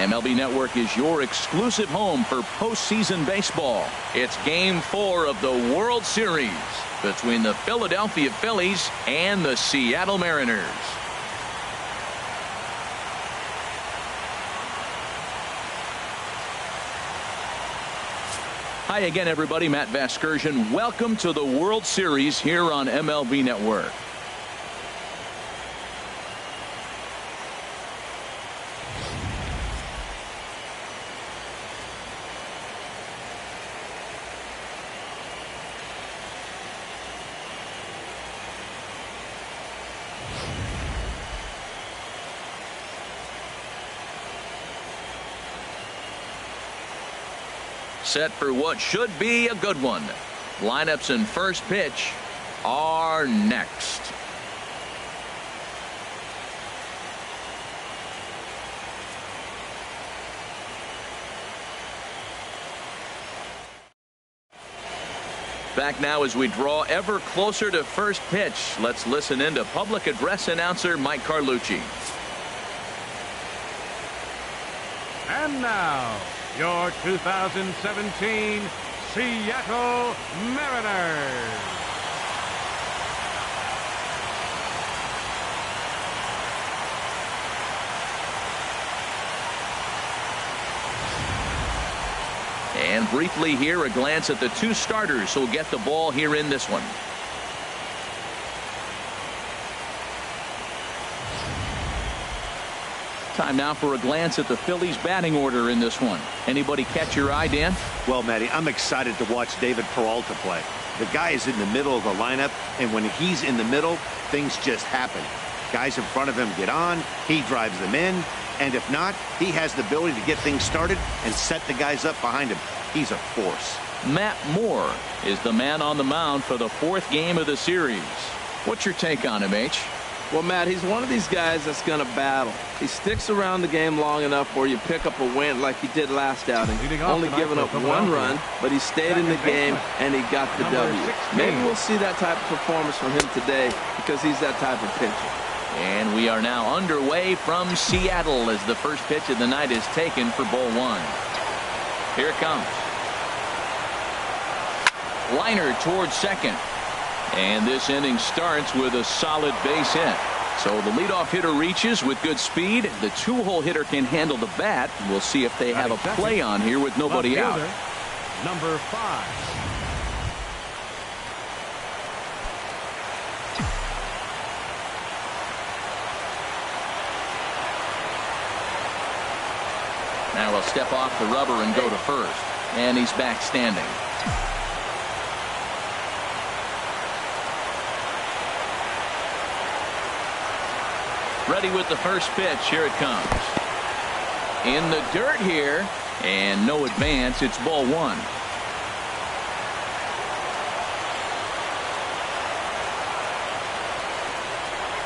MLB Network is your exclusive home for postseason baseball. It's Game 4 of the World Series between the Philadelphia Phillies and the Seattle Mariners. Hi again, everybody. Matt Vasgersian. Welcome to the World Series here on MLB Network. Set for what should be a good one. Lineups and first pitch are next. Back now as we draw ever closer to first pitch. Let's listen in to public address announcer Mike Carlucci. And now, your 2017 Seattle Mariners. And briefly here, a glance at the two starters who'll get the ball here in this one. Time now for a glance at the Phillies batting order in this one. Anybody catch your eye, Dan? Well, Matty, I'm excited to watch David Peralta play. The guy is in the middle of the lineup, and when he's in the middle, things just happen. Guys in front of him get on, he drives them in, and if not, he has the ability to get things started and set the guys up behind him. He's a force. Matt Moore is the man on the mound for the fourth game of the series. What's your take on him, H? Well, Matt, he's one of these guys that's going to battle. He sticks around the game long enough where you pick up a win like he did last outing. Only giving up one run, but he stayed in the game and he got the W. Maybe we'll see that type of performance from him today because he's that type of pitcher. And we are now underway from Seattle as the first pitch of the night is taken for ball one. Here it comes. Liner towards second. And this inning starts with a solid base hit. So the leadoff hitter reaches with good speed. The two-hole hitter can handle the bat. We'll see if they have a play on here with nobody out. Number 5. Now he'll step off the rubber and go to first. And he's back standing. Ready with the first pitch. Here it comes. In the dirt here. And no advance. It's ball one.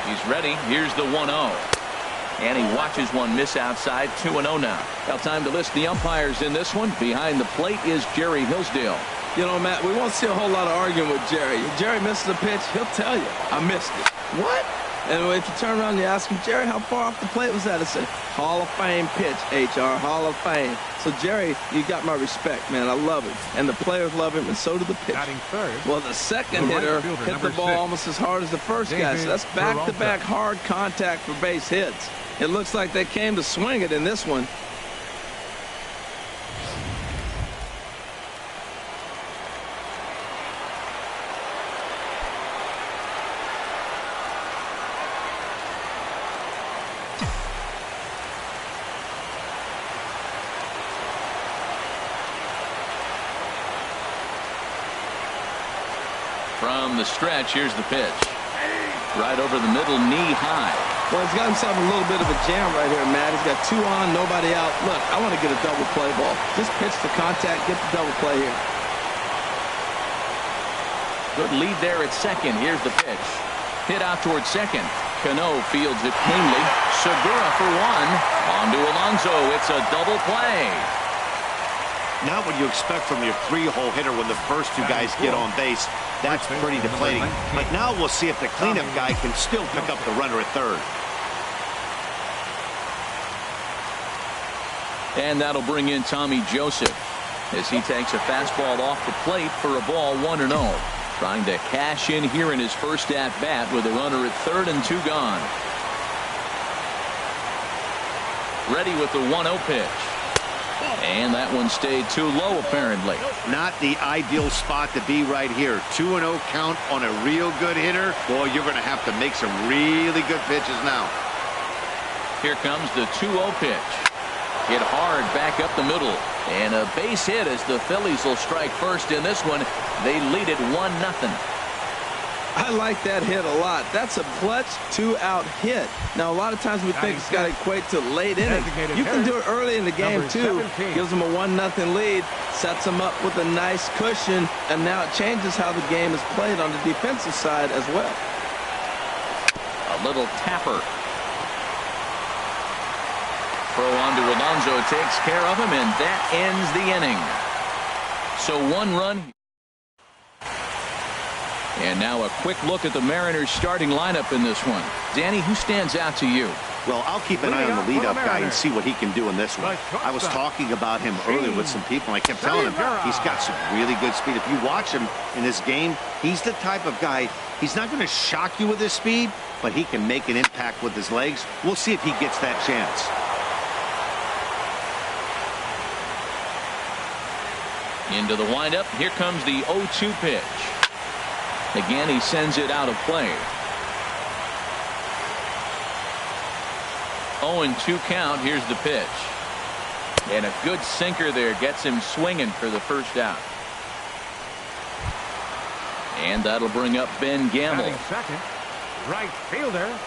He's ready. Here's the 1-0. And he watches one miss outside. 2-0 now. Now time to list the umpires in this one. Behind the plate is Jerry Hillsdale. You know, Matt, we won't see a whole lot of arguing with Jerry. If Jerry misses a pitch, he'll tell you, I missed it. What? And if you turn around and you ask him, Jerry, how far off the plate was that? I said, Hall of Fame pitch, HR, Hall of Fame. So, Jerry, you got my respect, man. I love him. And the players love him, and so do the pitcher. Batting third. Well, the second hitter hit the ball almost as hard as the first guy. So that's back-to-back hard contact for base hits. It looks like they came to swing it in this one. From the stretch, here's the pitch. Right over the middle, knee high. Well, he's got himself a little bit of a jam right here, Matt. He's got two on, nobody out. Look, I want to get a double play ball. Just pitch the contact, get the double play here. Good lead there at second. Here's the pitch. Hit out towards second. Cano fields it cleanly. Segura for one. On to Alonso. It's a double play. Not what you expect from your three-hole hitter when the first two guys get on base. That's pretty deflating. But now we'll see if the cleanup guy can still pick up the runner at third. And that'll bring in Tommy Joseph as he takes a fastball off the plate for a ball 1-0. Trying to cash in here in his first at bat with a runner at third and 2 gone. Ready with the 1-0 pitch. And that one stayed too low apparently. Not the ideal spot to be right here. 2-0 count on a real good hitter. Boy, you're going to have to make some really good pitches now. Here comes the 2-0 pitch. Hit hard back up the middle. And a base hit as the Phillies will strike first in this one. They lead it 1-0. I like that hit a lot. That's a clutch 2-out hit. Now, a lot of times we think it's got to equate to late innings. You can do it early in the game, too. Gives them a 1-0 lead, sets them up with a nice cushion, and now it changes how the game is played on the defensive side as well. A little tapper. Throw on to Alonso takes care of him, and that ends the inning. So 1 run. And now a quick look at the Mariners starting lineup in this one. Danny, who stands out to you? Well, I'll keep an eye on the leadoff guy and see what he can do in this one. I was talking about him earlier with some people, and I kept telling him he's got some really good speed. If you watch him in this game, he's the type of guy, he's not going to shock you with his speed, but he can make an impact with his legs. We'll see if he gets that chance. Into the windup. Here comes the 0-2 pitch. Again, he sends it out of play. 0-2 count. Here's the pitch. And a good sinker there gets him swinging for the first out. And that'll bring up Ben Gamble. Second, right fielder.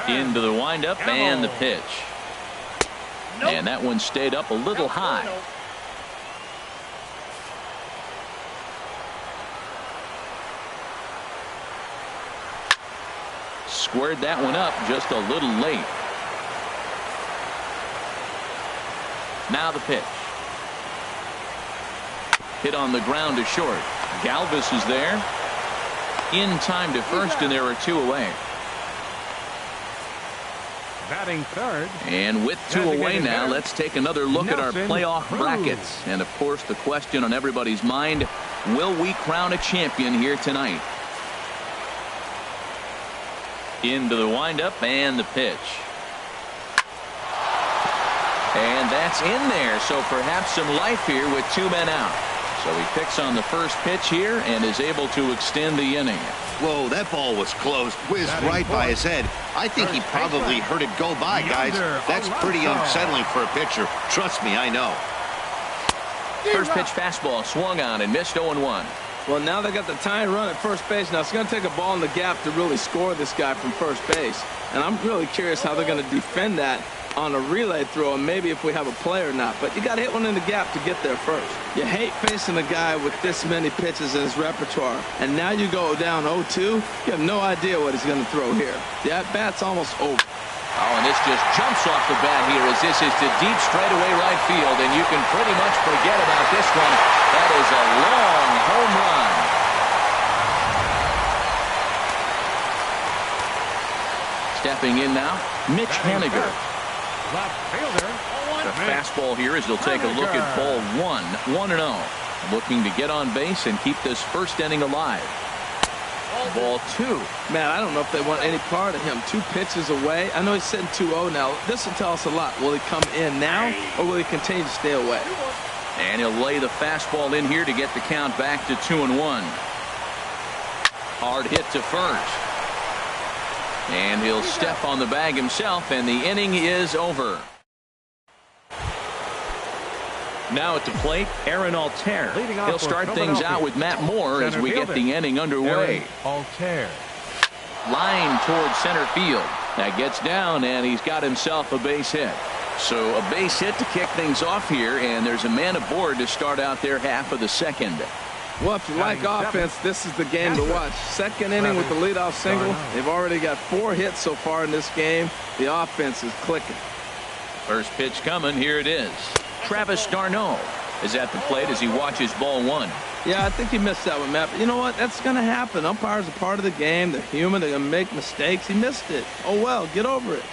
Into the windup and the pitch. Nope. And that one stayed up a little high. Squared that one up just a little late. Now the pitch. Hit on the ground to short. Galvis is there. In time to first, and there are 2 away. Batting third. And with 2 away now, let's take another look at our playoff brackets. And of course, the question on everybody's mind, will we crown a champion here tonight? Into the windup and the pitch. And that's in there, so perhaps some life here with 2 men out. So he picks on the first pitch here and is able to extend the inning. Whoa, that ball was close. Whizzed right by his head. I think he probably heard it go by, guys. That's pretty unsettling for a pitcher. Trust me, I know. First pitch fastball swung on and missed 0-1. Well, now they got the tying run at first base. Now it's going to take a ball in the gap to really score this guy from first base. And I'm really curious how they're going to defend that on a relay throw, and maybe if we have a play or not. But you got to hit one in the gap to get there first. You hate facing a guy with this many pitches in his repertoire. And now you go down 0-2. You have no idea what he's going to throw here. The at-bat's almost over. Oh, and this just jumps off the bat here as this is to deep straightaway right field, and you can pretty much forget about this one. That is a long home run. Stepping in now, Mitch Haniger. Left fielder. The fastball here as they'll take a look at ball 1-0. Looking to get on base and keep this first inning alive. Ball 2. Man, I don't know if they want any part of him. 2 pitches away. I know he's sitting 2-0 now. This will tell us a lot. Will he come in now, or will he continue to stay away? And he'll lay the fastball in here to get the count back to 2-1. Hard hit to first. And he'll step on the bag himself, and the inning is over. Now at the plate, Aaron Altair. He'll start things out with Matt Moore as we get the inning underway. Altair. Line towards center field. That gets down, and he's got himself a base hit. So a base hit to kick things off here, and there's a man aboard to start out their half of the second. Well, if you like offense, this is the game to watch. Second inning with the leadoff single. They've already got 4 hits so far in this game. The offense is clicking. First pitch coming. Here it is. Travis d'Arnaud is at the plate as he watches ball 1. Yeah, I think he missed that one, Matt. But you know what? That's going to happen. Umpires are part of the game. They're human. They're going to make mistakes. He missed it. Oh, well, get over it.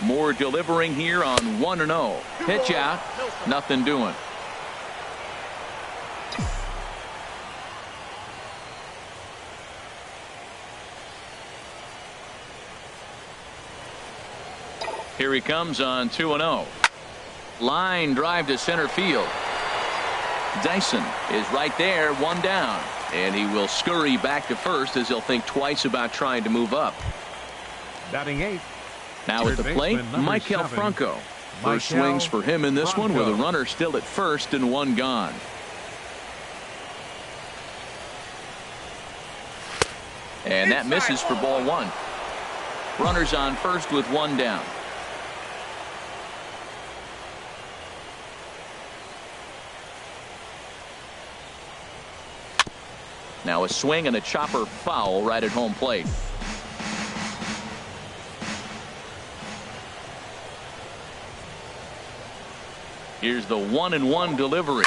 Moore delivering here on 1-0. Pitch out. Nothing doing. Here he comes on 2-0. Line drive to center field. Dyson is right there, one down. And he will scurry back to first as he'll think twice about trying to move up. Batting 8th. Now at the plate, Michael 7. Franco. First swings for him in this one with a runner still at first and one gone. And that misses for ball one. Runners on first with one down. Now a swing and a chopper foul right at home plate. Here's the 1-1 delivery.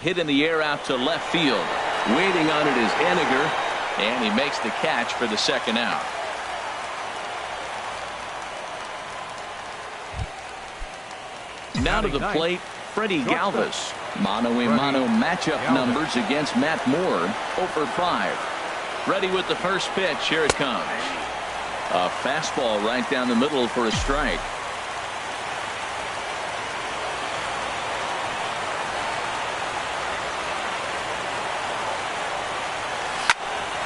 Hit in the air out to left field. Waiting on it is Henniger, and he makes the catch for the second out. Now to the plate, Freddie Galvis. Mano-a-mano matchup numbers against Matt Moore. 0 for 5. Ready with the first pitch. Here it comes. A fastball right down the middle for a strike.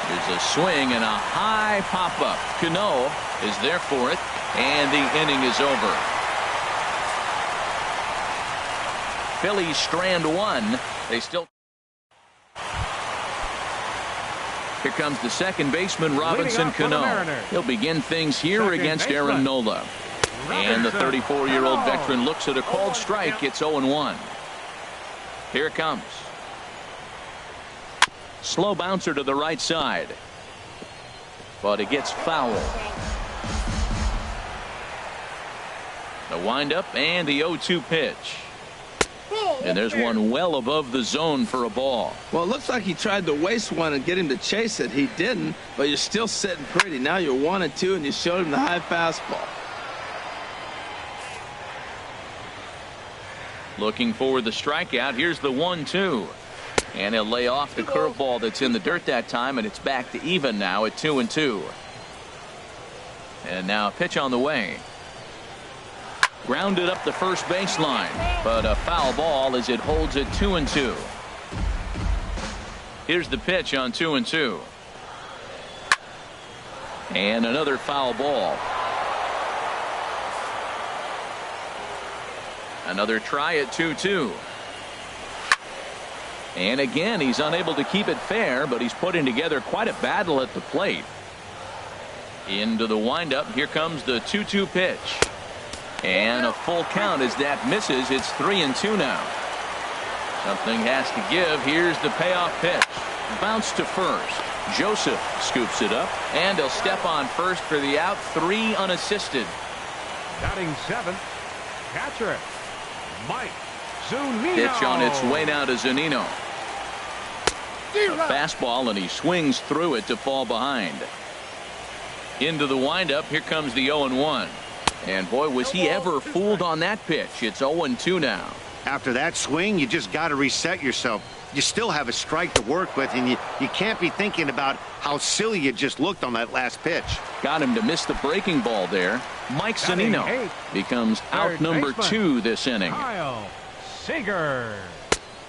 There's a swing and a high pop-up. Cano is there for it, and the inning is over. Phillies strand one. They still. Here comes the second baseman, Robinson Cano. He'll begin things here against Aaron Nola. And the 34-year-old veteran looks at a called strike. It's 0-1. Here it comes. Slow bouncer to the right side. But it gets foul. The windup and the 0-2 pitch. And there's one well above the zone for a ball. Well, it looks like he tried to waste one and get him to chase it. He didn't, but you're still sitting pretty. Now you're 1-2, and you showed him the high fastball. Looking for the strikeout. Here's the 1-2. And he'll lay off the curveball that's in the dirt that time, and it's back to even now at 2-2. And now a pitch on the way. Grounded up the first baseline, but a foul ball as it holds it 2-2. Here's the pitch on 2-2. And another foul ball. Another try at 2-2. And again, he's unable to keep it fair, but he's putting together quite a battle at the plate. Into the windup. Here comes the 2-2 pitch. And a full count as that misses. It's 3-2 now. Something has to give. Here's the payoff pitch. Bounce to first. Joseph scoops it up, and he'll step on first for the out. 3 unassisted. Batting 7th. Catcher, Mike Zunino. Pitch on its way now to Zunino. A fastball, and he swings through it to fall behind. Into the windup. Here comes the 0-1. And boy, was he ever fooled on that pitch. It's 0-2 now. After that swing, you just got to reset yourself. You still have a strike to work with, and you can't be thinking about how silly you just looked on that last pitch. Got him to miss the breaking ball there. Mike Zunino becomes out number 2 this inning. Kyle Seager.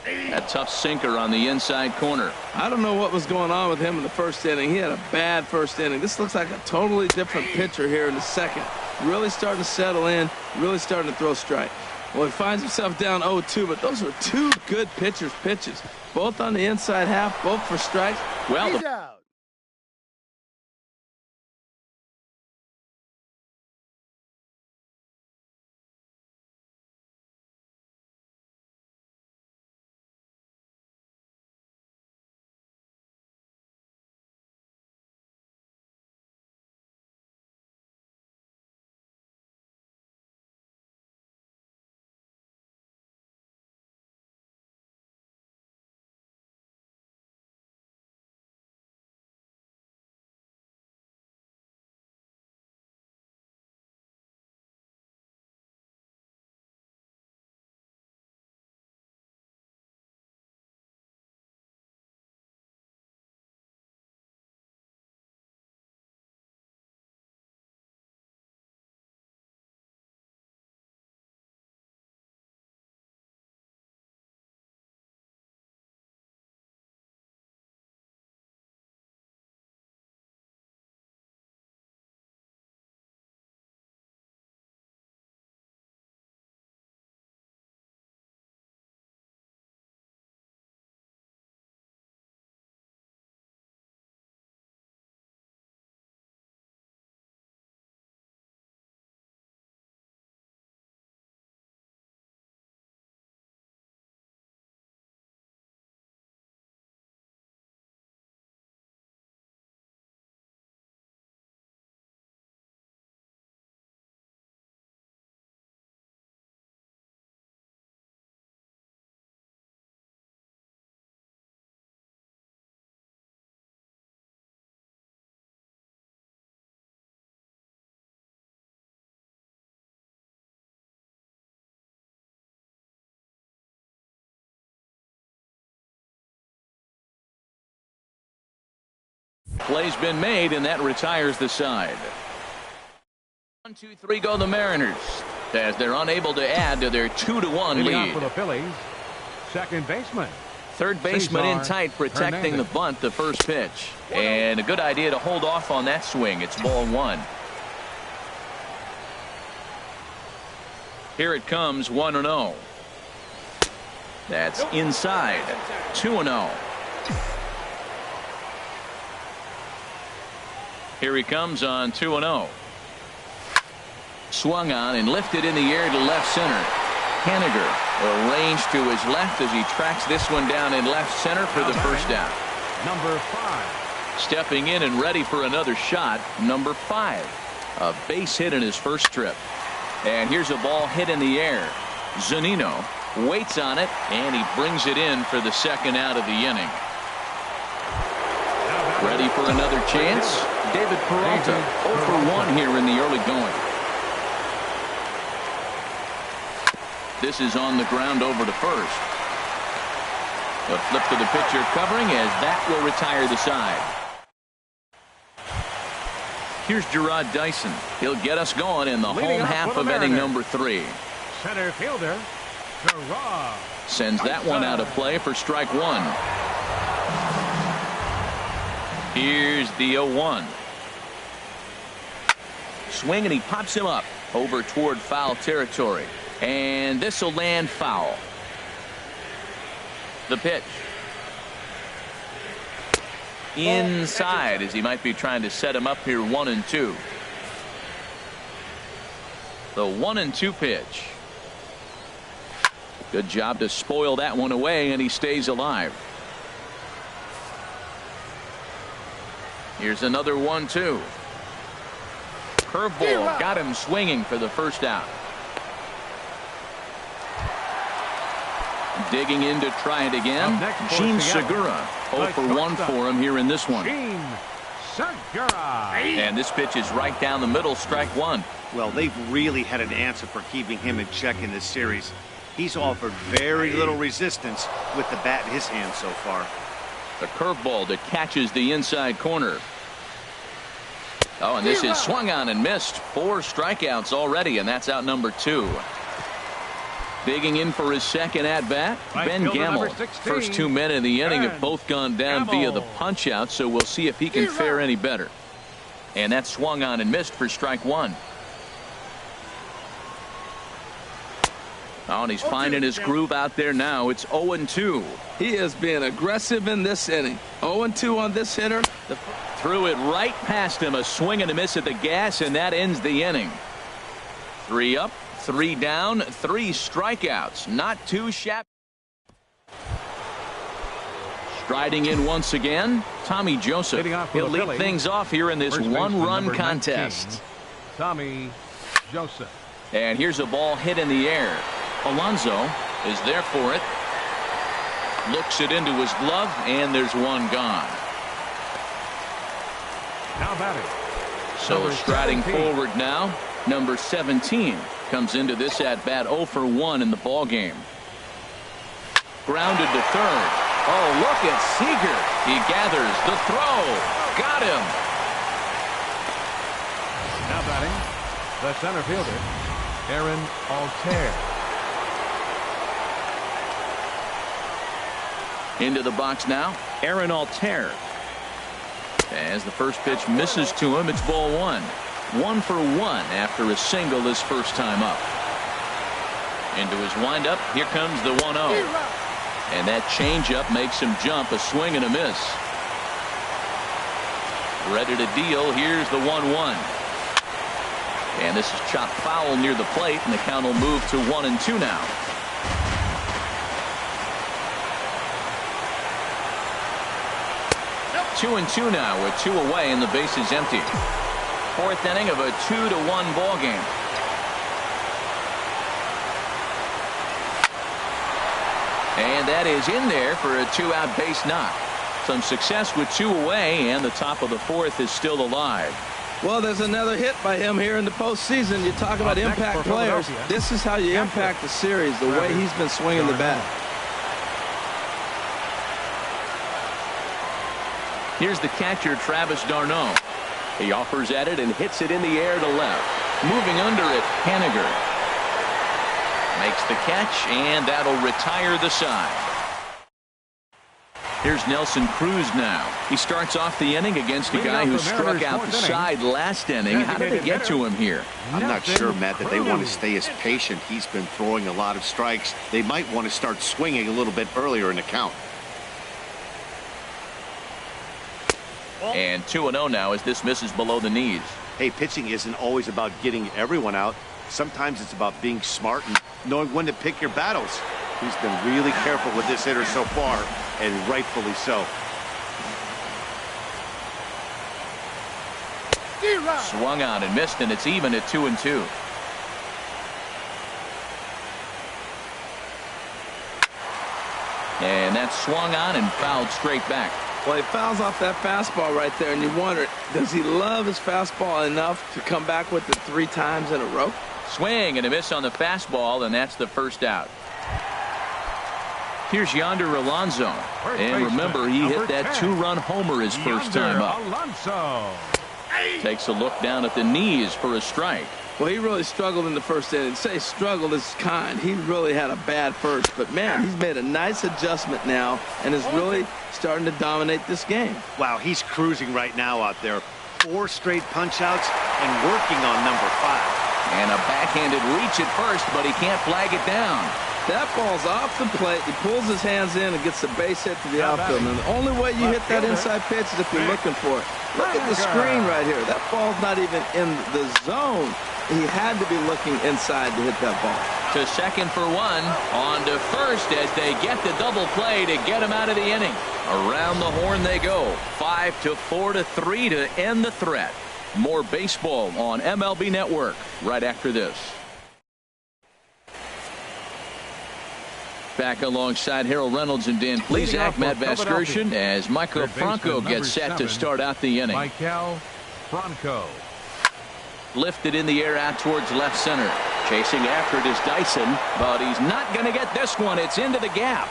A tough sinker on the inside corner. I don't know what was going on with him in the first inning. He had a bad first inning. This looks like a totally different pitcher here in the second. Really starting to settle in, really starting to throw strikes. Well, he finds himself down 0-2, but those were 2 good pitchers' pitches. Both on the inside half, both for strikes. Well, Play's been made, and that retires the side. 1, 2, 3 go the Mariners as they're unable to add to their 2-1 lead. For the Phillies, second baseman. Third baseman in tight, protecting the bunt, the first pitch. And a good idea to hold off on that swing. It's ball 1. Here it comes, 1-0. That's inside, 2-0. Here he comes on 2-0. Swung on and lifted in the air to left center. Haniger arranged to his left as he tracks this one down in left center for the first out. Number 5. Stepping in and ready for another shot, number 5. A base hit in his first trip. And here's a ball hit in the air. Zunino waits on it, and he brings it in for the second out of the inning. Ready for another chance? David Peralta 0 for 1 here in the early going. This is on the ground over to first. A flip to the pitcher covering as that will retire the side. Here's Gerard Dyson. He'll get us going in the home half of inning number 3. Center fielder, Gerard. Sends that one out of play for strike 1. Here's the 0-1. Swing, and he pops him up over toward foul territory. And this will land foul. The pitch. Inside, as he might be trying to set him up here, 1-2. The 1-2 pitch. Good job to spoil that one away, and he stays alive. Here's another 1-2. Curveball got him swinging for the first out. Digging in to try it again. Gene Segura 0 for 1 for him here in this one. Gene Segura. And this pitch is right down the middle, strike 1. Well, they've really had an answer for keeping him in check in this series. He's offered very little resistance with the bat in his hand so far. The curveball that catches the inside corner. Oh, and this is swung on and missed. 4 strikeouts already, and that's out number 2. Digging in for his second at-bat, Ben Gamble. First 2 men in the inning have both gone down via the punch-out, so we'll see if he can fare any better. And that swung on and missed for strike 1. Oh, and he's finding his groove out there now. It's 0-2. He is being aggressive in this inning. 0-2 on this hitter. Threw it right past him. A swing and a miss at the gas, and that ends the inning. 3 up, 3 down, 3 strikeouts. Not too shabby. Striding in once again, Tommy Joseph. He'll lead things off here in this one-run contest. Tommy Joseph. And here's a ball hit in the air. Alonso is there for it. Looks it into his glove, and there's one gone. Now batting. So striding forward now, number 17 comes into this at-bat 0 for 1 in the ball game. Grounded to third. Oh, look at Seager. He gathers the throw. Got him. Now batting, the center fielder, Aaron Altair. Into the box now, Aaron Altair. As the first pitch misses to him, it's ball 1. 1 for 1 after a single his first time up. Into his windup, here comes the 1-0. And that changeup makes him jump, a swing and a miss. Ready to deal, here's the 1-1. And this is chopped foul near the plate, and the count will move to 1-2 now. Two and 2 now with 2 away and the base is empty. 4th inning of a 2-1 ball game. And that is in there for a 2-out base knock. Some success with 2 away, and the top of the 4th is still alive. Well, there's another hit by him here in the postseason. You talk about impact players. This is how you impact the series, the way he's been swinging the bat. Here's the catcher, Travis d'Arnaud. He offers at it and hits it in the air to left. Moving under it, Haniger makes the catch, and that'll retire the side. Here's Nelson Cruz now. He starts off the inning against a guy who struck out the side last inning. How did they get to him here? I'm not sure, Matt, that they want to stay as patient. He's been throwing a lot of strikes. They might want to start swinging a little bit earlier in the count. And 2-0 now as this misses below the knees. Hey, pitching isn't always about getting everyone out. Sometimes it's about being smart and knowing when to pick your battles. He's been really careful with this hitter so far, and rightfully so. Swung on and missed, and it's even at 2-2. And that's swung on and fouled straight back. Well, he fouls off that fastball right there, and you wonder, does he love his fastball enough to come back with it 3 times in a row? Swing and a miss on the fastball, and that's the first out. Here's Yonder Alonso. And remember, he hit that 2-run homer his first time up. Takes a look down at the knees for a strike. Well, he really struggled in the first inning. Say struggled is kind. He really had a bad first. But, man, he's made a nice adjustment now and is really starting to dominate this game. Wow, he's cruising right now out there. 4 straight punch-outs and working on number 5. And a backhanded reach at first, but he can't flag it down. That ball's off the plate. He pulls his hands in and gets the base hit to the outfield. And the only way you hit that inside pitch is if you're looking for it. Look at the screen right here. That ball's not even in the zone. He had to be looking inside to hit that ball. To second for 1. On to first as they get the double play to get him out of the inning. Around the horn they go. 5-4-3 to end the threat. More baseball on MLB Network right after this. Back alongside Harold Reynolds and Dan Plesac, Matt Vasgersian, as Michael Franco gets set to start out the inning. Michael Franco. Lifted in the air out towards left center. Chasing after it is Dyson, but he's not going to get this one. It's into the gap.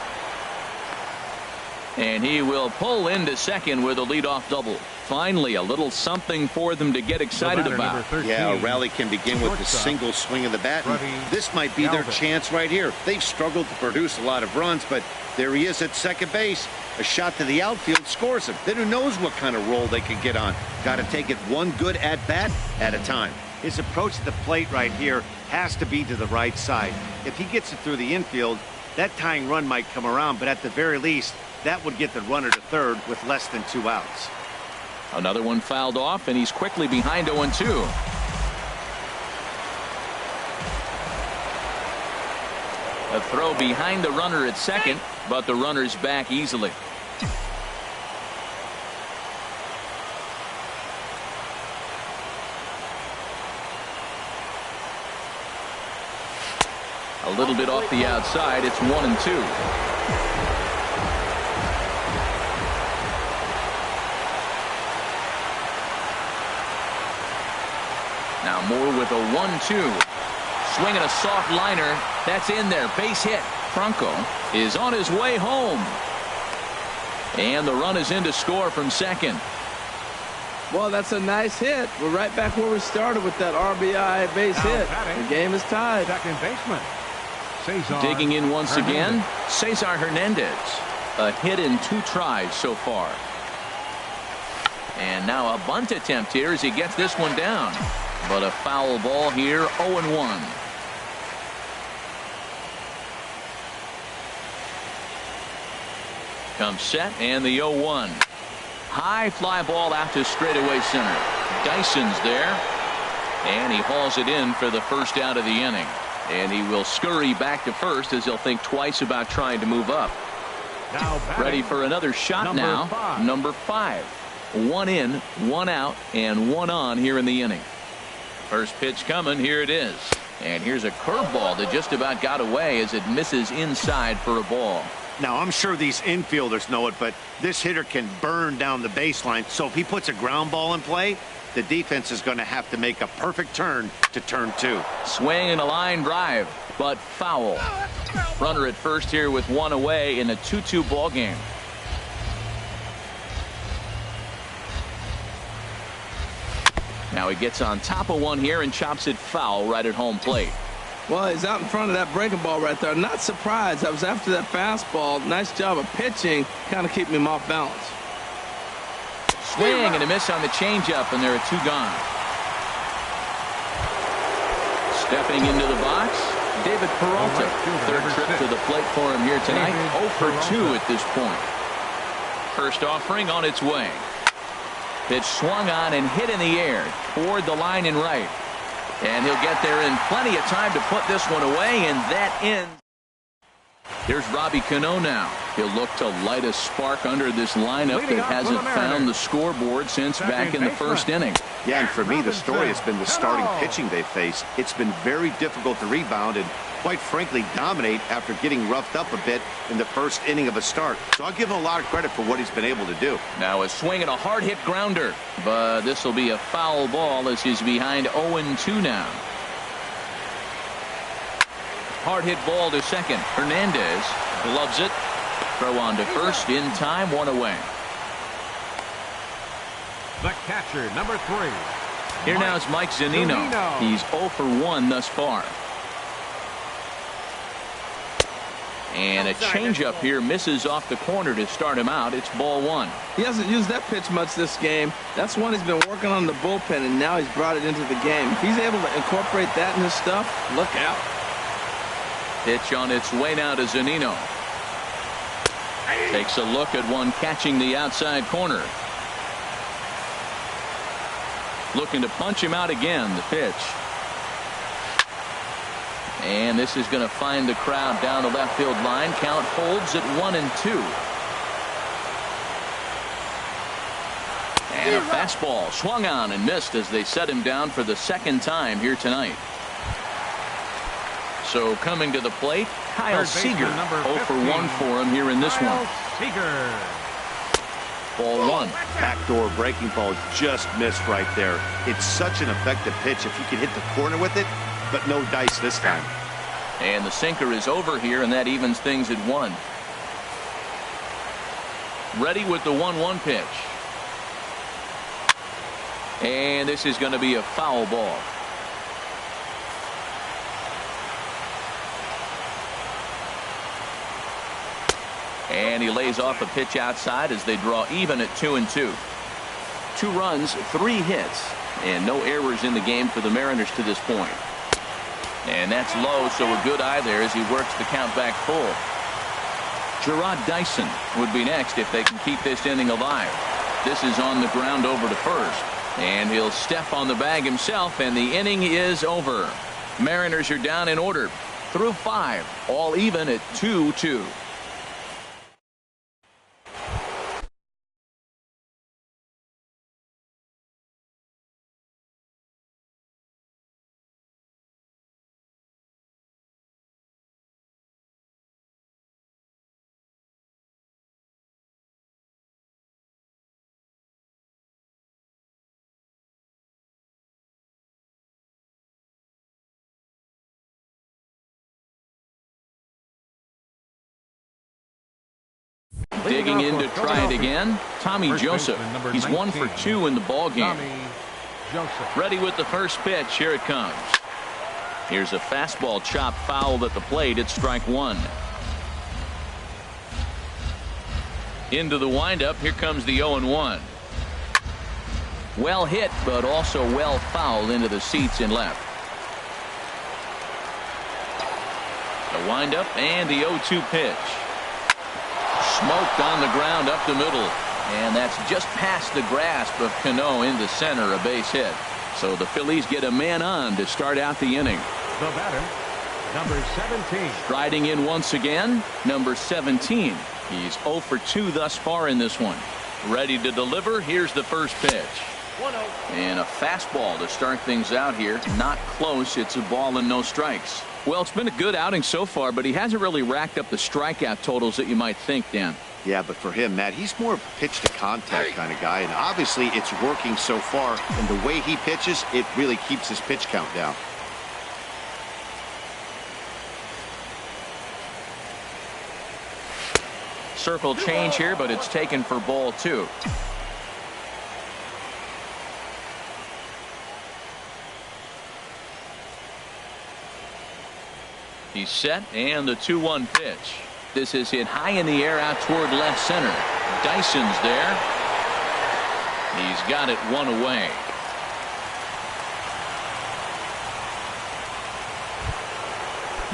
And he will pull into second with a leadoff double. Finally, a little something for them to get excited about. Yeah, a rally can begin with a single swing of the bat. This might be their chance right here. They've struggled to produce a lot of runs, but there he is at second base. A shot to the outfield scores him. Then who knows what kind of roll they can get on. Got to take it one good at-bat at a time. His approach to the plate right here has to be to the right side. If he gets it through the infield, that tying run might come around, but at the very least, that would get the runner to third with less than 2 outs. Another one fouled off, and he's quickly behind 0-2. A throw behind the runner at second, but the runner's back easily. A little bit off the outside. It's 1-2. Now Moore with a 1-2. Swinging a soft liner. That's in there. Base hit. Franco is on his way home. And the run is in to score from second. Well, that's a nice hit. We're right back where we started with that RBI base hit. The game is tied. Second baseman. Cesar Digging in once Hernandez. again, Cesar Hernandez. A hit in 2 tries so far. And now a bunt attempt here as he gets this one down. But a foul ball here, 0-1. Comes set and the 0-1. High fly ball out to straightaway center. Dyson's there. And he hauls it in for the first out of the inning. And he will scurry back to first as he'll think twice about trying to move up. Now Ready for another shot now. Number 5. 1 in, 1 out, and 1 on here in the inning. First pitch coming. Here it is. And here's a curveball that just about got away as it misses inside for a ball. Now, I'm sure these infielders know it, but this hitter can burn down the baseline. So if he puts a ground ball in play, the defense is going to have to make a perfect turn to turn 2. Swing and a line drive, but foul. Runner at first here with 1 away in a 2-2 ball game. Now he gets on top of one here and chops it foul right at home plate. Well, he's out in front of that breaking ball right there. Not surprised. I was after that fastball. Nice job of pitching, kind of keeping him off balance. Swing and a miss on the changeup, and there are two gone. Stepping into the box, David Peralta. Third trip to the plate for him here tonight. 0 for 2 at this point. First offering on its way. Pitch swung on and hit in the air toward the line and right. And he'll get there in plenty of time to put this one away, and that ends. Here's Robbie Cano now. He'll look to light a spark under this lineup that hasn't found the scoreboard since back in the first inning. Yeah, and for me, the story has been the starting pitching they face. It's been very difficult to rebound and, quite frankly, dominate after getting roughed up a bit in the first inning of a start. So I'll give him a lot of credit for what he's been able to do. Now a swing and a hard hit grounder, but this will be a foul ball as he's behind 0-2 now. Hard hit ball to second. Hernandez gloves it. Throw on to first in time, one away. The catcher, number 3. Here now is Mike Zunino. He's 0 for 1 thus far. And a changeup here misses off the corner to start him out. It's ball 1. He hasn't used that pitch much this game. That's one he's been working on the bullpen, and now he's brought it into the game. If he's able to incorporate that in his stuff, look out. Pitch on its way now to Zunino. Takes a look at one catching the outside corner. Looking to punch him out again, the pitch. And this is going to find the crowd down the left field line. Count holds at 1-2. And a fastball swung on and missed as they set him down for the second time here tonight. So coming to the plate, Kyle Seager. 0 for 1 for him here in this one. Ball 1. Backdoor breaking ball just missed right there. It's such an effective pitch if you can hit the corner with it, but no dice this time. And the sinker is over here, and that evens things at 1. Ready with the 1-1 pitch. And this is going to be a foul ball. And he lays off a pitch outside as they draw even at 2-2. 2 runs, 3 hits, and no errors in the game for the Mariners to this point. And that's low, so a good eye there as he works the count back full. Gerard Dyson would be next if they can keep this inning alive. This is on the ground over to first. And he'll step on the bag himself, and the inning is over. Mariners are down in order through 5, all even at 2-2. Digging in to try it again, Tommy Joseph. He's 1 for 2 in the ball game. Ready with the first pitch. Here it comes. Here's a fastball chopped fouled at the plate. It's strike 1. Into the windup. Here comes the 0-1. Well hit, but also well fouled into the seats in left. The windup and the 0-2 pitch. Smoked on the ground up the middle, and that's just past the grasp of Cano into center, a base hit. So the Phillies get a man on to start out the inning. The batter, number 17. Striding in once again, number 17. He's 0 for 2 thus far in this one. Ready to deliver. Here's the first pitch. 1-0. And a fastball to start things out here. Not close. It's a ball and no strikes. Well, it's been a good outing so far, but he hasn't really racked up the strikeout totals that you might think, Dan. Yeah, but for him, Matt, he's more of a pitch to contact kind of guy, and obviously it's working so far, and the way he pitches, it really keeps his pitch count down. Circle change here, but it's taken for ball 2. He's set, and the 2-1 pitch. This is hit high in the air out toward left center. Dyson's there. He's got it one away.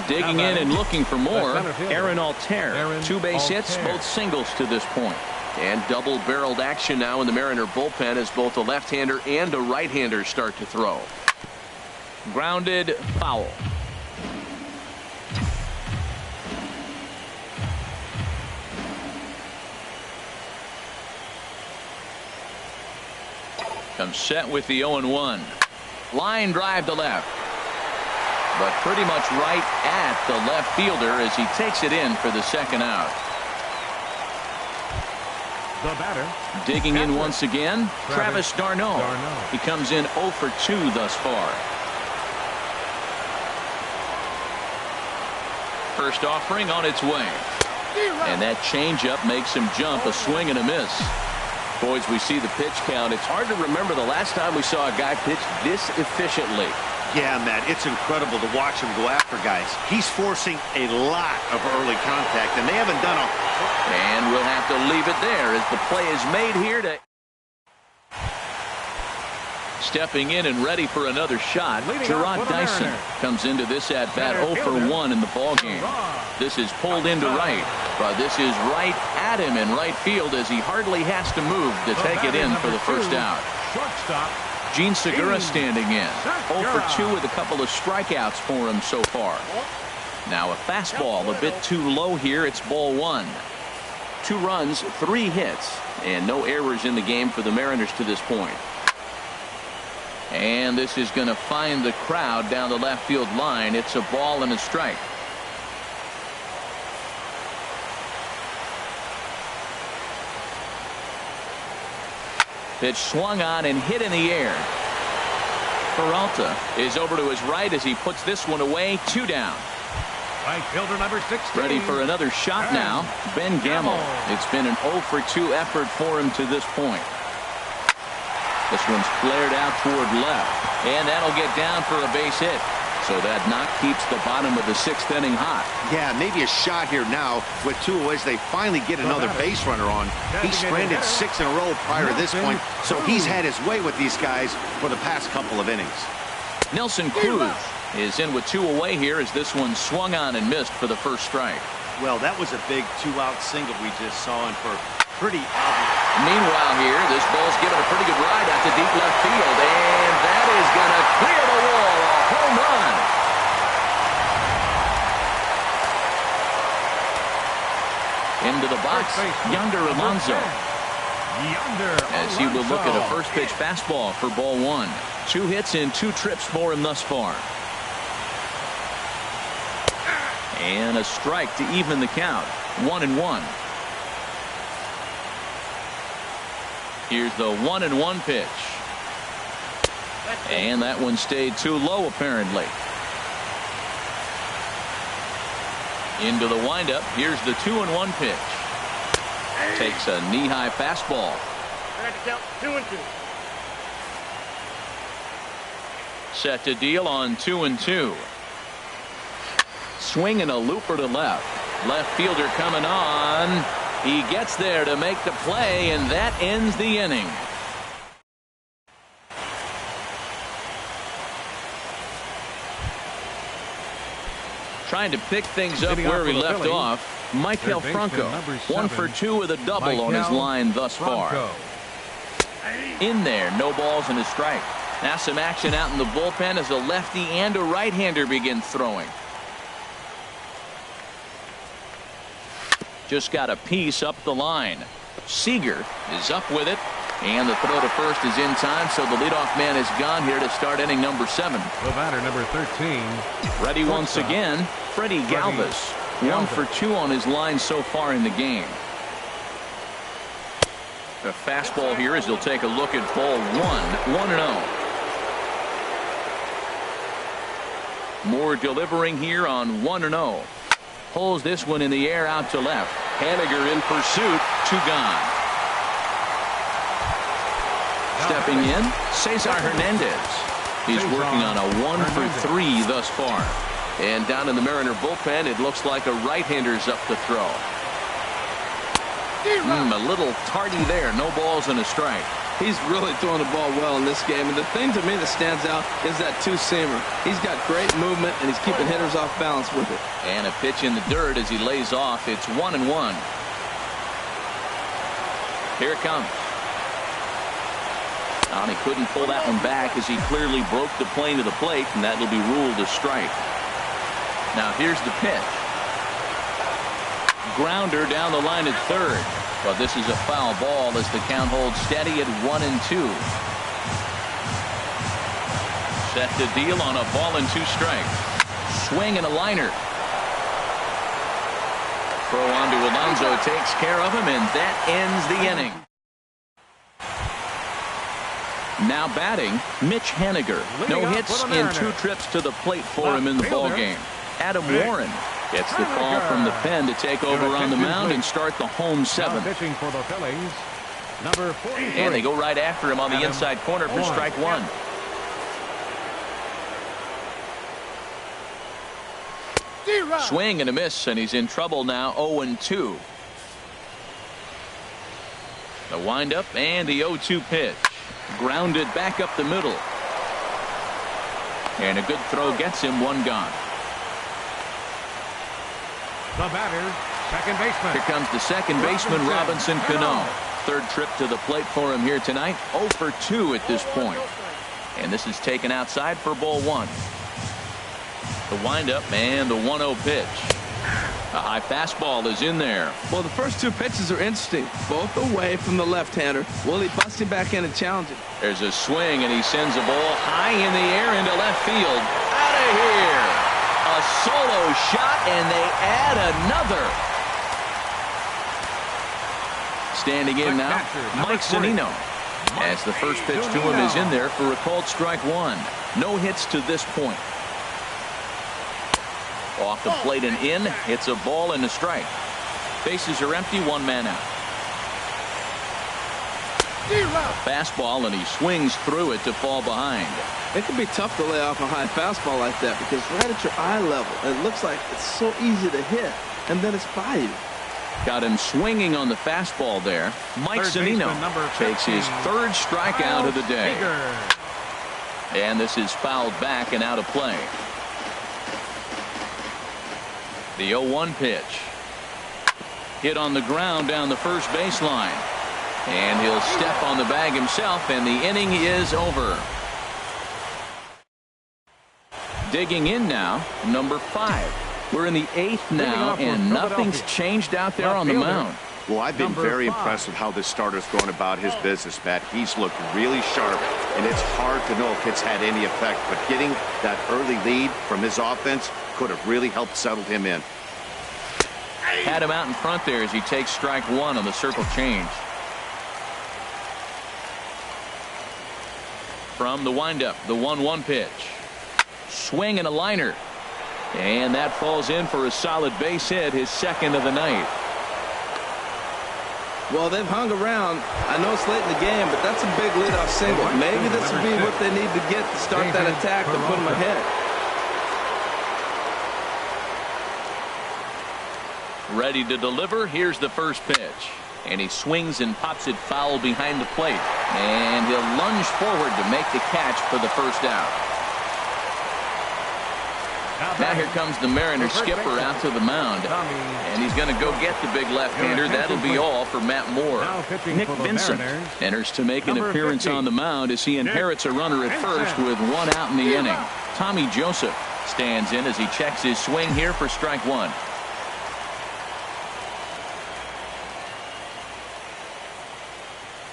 Digging in and looking for more, Aaron Altair. 2 base hits, both singles to this point. And double-barreled action now in the Mariner bullpen as both a left-hander and a right-hander start to throw. Grounded, foul. Comes set with the 0-1. Line drive to left. But pretty much right at the left fielder as he takes it in for the second out. The batter. Digging in once again, Travis d'Arnaud. He comes in 0 for 2 thus far. First offering on its way. And that changeup makes him jump, a swing and a miss. Boys, we see the pitch count. It's hard to remember the last time we saw a guy pitch this efficiently. Yeah, Matt, it's incredible to watch him go after guys. He's forcing a lot of early contact, and they haven't done a... And we'll have to leave it there as the play is made here to... Stepping in and ready for another shot, Gerard Dyson comes into this at-bat 0 for 1 in the ballgame. This is pulled into right, but this is right at him in right field as he hardly has to move to take it in for the first out. Shortstop. Gene Segura standing in. 0 for 2 with a couple of strikeouts for him so far. Now a fastball a bit too low here. It's ball 1. 2 runs, 3 hits, and no errors in the game for the Mariners to this point. And this is going to find the crowd down the left field line. It's a ball and a strike. Pitch swung on and hit in the air. Peralta is over to his right as he puts this one away. 2 down. Right fielder number 16. Ready for another shot now. Ben Gamble. It's been an 0 for 2 effort for him to this point. This one's flared out toward left. And that'll get down for a base hit. So that knock keeps the bottom of the 6th inning hot. Yeah, maybe a shot here now with 2 away as they finally get another base runner on. He's stranded 6 in a row prior to this point, so he's had his way with these guys for the past couple of innings. Nelson Cruz is in with 2 away here as this one swung on and missed for the first strike. Well, that was a big 2-out single we just saw, and for pretty obvious. Meanwhile here, this ball's given a pretty good ride out to deep left field, and that is going to clear the wall. A home run. Into the box, Yonder Alonso. As he will look at a first pitch fastball for ball 1. 2 hits and 2 trips for him thus far. And a strike to even the count. 1-1. Here's the 1-1 pitch. And that one stayed too low apparently. Into the windup. Here's the 2-1 pitch. Takes a knee-high fastball. 2-2. Set to deal on 2-2. Swinging a looper to left. Left fielder coming on. He gets there to make the play, and that ends the inning. Trying to pick things up where we left off, Michael Franco. 1 for 2 with a double on his line thus far. In there, no balls and a strike. Now some action out in the bullpen as a lefty and a right-hander begin throwing. Just got a piece up the line. Seager is up with it, and the throw to first is in time, so the leadoff man is gone here to start inning number 7. The batter number 13. Ready once again, Freddie Galvis. 1 for 2 on his line so far in the game. The fastball here as he'll take a look at ball 1. 1-0. Moore delivering here on 1-0. Pulls this one in the air out to left. Haniger in pursuit. 2 gone. Stepping in, Cesar Hernandez. He's working on a 1 for 3 thus far. And down in the Mariner bullpen, it looks like a right-hander's up to throw. A little tardy there. No balls and a strike. He's really throwing the ball well in this game. And the thing to me that stands out is that two-seamer. He's got great movement, and he's keeping hitters off balance with it. And a pitch in the dirt as he lays off. It's 1-1. Here it comes. And he couldn't pull that one back as he clearly broke the plane to the plate, and that'll be ruled a strike. Now here's the pitch. Grounder down the line at third. But this is a foul ball as the count holds steady at 1-2. Set to deal on a ball and 2 strikes. Swing and a liner. Throw on to Alonso takes care of him, and that ends the inning. Now batting, Mitch Haniger. No hits in 2 trips to the plate for him in the ball game. Adam Warren gets the call from the pen to take over on the mound and start the home 7th. Pitching for the Phillies, number 43. And they go right after him on the inside corner for strike 1. Swing and a miss, and he's in trouble now. 0-2. The windup and the 0-2 pitch. Grounded back up the middle. And a good throw gets him 1 gone. The batter, second baseman. Here comes the second baseman, Robinson Cano. 3rd trip to the plate for him here tonight. 0 for 2 at this point. And this is taken outside for ball 1. The windup and the 1-0 pitch. A high fastball is in there. Well, the first 2 pitches are interesting. Both away from the left-hander. Will he bust him back in and challenge him? There's a swing, and he sends a ball high in the air into left field. Out of here. A solo shot, and they add another. Standing in now, Mike Zunino. As the first pitch to him is in there for a called strike 1. No hits to this point. Off the plate and in. It's a ball and a strike. Bases are empty. 1 man out. Fastball, and he swings through it to fall behind. It can be tough to lay off a high fastball like that because right at your eye level, it looks like it's so easy to hit, and then it's by you. Got him swinging on the fastball there. Mike Zunino takes his 3rd strikeout of the day. And this is fouled back and out of play. The 0-1 pitch. Hit on the ground down the first baseline. And he'll step on the bag himself, and the inning is over. Digging in now, number 5. We're in the 8th now, and nothing's changed out there on the mound. Well, I've been very impressed with how this starter's going about his business, Matt. He's looked really sharp, and it's hard to know if it's had any effect. But getting that early lead from his offense could have really helped settle him in. Had him out in front there as he takes strike 1 on the circle change. From the windup, the 1-1 pitch. Swing and a liner. And that falls in for a solid base hit, his 2nd of the night. Well, they've hung around. I know it's late in the game, but that's a big leadoff single. Maybe this will be what they need to get to start that attack to put them ahead. Ready to deliver. Here's the first pitch. And he swings and pops it foul behind the plate. And he'll lunge forward to make the catch for the first out. Now here comes the Mariners skipper out to the mound. And he's going to go get the big left-hander. That'll be all for Matt Moore. Nick Vincent enters to make an appearance on the mound as he inherits a runner at first with 1 out in the inning. Tommy Joseph stands in as he checks his swing here for strike 1.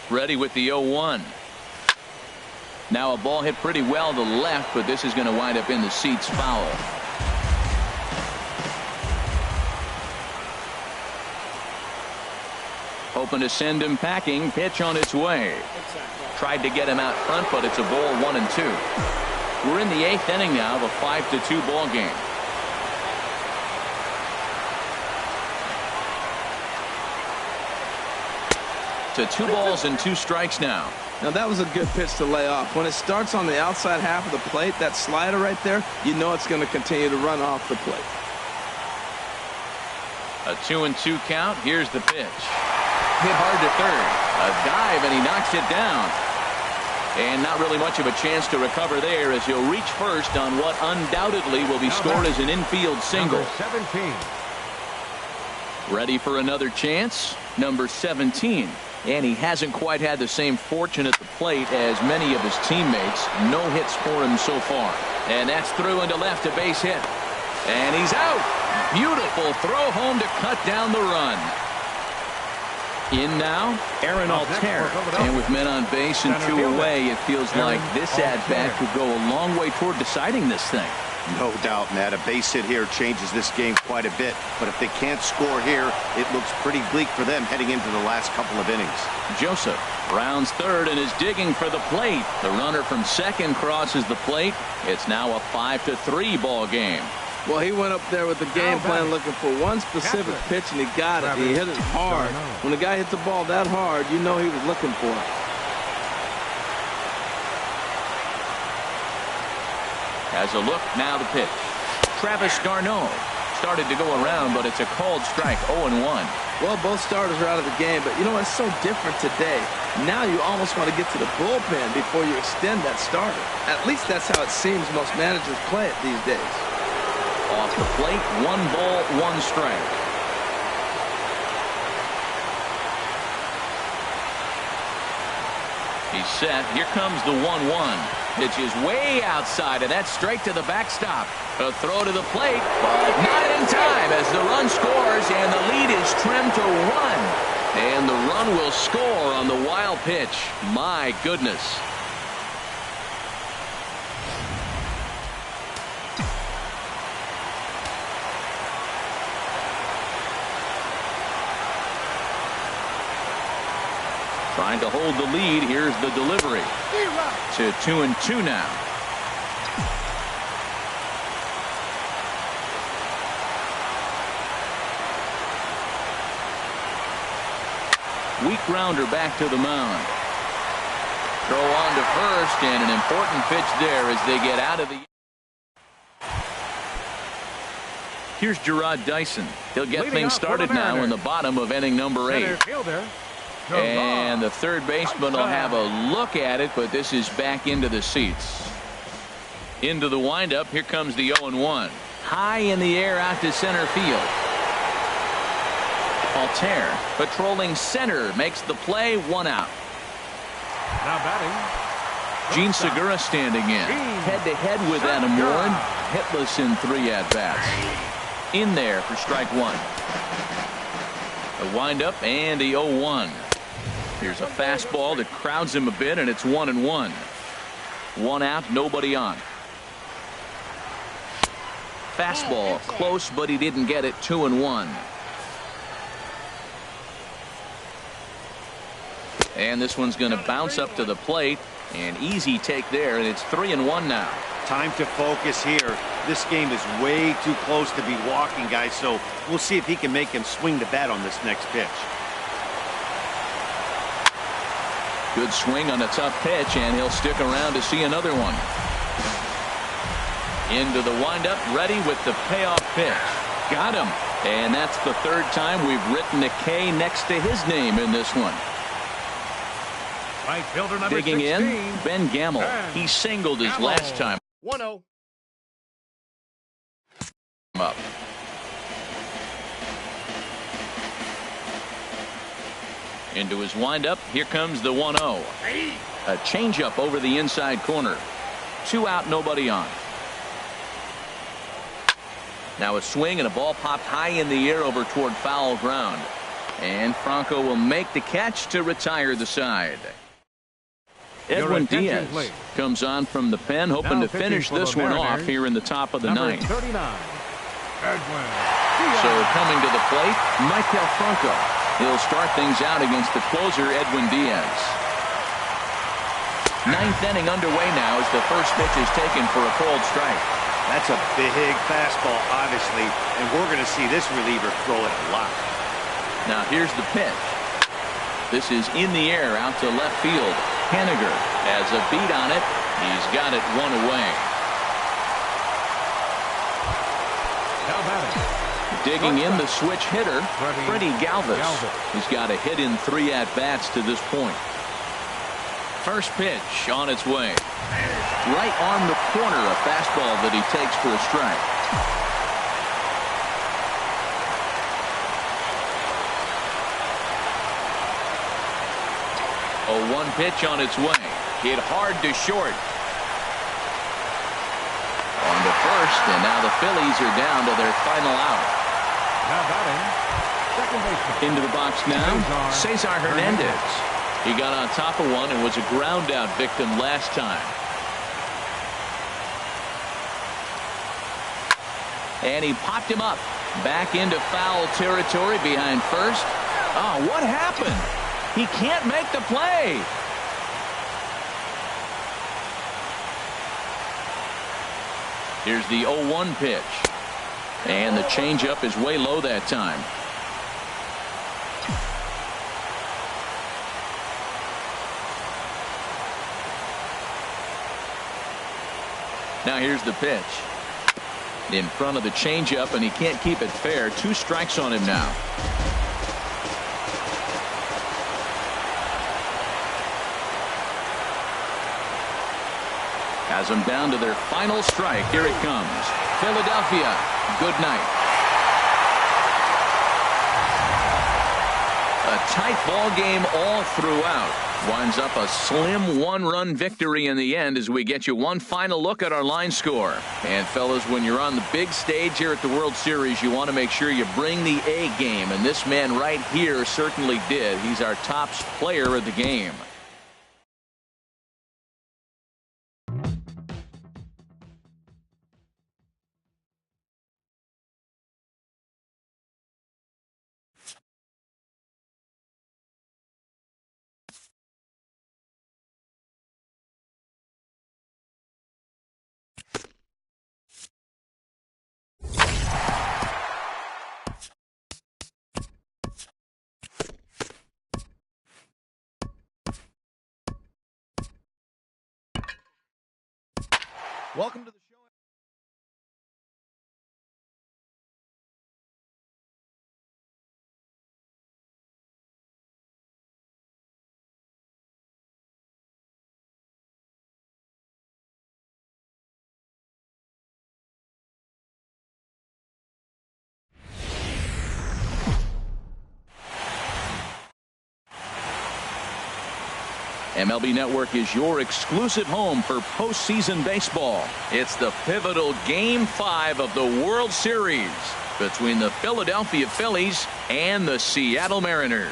Ready with the 0-1. Now a ball hit pretty well to the left, but this is going to wind up in the seats foul. Hoping to send him packing. Pitch on its way. Tried to get him out front, but it's a ball 1-2. We're in the 8th inning now of a 5-2 ball game. To 2 balls and 2 strikes now. Now, that was a good pitch to lay off. When it starts on the outside half of the plate, that slider right there, you know it's going to continue to run off the plate. A 2-2 count. Here's the pitch. Hit hard to third. A dive, and he knocks it down. And not really much of a chance to recover there as he'll reach first on what undoubtedly will be scored as an infield single. Number 17. Ready for another chance? Number 17. And he hasn't quite had the same fortune at the plate as many of his teammates. No hits for him so far. And that's through into left, a base hit. And he's out. Beautiful throw home to cut down the run. In now, Aaron Altair. And with men on base and 2 away, it feels like this at-bat could go a long way toward deciding this thing. No doubt, Matt. A base hit here changes this game quite a bit. But if they can't score here, it looks pretty bleak for them heading into the last couple of innings. Joseph rounds third and is digging for the plate. The runner from second crosses the plate. It's now a 5-3 ball game. Well, he went up there with the game plan looking for one specific pitch, and he got it. He hit it hard. When the guy hits the ball that hard, you know he was looking for it. As a look, now the pitch. Travis Garneau started to go around, but it's a called strike, 0-1. Well, both starters are out of the game, but you know, it's so different today. Now you almost want to get to the bullpen before you extend that starter. At least that's how it seems most managers play it these days. Off the plate, 1 ball, 1 strike. He's set. Here comes the 1-1. Pitch is way outside, and that's straight to the backstop. A throw to the plate, but not in time as the run scores, and the lead is trimmed to 1. And the run will score on the wild pitch. My goodness. Trying to hold the lead. Here's the delivery. To 2-2 now. Weak grounder back to the mound. Throw on to first, and an important pitch there as they get out of the. Here's Gerard Dyson. He'll get things started now in the bottom of inning number 8. And the third baseman will have a look at it, but this is back into the seats. Into the windup. Here comes the 0-1. High in the air out to center field. Altair patrolling center makes the play, 1 out. Now batting, Gene Segura standing in. Head-to-head with Adam Warren. Hitless in 3 at-bats. In there for strike 1. A windup and the 0-1. Here's a fastball that crowds him a bit, and it's 1-1. 1 out, nobody on. Fastball close, but he didn't get it. 2-1. And this one's going to bounce up to the plate. An easy take there, and it's 3-1 now. Time to focus here. This game is way too close to be walking, guys, so we'll see if he can make him swing the bat on this next pitch. Good swing on a tough pitch, and he'll stick around to see another one. Into the windup, ready with the payoff pitch. Got him. And that's the 3rd time we've written a K next to his name in this one. Right fielder number Digging 16. in, Ben Gamble. He singled his last time 1-0. up. Into his windup. Here comes the 1-0. A changeup over the inside corner. 2 out, nobody on. Now a swing and a ball popped high in the air over toward foul ground. And Franco will make the catch to retire the side. Edwin Diaz comes on from the pen, hoping to finish this one off here in the top of the 9th. 39. So coming to the plate, Michael Franco. He'll start things out against the closer, Edwin Diaz. 9th inning underway now as the first pitch is taken for a called strike. That's a big fastball, obviously, and we're going to see this reliever throw it a lot. Now here's the pitch. This is in the air out to left field. Haniger has a beat on it. He's got it one away. Now batting. Digging in the switch hitter, Freddie Galvis. He's got a hit in 3 at-bats to this point. First pitch on its way. Right on the corner, a fastball that he takes for a strike. A 1 pitch on its way. Hit hard to short. On to first, and now the Phillies are down to their final out. Now batting, second baseman. Into the box now, Cesar Hernandez. He got on top of one and was a ground out victim last time. And he popped him up. Back into foul territory behind first. Oh, what happened? He can't make the play. Here's the 0-1 pitch. And the changeup is way low that time. Now here's the pitch. In front of the changeup, and he can't keep it fair. 2 strikes on him now. Has them down to their final strike. Here it comes. Philadelphia, good night. A tight ball game all throughout. Winds up a slim 1-run victory in the end as we get you one final look at our line score. And fellas, when you're on the big stage here at the World Series, you want to make sure you bring the A game. And this man right here certainly did. He's our top player of the game. Welcome to the show. MLB Network is your exclusive home for postseason baseball. It's the pivotal Game 5 of the World Series between the Philadelphia Phillies and the Seattle Mariners.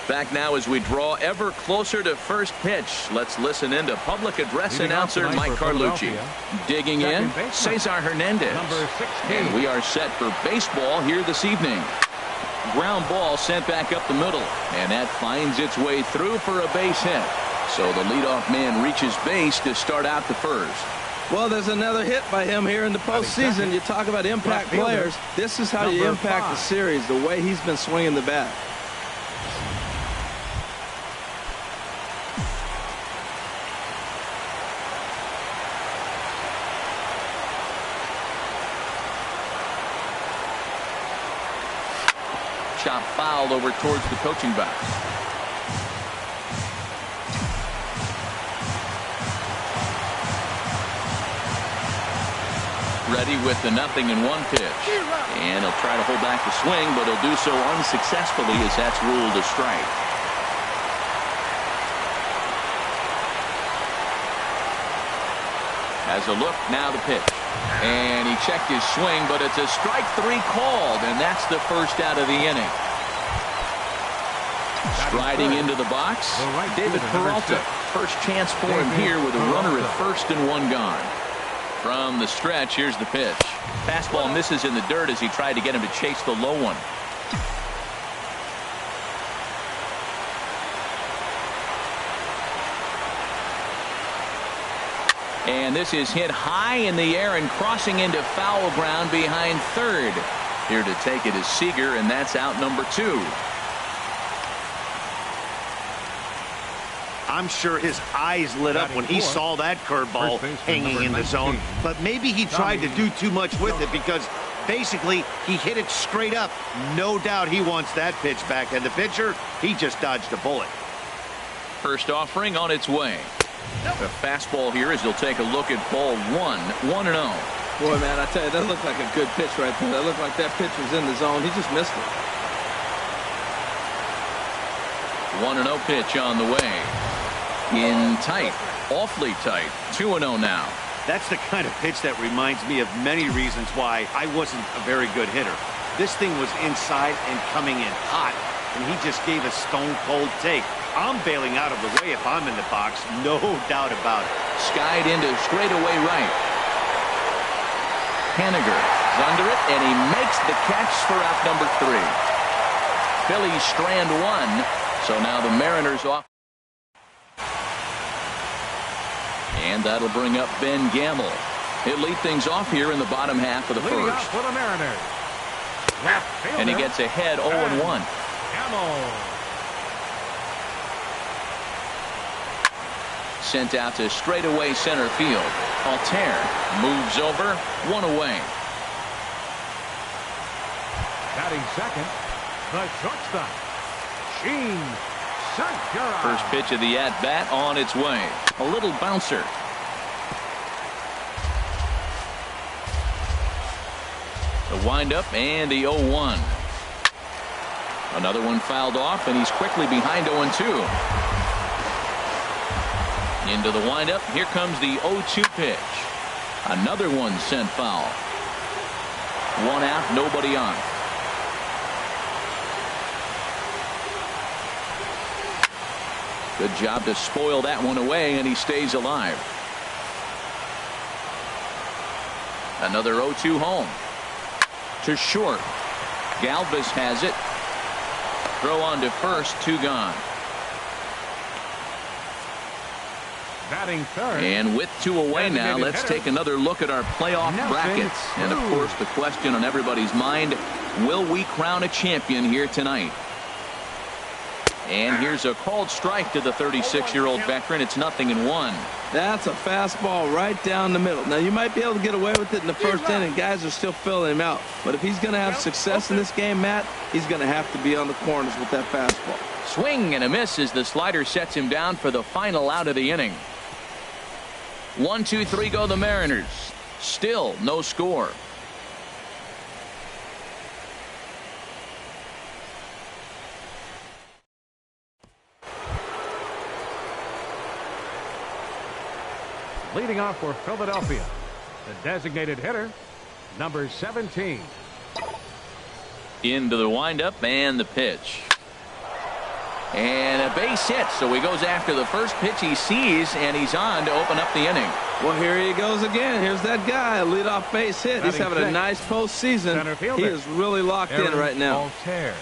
Back now as we draw ever closer to first pitch. Let's listen in to public address announcer Mike Carlucci. Digging in, Cesar Hernandez. And we are set for baseball here this evening. Ground ball sent back up the middle, and that finds its way through for a base hit. So the leadoff man reaches base to start out the first. Well, there's another hit by him here in the postseason. You talk about impact players. This is how you impact the series, the way he's been swinging the bat. Chop fouled over towards the coaching box. Ready with the 0-1 pitch. And he'll try to hold back the swing, but he'll do so unsuccessfully as that's ruled a strike. Has a look, now the pitch. And he checked his swing, but it's a strike 3 called, and that's the first out of the inning. Striding into the box, David Peralta. First chance for him here with a runner at first and 1 gone. From the stretch, here's the pitch. Fastball misses in the dirt as he tried to get him to chase the low one. And this is hit high in the air and crossing into foul ground behind third. Here to take it is Seager, and that's out number 2. I'm sure his eyes lit up when he saw that curveball hanging in the zone. But maybe he tried to do too much with it because basically he hit it straight up. No doubt he wants that pitch back. And the pitcher, he just dodged a bullet. First offering on its way. The fastball here as he'll take a look at ball 1, 1-0. Boy, man, I tell you, that looked like a good pitch right there. That looked like that pitch was in the zone. He just missed it. 1-0 pitch on the way. In tight, awfully tight. 2-0 now. That's the kind of pitch that reminds me of many reasons why I wasn't a very good hitter. This thing was inside and coming in hot, and he just gave a stone-cold take. I'm bailing out of the way if I'm in the box, no doubt about it. Skied into straightaway right. Haniger is under it, and he makes the catch for out number 3. Phillies strand 1, so now the Mariners off. And that'll bring up Ben Gamble. He'll lead things off here in the bottom half of the first. For the Mariners. And he gets ahead 0-1. Gamble. Sent out to straightaway center field. Altair moves over, 1 away. Batting second, the shortstop, Sheen Segura. First pitch of the at-bat on its way. A little bouncer. The windup and the 0-1. Another one fouled off, and he's quickly behind 0-2. Into the windup. Here comes the 0-2 pitch. Another one sent foul. 1 out, nobody on. Good job to spoil that one away, and he stays alive. Another 0-2 home. To short. Galvis has it. Throw on to first, 2 gone. Batting third. And with 2 away now, let's take another look at our playoff brackets. And of course, the question on everybody's mind, will we crown a champion here tonight? And here's a called strike to the 36-year-old veteran. It's 0-1. That's a fastball right down the middle. Now, you might be able to get away with it in the first inning. Guys are still filling him out. But if he's going to have success in this game, Matt, he's going to have to be on the corners with that fastball. Swing and a miss as the slider sets him down for the final out of the inning. 1, 2, 3 go the Mariners. Still no score. Leading off for Philadelphia, the designated hitter, number 17. Into the windup and the pitch. And a base hit, so he goes after the first pitch he sees, and he's on to open up the inning. Well, here he goes again. Here's that guy, a leadoff base hit. He's having a nice postseason. He is really locked in right now. Altair.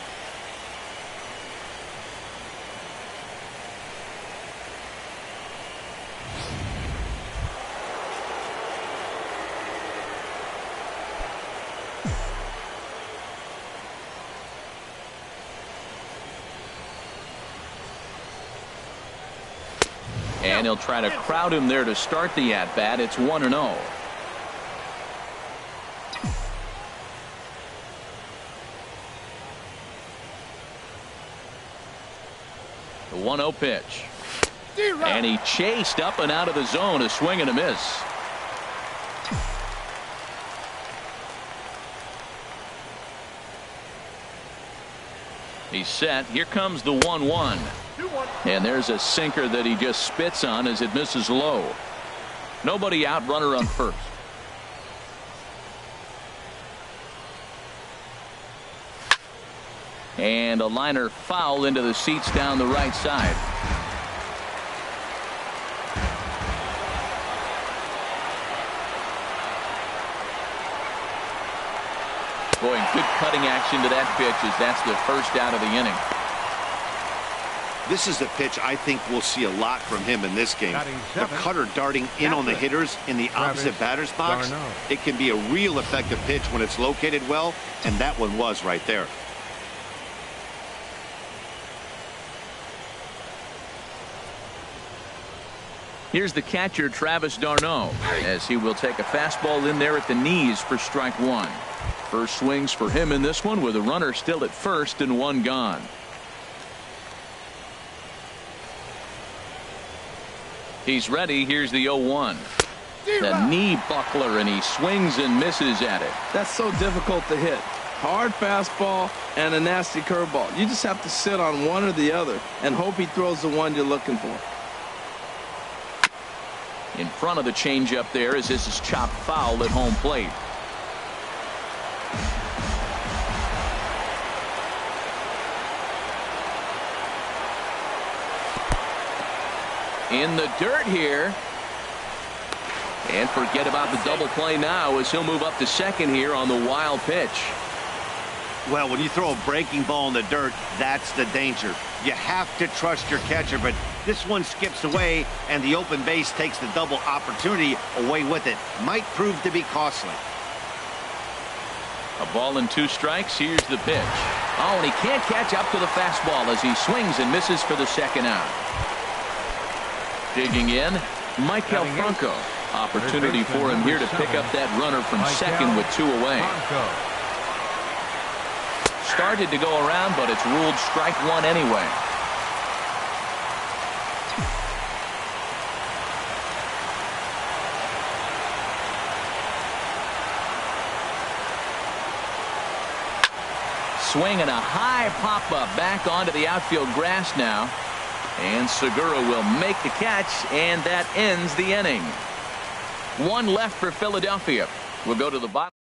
And he'll try to crowd him there to start the at-bat. It's 1-0. The 1-0 pitch. And he chased up and out of the zone. A swing and a miss. He's set. Here comes the 1-1. And there's a sinker that he just spits on as it misses low. Nobody out, runner on first. And a liner foul into the seats down the right side. Boy, good cutting action to that pitch as that's the first out of the inning. This is a pitch I think we'll see a lot from him in this game. The cutter darting in on the hitters in the opposite batter's box. It can be a real effective pitch when it's located well, and that one was right there. Here's the catcher, Travis d'Arnaud, as he will take a fastball in there at the knees for strike one. First swings for him in this one with a runner still at first and one gone. He's ready. Here's the 0-1. The knee buckler, and he swings and misses at it. That's so difficult to hit. Hard fastball and a nasty curveball. You just have to sit on one or the other and hope he throws the one you're looking for. In front of the changeup there as this is chopped foul at home plate. In the dirt here. And forget about the double play now as he'll move up to second here on the wild pitch. Well, when you throw a breaking ball in the dirt, that's the danger. You have to trust your catcher, but this one skips away, and the open base takes the double opportunity away with it. Might prove to be costly. A ball and 2 strikes. Here's the pitch. Oh, and he can't catch up to the fastball as he swings and misses for the second out. Digging in, Michael Franco. Opportunity for him here to pick up that runner from second with 2 away. Started to go around, but it's ruled strike one anyway. Swing and a high pop-up back onto the outfield grass now. And Segura will make the catch, and that ends the inning. One left for Philadelphia. We'll go to the bottom.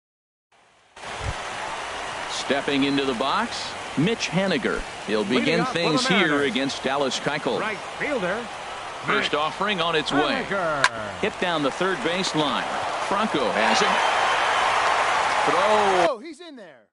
Stepping into the box, Mitch Haniger. He'll begin things here against Dallas Keuchel. Right fielder. First offering on its way. Hit down the third base line. Franco has it. Throw. Oh, he's in there.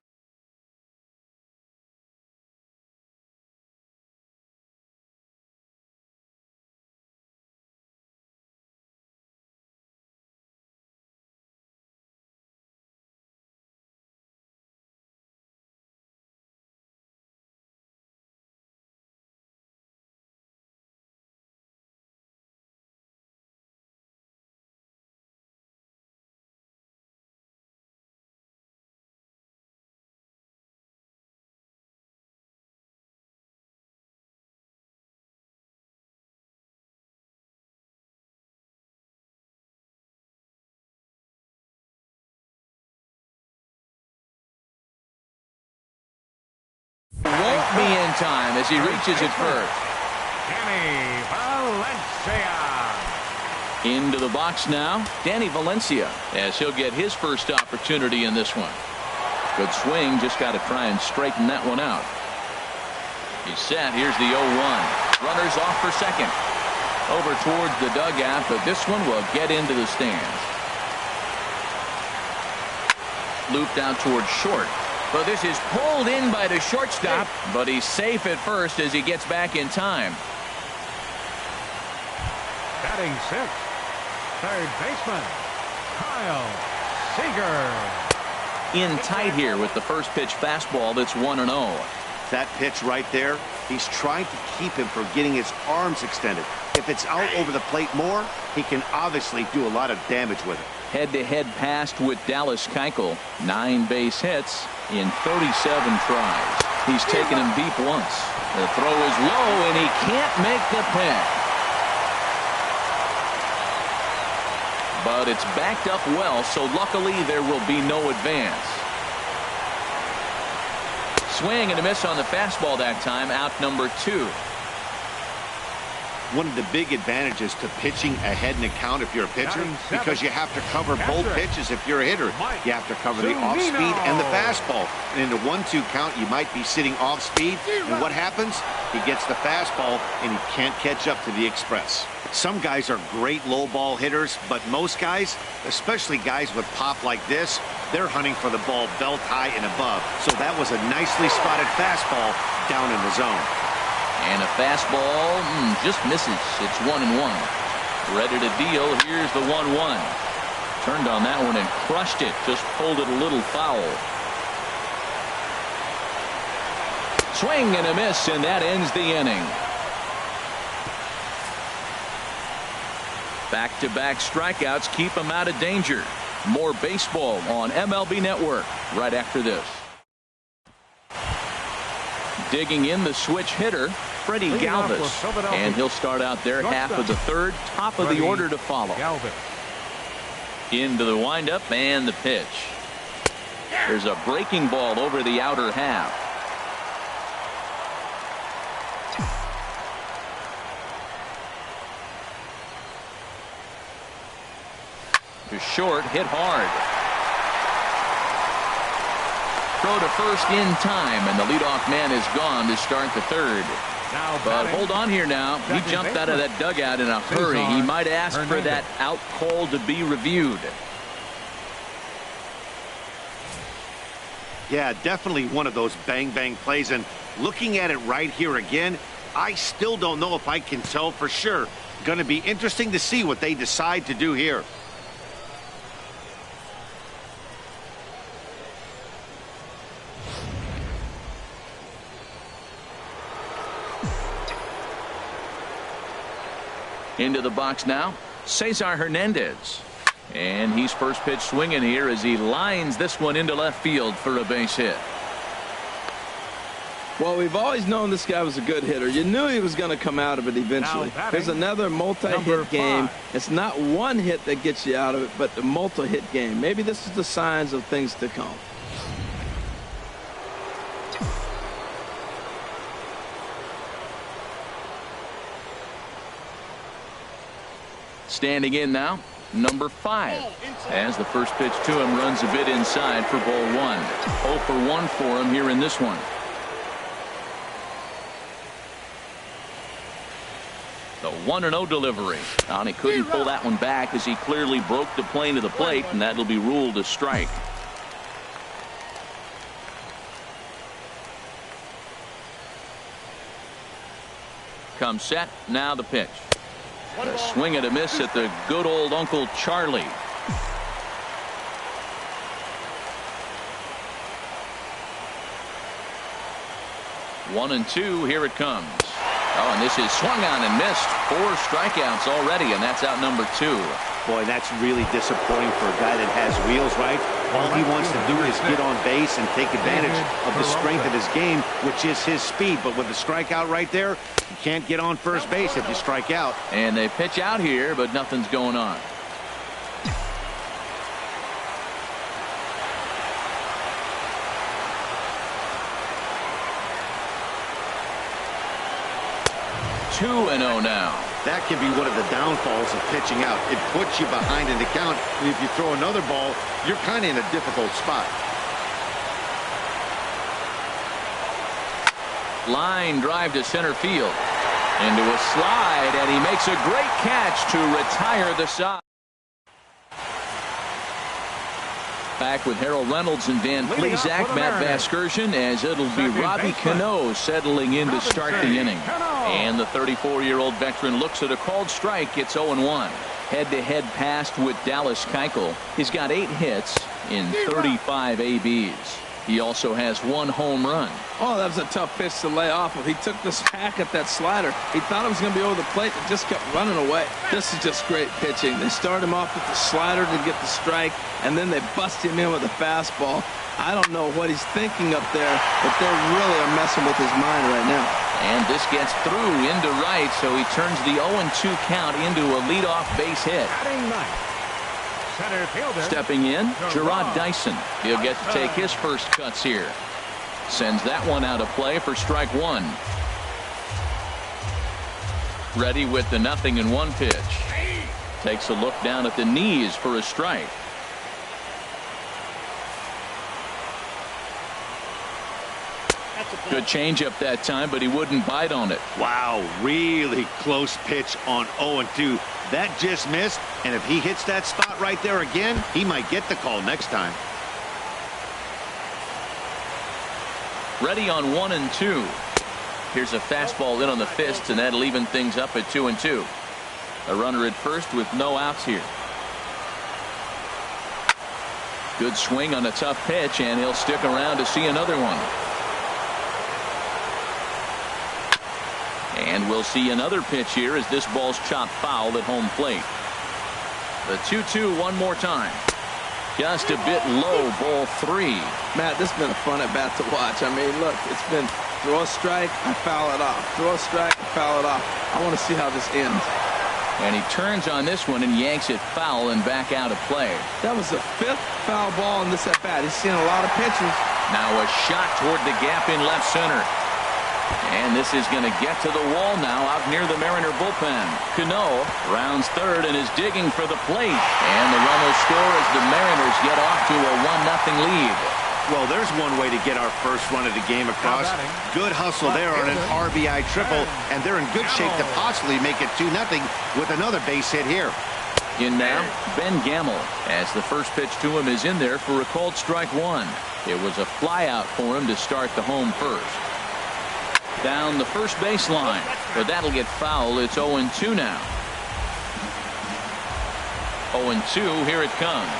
Won't be in time as he reaches it first. Danny Valencia. Into the box now, Danny Valencia, as he'll get his first opportunity in this one. Good swing, just got to try and straighten that one out. He's set. Here's the 0-1. Runners off for second. Over towards the dugout, but this one will get into the stands. Looped out towards short. But this is pulled in by the shortstop, but he's safe at first as he gets back in time. Batting sixth, third baseman, Kyle Seager. In tight here with the first pitch fastball that's 1-0. That pitch right there, he's trying to keep him from getting his arms extended. If it's out over the plate more, he can obviously do a lot of damage with it. Head-to-head passed with Dallas Keuchel. 9 base hits in 37 tries. He's taken him deep once. The throw is low, and he can't make the pick. But it's backed up well, so luckily there will be no advance. Swing and a miss on the fastball that time. Out number 2. One of the big advantages to pitching ahead in the count if you're a pitcher, because you have to cover both pitches if you're a hitter. You have to cover the off speed and the fastball. And in the 1-2 count, you might be sitting off speed. And what happens? He gets the fastball, and he can't catch up to the express. Some guys are great low ball hitters, but most guys, especially guys with pop like this, they're hunting for the ball belt high and above. So that was a nicely spotted fastball down in the zone. And a fastball just misses. It's 1-1. Ready to deal. Here's the 1-1. Turned on that one and crushed it. Just pulled it a little foul. Swing and a miss, and that ends the inning. Back-to-back strikeouts keep him out of danger. More baseball on MLB Network right after this. Digging in the switch hitter, Freddie Galvis. And he'll start out their half of the third. Top of the order to follow. Into the windup and the pitch. There's a breaking ball over the outer half. To short, hit hard. Throw to first in time, and the leadoff man is gone to start the third. But hold on here now. He jumped out of that dugout in a hurry. He might ask for that out call to be reviewed. Yeah, definitely one of those bang-bang plays. And looking at it right here again, I still don't know if I can tell for sure. Going to be interesting to see what they decide to do here. Into the box now, Cesar Hernandez. And he's first pitch swinging here as he lines this one into left field for a base hit. Well, we've always known this guy was a good hitter. You knew he was going to come out of it eventually. There's another multi-hit game. It's not one hit that gets you out of it, but the multi-hit game. Maybe this is the signs of things to come. Standing in now, number 5. As the first pitch to him runs a bit inside for ball 1. 0 for 1 for him here in this one. The 1-0 delivery. And he couldn't pull that one back as he clearly broke the plane to the plate, and that'll be ruled a strike. Comes set, now the pitch. A swing and a miss at the good old Uncle Charlie. 1-2, here it comes. Oh, and this is swung on and missed. 4 strikeouts already, and that's out number 2. Boy, that's really disappointing for a guy that has wheels, right? All he wants to do is get on base and take advantage of the strength of his game, which is his speed. But with the strikeout right there, you can't get on first base if you strike out. And they pitch out here, but nothing's going on. Two and 0 now. That can be one of the downfalls of pitching out. It puts you behind in the count, and if you throw another ball, you're kind of in a difficult spot. Line drive to center field. Into a slide, and he makes a great catch to retire the side. Back with Harold Reynolds and Van Plesac, Matt Vasgersian, as it'll be Robbie Cano settling in to start the inning. And the 34-year-old veteran looks at a called strike. It's 0-1. Head-to-head passed with Dallas Keuchel. He's got 8 hits in 35 ABs. He also has 1 home run. Oh, that was a tough pitch to lay off of. He took this hack at that slider. He thought it was going to be over the plate, but just kept running away. This is just great pitching. They start him off with the slider to get the strike, and then they bust him in with a fastball. I don't know what he's thinking up there, but they really are messing with his mind right now. And this gets through into right, so he turns the 0-2 count into a leadoff base hit. Center fielder. Stepping in, Gerard Dyson. He'll get to take his first cuts here. Sends that one out of play for strike 1. Ready with the 0-1 pitch. Takes a look down at the knees for a strike. Good changeup that time, but he wouldn't bite on it. Wow, really close pitch on 0-2. That just missed, and if he hits that spot right there again, he might get the call next time. Ready on 1-2. Here's a fastball in on the fist, and that'll even things up at 2-2. A runner at first with no outs here. Good swing on a tough pitch, and he'll stick around to see another one. And we'll see another pitch here as this ball's chopped foul at home plate. The 2-2 one more time. Just a bit low, ball 3. Matt, this has been a fun at bat to watch. I mean, look, it's been throw a strike, I foul it off. Throw a strike, I foul it off. I want to see how this ends. And he turns on this one and yanks it foul and back out of play. That was the 5th foul ball in this at bat. He's seen a lot of pitches. Now a shot toward the gap in left center. And this is going to get to the wall now out near the Mariner bullpen. Cano rounds third and is digging for the plate. And the run will score as the Mariners get off to a 1-0 lead. Well, there's one way to get our first run of the game across. Good hustle there on an RBI triple, and they're in good shape to possibly make it 2-0 with another base hit here. In now, Ben Gamel, as the first pitch to him is in there for a called strike 1. It was a fly out for him to start the home first. Down the first baseline, but that'll get foul. It's 0-2 now. 0-2, here it comes.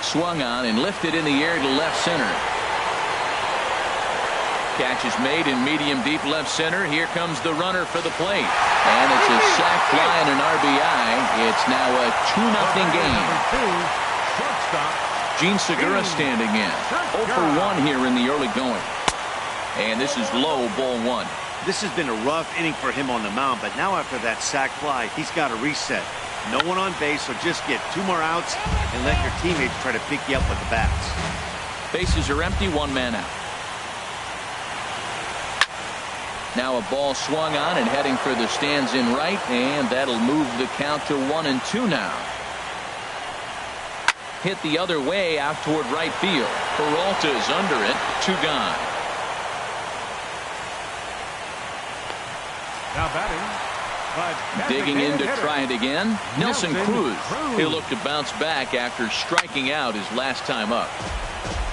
Swung on and lifted in the air to left center. Catch is made in medium deep left center. Here comes the runner for the plate. And it's a sac fly and an RBI. It's now a 2-0 game. Gene Segura standing in. 0 for 1 here in the early going. And this is low, ball 1. This has been a rough inning for him on the mound, but now after that sac fly, he's got to reset. No one on base, so just get 2 more outs and let your teammates try to pick you up with the bats. Bases are empty, 1 man out. Now a ball swung on and heading for the stands in right, and that'll move the count to 1-2 now. Hit the other way out toward right field. Peralta's under it, 2 gone. Now batting. Digging in to try it again. Nelson Cruz. He'll look to bounce back after striking out his last time up.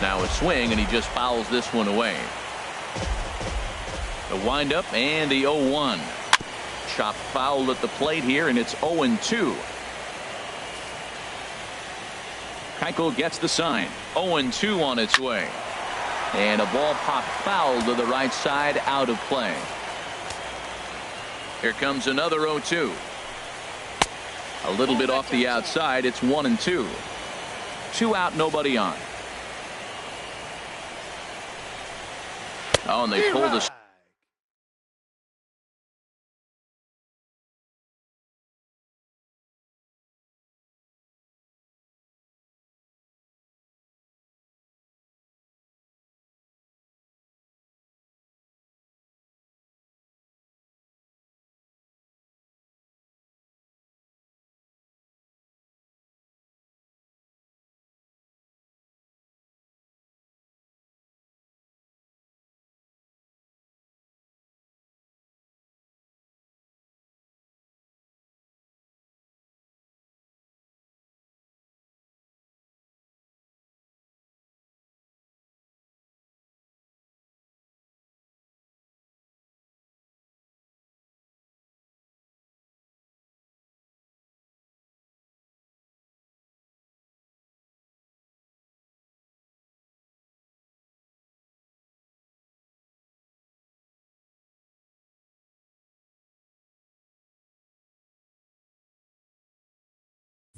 Now a swing, and he just fouls this one away. The windup and the 0-1. Chop foul at the plate here, and it's 0-2. Keuchel gets the sign. 0-2 on its way. And a ball popped foul to the right side, out of play. Here comes another 0-2. A little bit off the outside. It's 1-2. 2 out, nobody on. Oh, and they pulled the.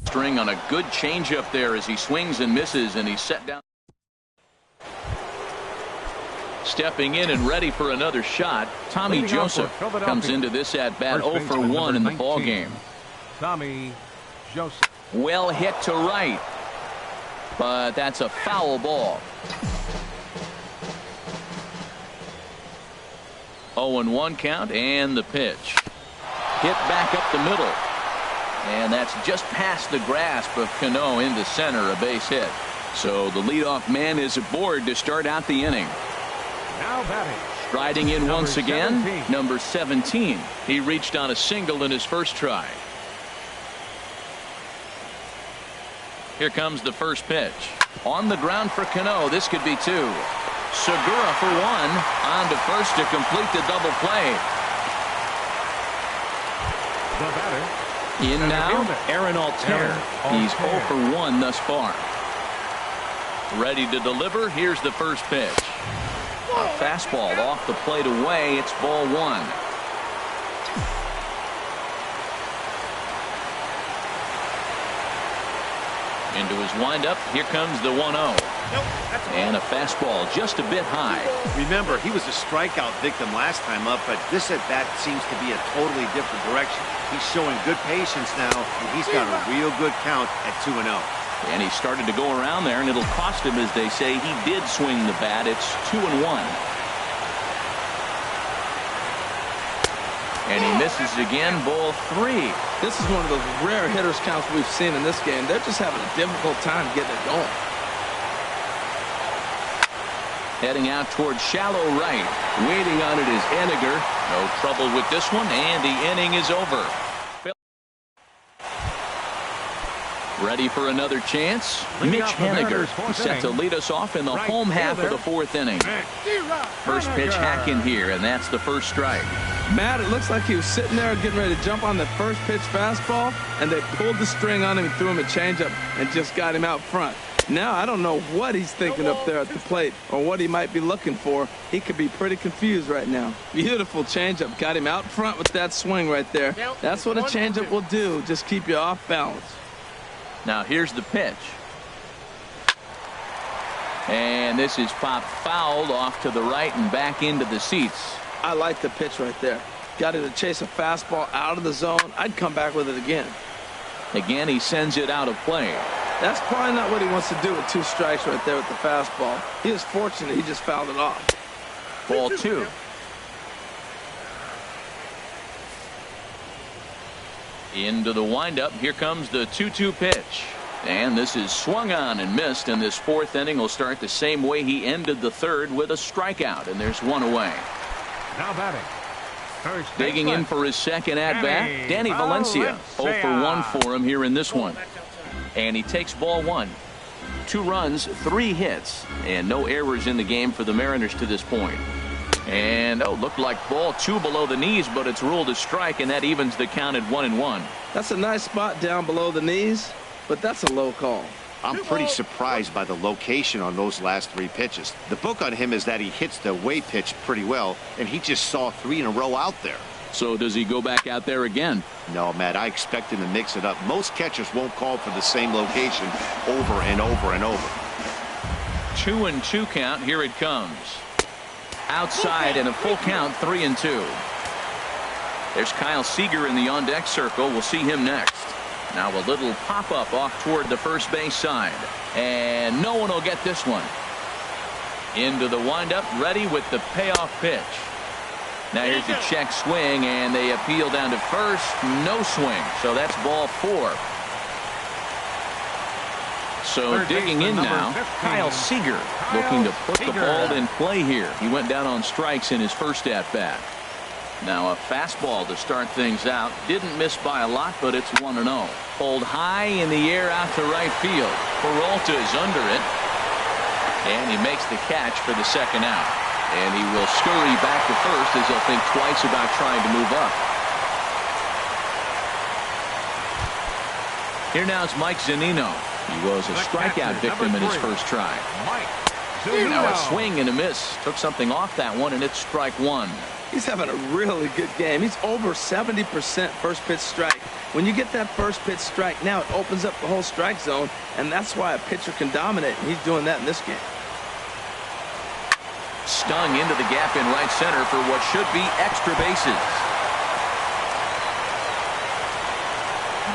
String on a good changeup there as he swings and misses, and he's set down. Stepping in and ready for another shot, Tommy Joseph comes into this at bat 0 for 1 in the ball game. Tommy Joseph. Well hit to right, but that's a foul ball. 0-1 count, and the pitch. Hit back up the middle. And that's just past the grasp of Cano into center, a base hit. So the leadoff man is aboard to start out the inning. Now batting. Striding in Number once again, 17. number 17. He reached on a single in his first try. Here comes the first pitch. On the ground for Cano. This could be 2. Segura for 1. On to first to complete the double play. The batter. In now, Aaron Altair. He's 0 for 1 thus far. Ready to deliver. Here's the first pitch. A fastball off the plate away. It's ball 1. Into his windup. Here comes the 1-0. And a fastball just a bit high. Remember, he was a strikeout victim last time up, but this at-bat seems to be a totally different direction. He's showing good patience now, and he's got a real good count at 2-0. And he started to go around there, and it'll cost him, as they say. He did swing the bat. It's 2-1. And he misses again, ball 3. This is one of those rare hitters counts we've seen in this game. They're just having a difficult time getting it going. Heading out towards shallow right. Waiting on it is Henniger. No trouble with this one, and the inning is over. Ready for another chance? Mitch Henniger set to lead us off in the home half of the 4th inning. First pitch hack in here, and that's the first strike. Matt, it looks like he was sitting there getting ready to jump on the first pitch fastball, and they pulled the string on him and threw him a changeup and just got him out front. Now, I don't know what he's thinking up there at the plate or what he might be looking for. He could be pretty confused right now. Beautiful changeup. Got him out front with that swing right there. That's what a changeup will do, just keep you off balance. Now here's the pitch. And this is popped fouled off to the right and back into the seats. I like the pitch right there. Got him to chase a fastball out of the zone. I'd come back with it again. Again, he sends it out of play. That's probably not what he wants to do with 2 strikes right there with the fastball. He was fortunate he just fouled it off. Ball 2. Into the windup. Here comes the 2-2 pitch. And this is swung on and missed, and this 4th inning will start the same way he ended the 3rd, with a strikeout, and there's 1 away. Now batting. First Digging in for his second at-bat, Danny Valencia. 0 for 1 for him here in this one. And he takes ball 1. 2 runs, 3 hits, and no errors in the game for the Mariners to this point. And looked like ball 2 below the knees, but it's ruled a strike, and that evens the count at 1-1. That's a nice spot down below the knees, but that's a low call. I'm pretty surprised by the location on those last 3 pitches. The book on him is that he hits the away pitch pretty well, and he just saw 3 in a row out there. So does he go back out there again? No, Matt, I expect him to mix it up. Most catchers won't call for the same location over and over and over. 2-2 count. Here it comes. Outside and a full count, 3-2. There's Kyle Seager in the on-deck circle. We'll see him next. Now a little pop-up off toward the first base side. And no one will get this one. Into the windup, ready with the payoff pitch. Now here's the check swing, and they appeal down to first. No swing. So that's ball 4. So digging in now, Kyle Seager looking to put the ball in play here. He went down on strikes in his first at-bat. Now a fastball to start things out. Didn't miss by a lot, but it's 1-0. Pulled high in the air out to right field. Peralta's under it. And he makes the catch for the second out. And he will scurry back to first as he'll think twice about trying to move up. Here now is Mike Zunino. He was a strikeout victim in his first try. Now a swing and a miss. Took something off that one, and it's strike 1. He's having a really good game. He's over 70% first pitch strike. When you get that first pitch strike, now it opens up the whole strike zone, and that's why a pitcher can dominate, and he's doing that in this game. Stung into the gap in right center for what should be extra bases.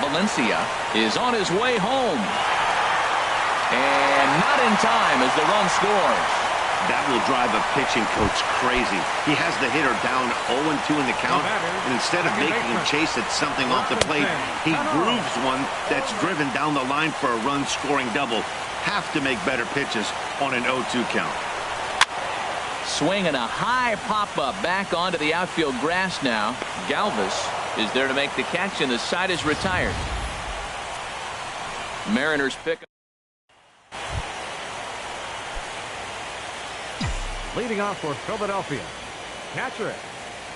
Valencia is on his way home. And not in time as the run scores. That will drive a pitching coach crazy. He has the hitter down 0-2 in the count, and instead of making him chase at something off the plate, he grooves one that's driven down the line for a run-scoring double. Have to make better pitches on an 0-2 count. Swinging a high pop-up back onto the outfield grass now. Galvis is there to make the catch, and the side is retired. Mariners pick up. Leading off for Philadelphia, catcher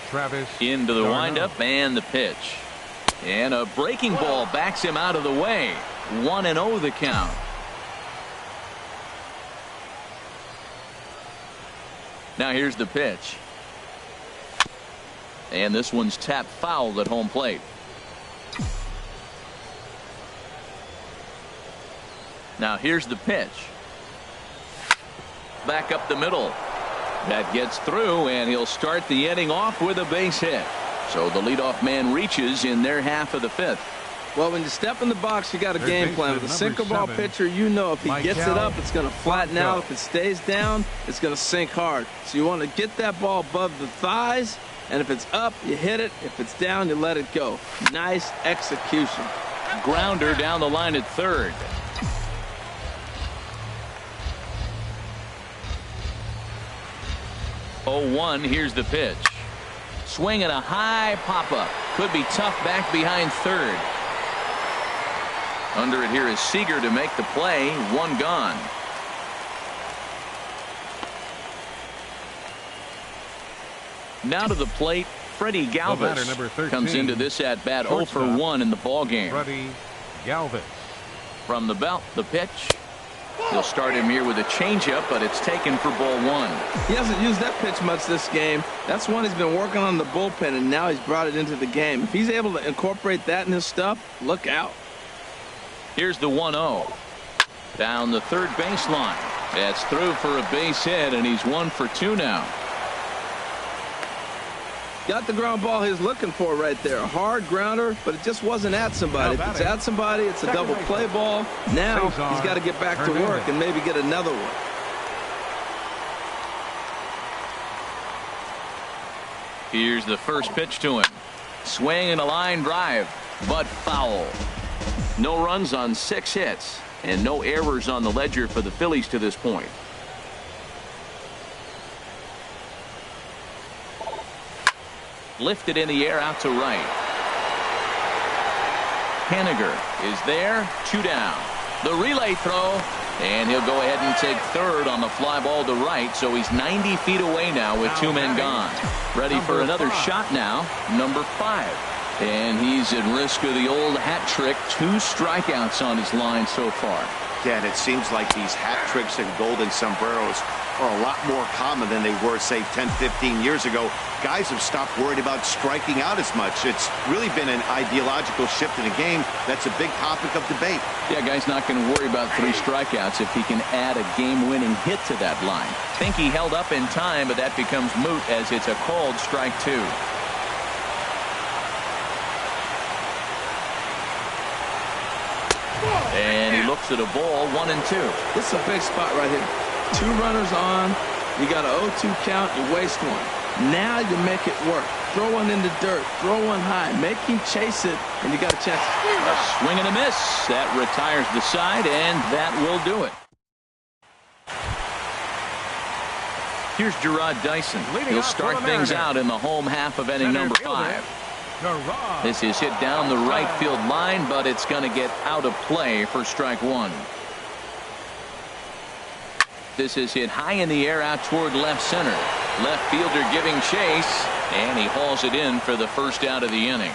Travis. Into the windup and the pitch. And a breaking ball backs him out of the way. 1-0 the count. Now here's the pitch. And this one's tapped foul at home plate. Now here's the pitch. Back up the middle. That gets through, and he'll start the inning off with a base hit. So the leadoff man reaches in their half of the fifth. Well, when you step in the box, you got a game plan. With a sinker ball pitcher, you know if he gets it up, it's going to flatten out. If it stays down, it's going to sink hard. So you want to get that ball above the thighs, and if it's up, you hit it. If it's down, you let it go. Nice execution. Grounder down the line at third. Oh, 1, here's the pitch. Swing and a high pop-up. Could be tough back behind third. Under it here is Seager to make the play. 1 gone. Now to the plate, Freddie Galvis comes into this at bat 0 for 1 in the ball game. Freddie Galvis. From the belt, the pitch. He'll start him here with a changeup, but it's taken for ball 1. He hasn't used that pitch much this game. That's one he's been working on the bullpen, and now he's brought it into the game. If he's able to incorporate that in his stuff, look out. Here's the 1-0. Down the third baseline. That's through for a base hit, and he's 1 for 2 now. Got the ground ball he's looking for right there. A hard grounder, but it just wasn't at somebody. If it's at somebody, it's a double play ball. Now he's got to get back to work and maybe get another one. Here's the first pitch to him. Swing and a line drive, but foul. No runs on 6 hits, and no errors on the ledger for the Phillies to this point. Lifted in the air out to right. Haniger is there. 2 down. The relay throw, and he'll go ahead and take third on the fly ball to right, so he's 90 feet away now with 2 men gone. Ready for another shot now, number 5. And he's at risk of the old hat trick. 2 strikeouts on his line so far. Yeah, and it seems like these hat tricks and golden sombreros are a lot more common than they were, say, 10, 15 years ago. Guys have stopped worried about striking out as much. It's really been an ideological shift in the game. That's a big topic of debate. Yeah, guy's not going to worry about 3 strikeouts if he can add a game-winning hit to that line. Think he held up in time, but that becomes moot as it's a called strike 2. And he looks at a ball, 1 and 2. This is a big spot right here. 2 runners on. You got an 0-2 count. You waste 1. Now you make it work. Throw one in the dirt. Throw one high. Make him chase it, and you got a chance. A swing and a miss. That retires the side, and that will do it. Here's Gerard Dyson. He'll start things out in the home half of inning number 5. This is hit down the right field line, but it's going to get out of play for strike 1. This is hit high in the air out toward left center. Left fielder giving chase, and he hauls it in for the first out of the inning.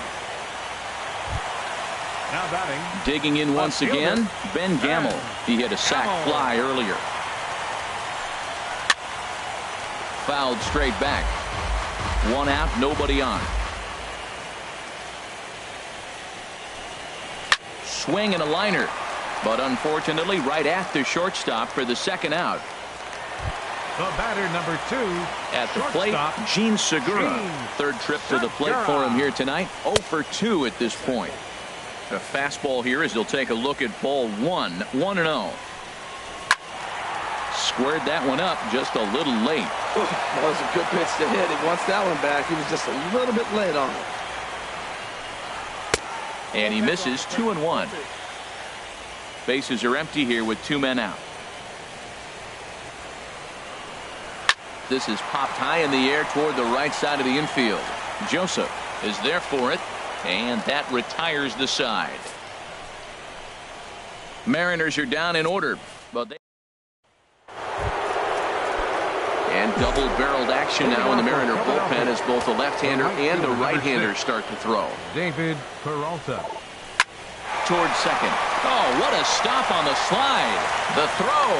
Now batting. Digging in once again, Ben Gamel. He hit a sac fly earlier. Fouled straight back. 1 out, nobody on. Swing and a liner, but unfortunately right at the shortstop for the second out. The batter, number 2. At the plate, Gene Segura. Third trip to the plate for him here tonight. 0 for 2 at this point. A fastball here as he'll take a look at ball 1. 1-0. Squared that one up just a little late. That was a good pitch to hit. He wants that one back. He was just a little bit late on it. And he misses. 2-1. Bases are empty here with 2 men out. This is popped high in the air toward the right side of the infield. Joseph is there for it, and that retires the side. Mariners are down in order, but they and double-barreled action now in the Mariner bullpen as both a left-hander and a right-hander start to throw. David Peralta. Toward second. Oh, what a stop on the slide. The throw.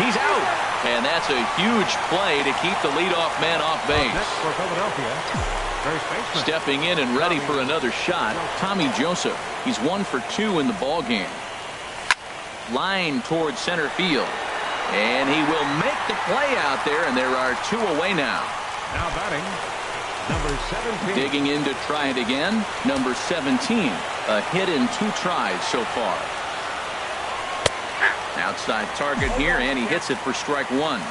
He's out. And that's a huge play to keep the leadoff man off base. Next for Philadelphia. Stepping in and ready for another shot, Tommy Joseph. He's 1 for 2 in the ball game. Line towards center field. And he will make the play out there, and there are 2 away now. Now batting, number 17. Digging in to try it again, number 17. A hit in 2 tries so far. Outside target here, and he hits it for strike 1.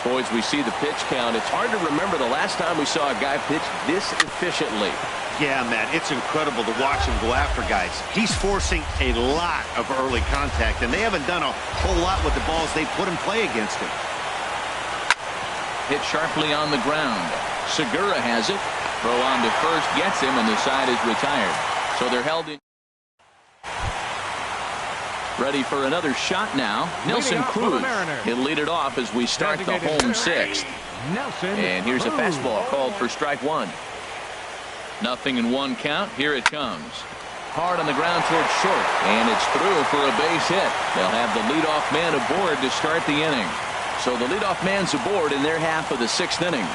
Boys, we see the pitch count. It's hard to remember the last time we saw a guy pitch this efficiently. Yeah, man, it's incredible to watch him go after guys. He's forcing a lot of early contact, and they haven't done a whole lot with the balls they put in play against him. Hit sharply on the ground. Segura has it. Throw on to first gets him, and the side is retired. So they're held in. Ready for another shot now. Nelson Cruz. He'll lead it off as we start the home 6th. And here's a fastball called for strike 1. 0-1 count. Here it comes. Hard on the ground towards short. And it's through for a base hit. They'll have the leadoff man aboard to start the inning. So the leadoff man's aboard in their half of the 6th inning.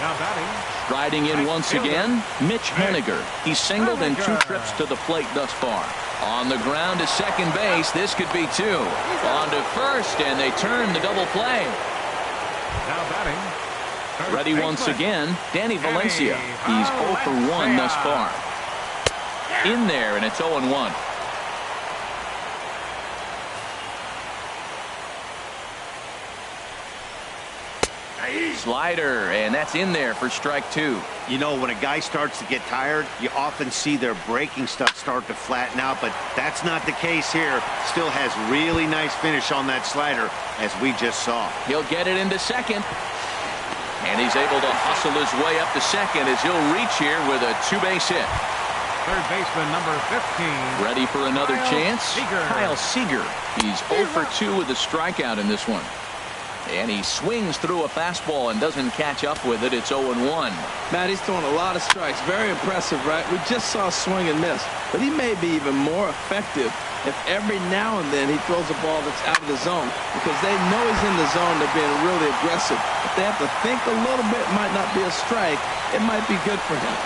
Now batting. Riding in once again, Mitch Haniger. He's singled in 2 trips to the plate thus far. On the ground to second base. This could be 2. On to first, and they turn the double play. Now batting. Ready once again, Danny Valencia. He's 0 for 1 thus far. In there, and it's 0-1. Slider, and that's in there for strike 2. You know, when a guy starts to get tired, you often see their breaking stuff start to flatten out, but that's not the case here. Still has really nice finish on that slider, as we just saw. He'll get it into second. And he's able to hustle his way up to second as he'll reach here with a 2-base hit. Third baseman, number 15. Ready for another chance? Seager. Kyle Seager. He's 0 for 2 with a strikeout in this one. And he swings through a fastball and doesn't catch up with it. It's 0-1. Matt, he's throwing a lot of strikes. Very impressive, right? We just saw swing and miss. But he may be even more effective if every now and then he throws a ball that's out of the zone. Because they know he's in the zone. They're being really aggressive. If they have to think a little bit, it might not be a strike. It might be good for him.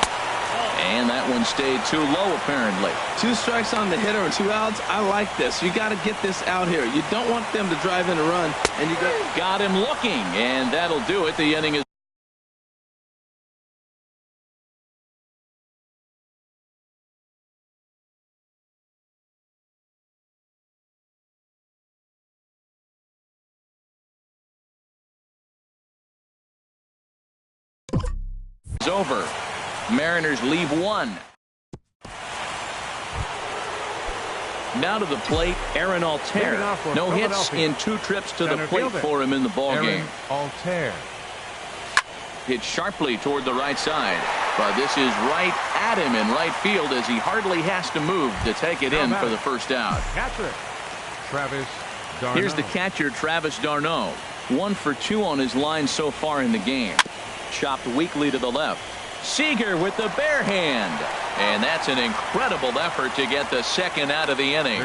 And that one stayed too low, apparently. 2 strikes on the hitter and 2 outs. I like this. You got to get this out here. You don't want them to drive in a run. And you got him looking, and that'll do it. The inning is over. Mariners leave 1. Now to the plate, Aaron Altair. No hits in 2 trips to the plate for him in the ballgame. Altair. Hit sharply toward the right side. But this is right at him in right field as he hardly has to move to take it in for the first out. Catcher, Travis d'Arnaud. Here's the catcher, Travis d'Arnaud. 1 for 2 on his line so far in the game. Chopped weakly to the left. Seager with the bare hand. And that's an incredible effort to get the second out of the inning.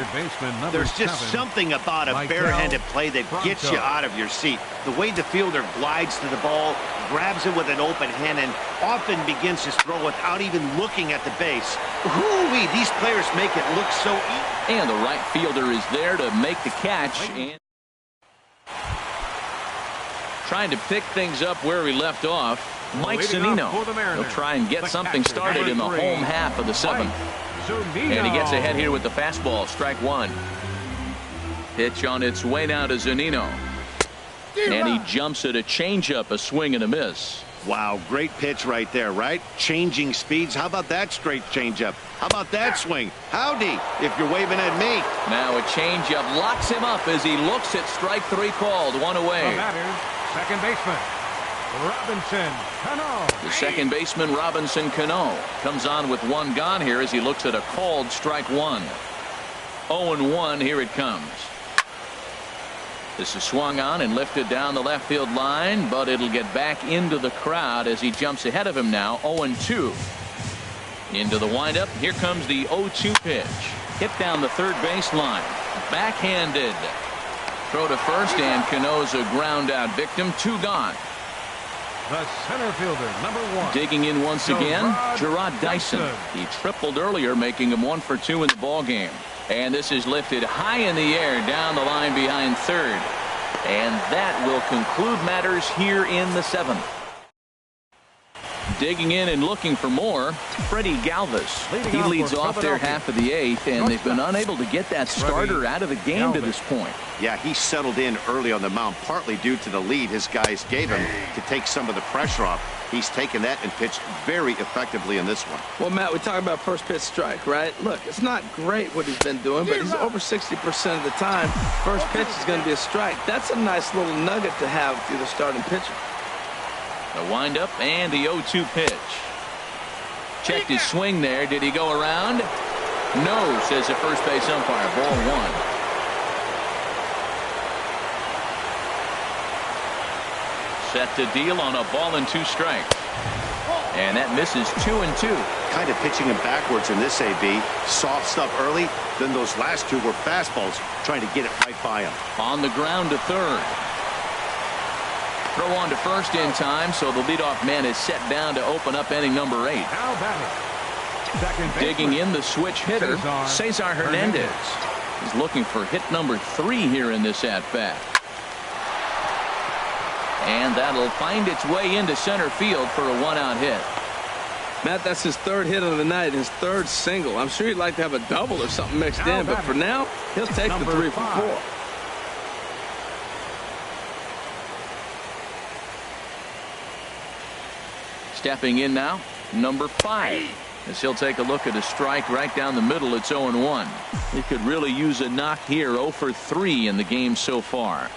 There's just something about a barehanded play that gets you out of your seat. The way the fielder glides to the ball, grabs it with an open hand, and often begins his throw without even looking at the base. Hoo-wee, these players make it look so easy. And the right fielder is there to make the catch. And trying to pick things up where we left off. Mike Zunino. He'll try and get something started in the home half of the 7th. And he gets ahead here with the fastball. Strike 1. Pitch on its way now to Zunino. And he jumps at a changeup, a swing and a miss. Wow, great pitch right there, right? Changing speeds. How about that straight changeup? How about that swing? Howdy, if you're waving at me. Now a changeup locks him up as he looks at strike 3 called. 1 away. The batter, second baseman, Robinson Cano. The second baseman, Robinson Cano, comes on with 1 gone here as he looks at a called strike 1. 0-1, here it comes. This is swung on and lifted down the left field line, but it'll get back into the crowd as he jumps ahead of him now. 0-2. Into the windup. Here comes the 0-2 pitch. Hit down the third baseline. Backhanded. Throw to first, and Cano's a ground out victim. 2 gone. the center fielder, number 1. Digging in once again, Gerard Dyson. He tripled earlier, making him 1 for 2 in the ball game. And this is lifted high in the air down the line behind third. And that will conclude matters here in the 7th. Digging in and looking for more, Freddie Galvis. He leads off their half of the 8th, and they've been unable to get that starter out of the game to this point. Yeah, he settled in early on the mound, partly due to the lead his guys gave him to take some of the pressure off. He's taken that and pitched very effectively in this one. Well, Matt, we talk about first pitch strike, right? Look, it's not great what he's been doing, but he's over 60% of the time. First pitch is going to be a strike. That's a nice little nugget to have with either starting pitcher. The windup and the 0-2 pitch. Checked his swing there. Did he go around? No, says the first base umpire. Ball 1. Set to deal on a ball and 2 strikes. And that misses 2-2. Kind of pitching him backwards in this AB. Soft stuff early. Then those last 2 were fastballs, trying to get it right by him. On the ground to third. Throw on to first in time, so the leadoff man is set down to open up inning number 8. Digging in the switch hitter, Cesar Hernandez. He's looking for hit number 3 here in this at-bat. And that'll find its way into center field for a 1-out hit. Matt, that's his 3rd hit of the night, his 3rd single. I'm sure he'd like to have a double or something mixed in, but for now, he'll take the 3 for 4. Stepping in now, number 5. As he'll take a look at a strike right down the middle. It's 0-1. He could really use a knock here. 0 for 3 in the game so far.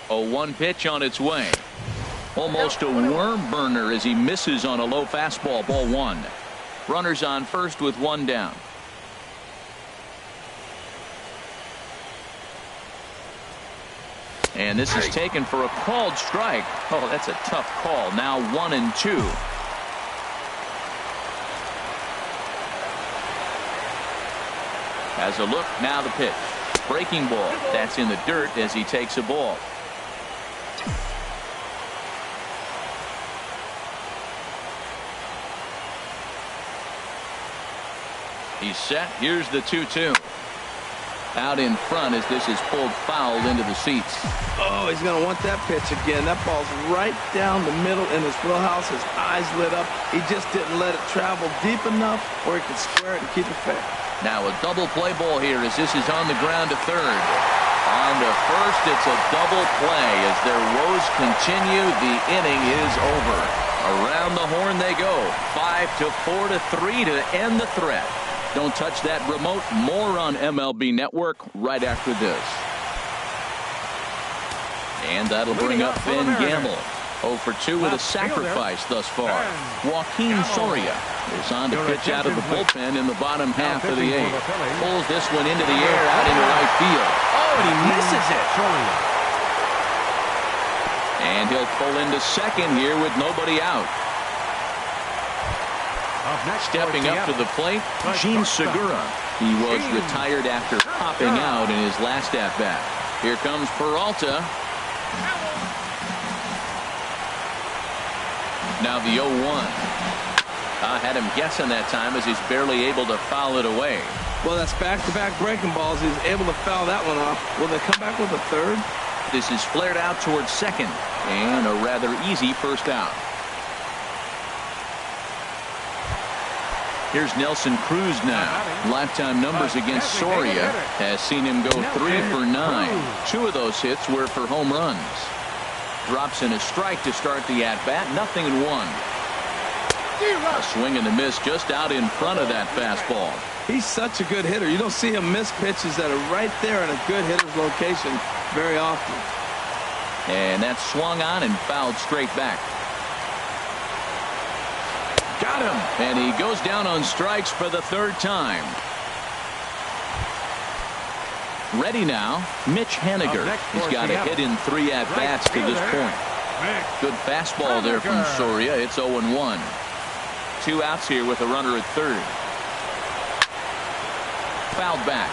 0-1 pitch on its way. Almost a worm burner as he misses on a low fastball. Ball 1. Runners on first with 1 down. And this is taken for a called strike. Oh, that's a tough call. Now 1-2. Has a look. Now the pitch. Breaking ball. That's in the dirt as he takes a ball. He's set. Here's the 2-2. Out in front as this is pulled foul into the seats. Oh, he's going to want that pitch again. That ball's right down the middle in his wheelhouse. His eyes lit up. He just didn't let it travel deep enough where he could square it and keep it fair. Now a double play ball here as this is on the ground to third. On to first, it's a double play. As their woes continue, the inning is over. Around the horn they go. 5-4-3 to end the threat. Don't touch that remote. More on MLB Network right after this. And that'll bring up Ben Gamble. 0 for 2 with a sacrifice thus far. Joaquin Soria is on to pitch out of the bullpen in the bottom half of the 8th. Pulls this one into the air out into right field. Oh, and he misses it. And he'll pull into second here with nobody out. Stepping up to the plate, Gene Segura. He was retired after popping out in his last at-bat. Here comes Peralta. Now the 0-1. Had him guessing that time as he's barely able to foul it away. Well, that's back-to-back breaking balls. He's able to foul that one off. Will they come back with a third? This is flared out towards second. And a rather easy first out. Here's Nelson Cruz now. Lifetime numbers against Soria has seen him go 3 for 9. 2 of those hits were for home runs. Drops in a strike to start the at-bat. 0-1. A swing and a miss just out in front of that fastball. He's such a good hitter. You don't see him miss pitches that are right there in a good hitter's location very often. And that's swung on and fouled straight back. Got him. And he goes down on strikes for the 3rd time. Ready now, Mitch Haniger. He's got a hit in 3 at-bats to this point. Good fastball there from Soria. It's 0-1. 2 outs here with a runner at third. Fouled back.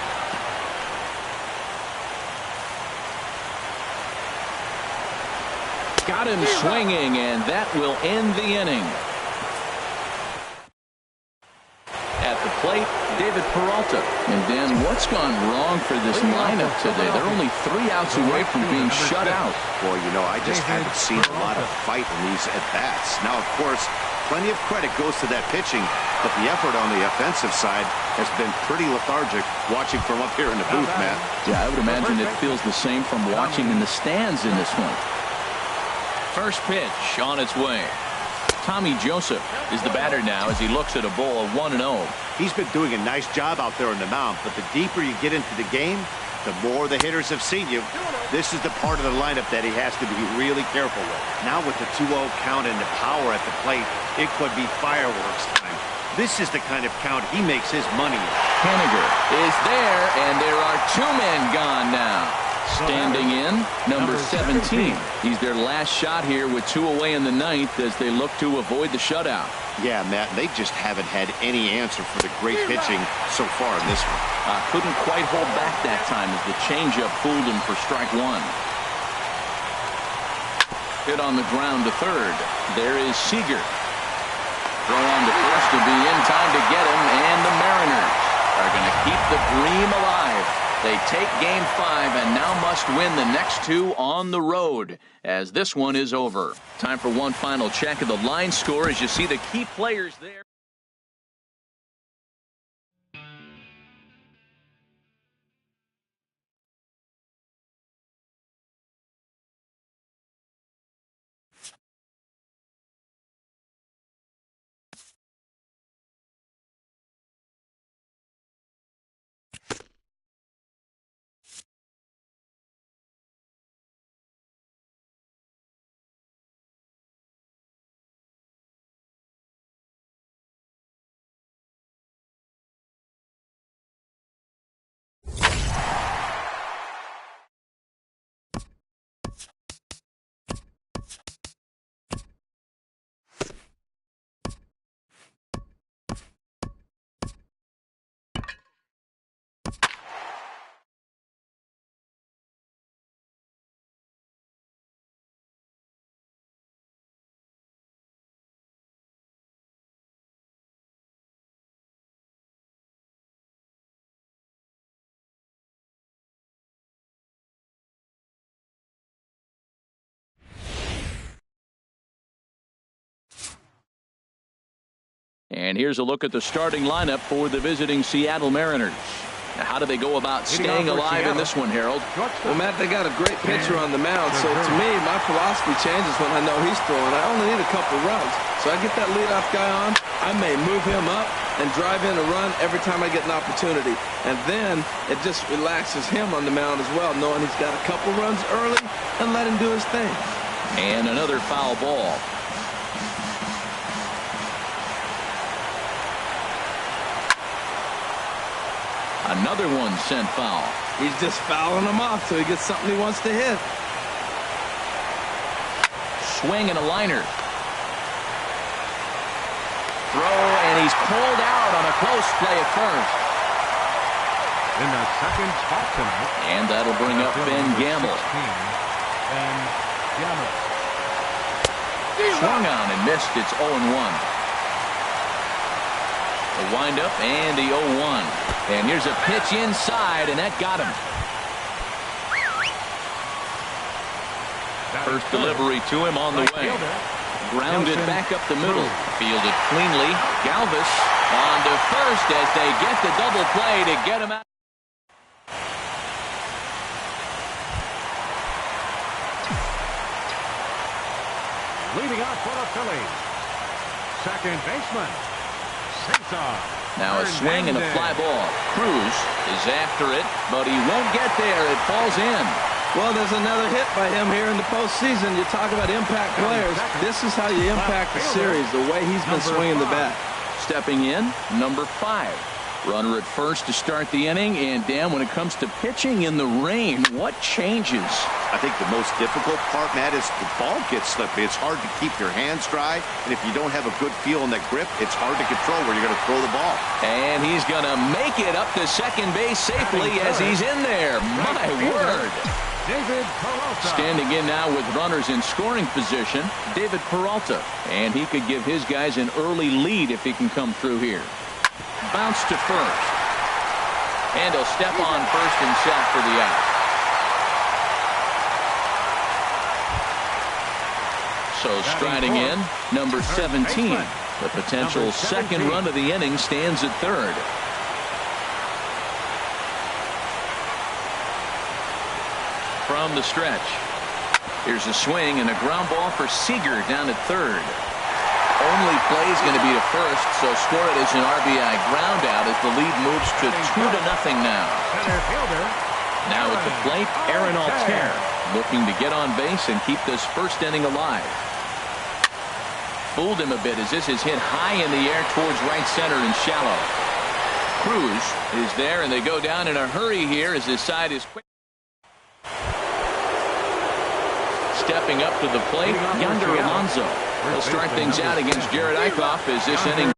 Got him swinging, and that will end the inning. At the plate, David Peralta. And Dan, what's gone wrong for this lineup today? They're only 3 outs away from being shut out. Well, you know, I just haven't seen a lot of fight in these at-bats. Now, of course, plenty of credit goes to that pitching, but the effort on the offensive side has been pretty lethargic watching from up here in the booth, Matt. Yeah, I would imagine it feels the same from watching in the stands in this one. First pitch on its way. Tommy Joseph is the batter now as he looks at a ball of 1-0. He's been doing a nice job out there on the mound, but the deeper you get into the game, the more the hitters have seen you. This is the part of the lineup that he has to be really careful with. Now with the 2-0 count and the power at the plate, it could be fireworks time. This is the kind of count he makes his money in. Henniger is there, and there are 2 men gone now. Standing in, number 17. He's their last shot here with 2 away in the 9th as they look to avoid the shutout. Yeah, Matt, they just haven't had any answer for the great pitching so far in this one. Couldn't quite hold back that time as the changeup fooled him for strike 1. Hit on the ground to third. There is Seager. Throw on to first to be in time to get him, and the Mariners are going to keep the dream alive. They take Game 5 and now must win the next 2 on the road as this one is over. Time for one final check of the line score as you see the key players there. And here's a look at the starting lineup for the visiting Seattle Mariners. Now, how do they go about staying alive in this one, Harold? Well, Matt, they got a great pitcher on the mound, so to me, my philosophy changes when I know he's throwing. I only need a couple runs. So I get that leadoff guy on, I may move him up and drive in a run every time I get an opportunity. And then it just relaxes him on the mound as well, knowing he's got a couple runs early and let him do his thing. And another foul ball. Another one sent foul. He's just fouling them off till he gets something he wants to hit. Swing and a liner. Throw, and he's pulled out on a close play at first. In the second spot tonight. And that'll bring up Ben Gamble. Ben Gamble. Swung on and missed. It's 0-1. The windup and the 0-1. And here's a pitch inside, and that got him. First delivery to him on the way. Grounded back up the middle. Fielded cleanly. Galvis on to first as they get the double play to get him out. Leading off for the Phillies, second baseman, Cesar. Now a swing and a fly ball. Cruz is after it, but he won't get there. It falls in. Well, there's another hit by him here in the postseason. You talk about impact players. This is how you impact the series, the way he's been swinging the bat. Stepping in, number 5. Runner at first to start the inning. And, Dan, when it comes to pitching in the rain, what changes? I think the most difficult part, Matt, is the ball gets slippy. It's hard to keep your hands dry, and if you don't have a good feel in that grip, it's hard to control where you're going to throw the ball. And he's going to make it up to second base safely as he's in there. My word. David Peralta. Standing in now with runners in scoring position, David Peralta. And he could give his guys an early lead if he can come through here. Bounce to first. And he'll step on first himself for the out. So striding in, number 17. The potential second run of the inning stands at third. From the stretch. Here's a swing and a ground ball for Seager down at third. Only play is going to be to first, so score it as an RBI ground out as the lead moves to 2-0 now. Center fielder. Now at the plate, Aaron Altair looking to get on base and keep this first inning alive. Fooled him a bit as this is hit high in the air towards right center and shallow. Cruz is there, and they go down in a hurry here as this side is quick. Stepping up to the plate, Yonder Alonso. He'll start things out against Jared Eichhoff as this inning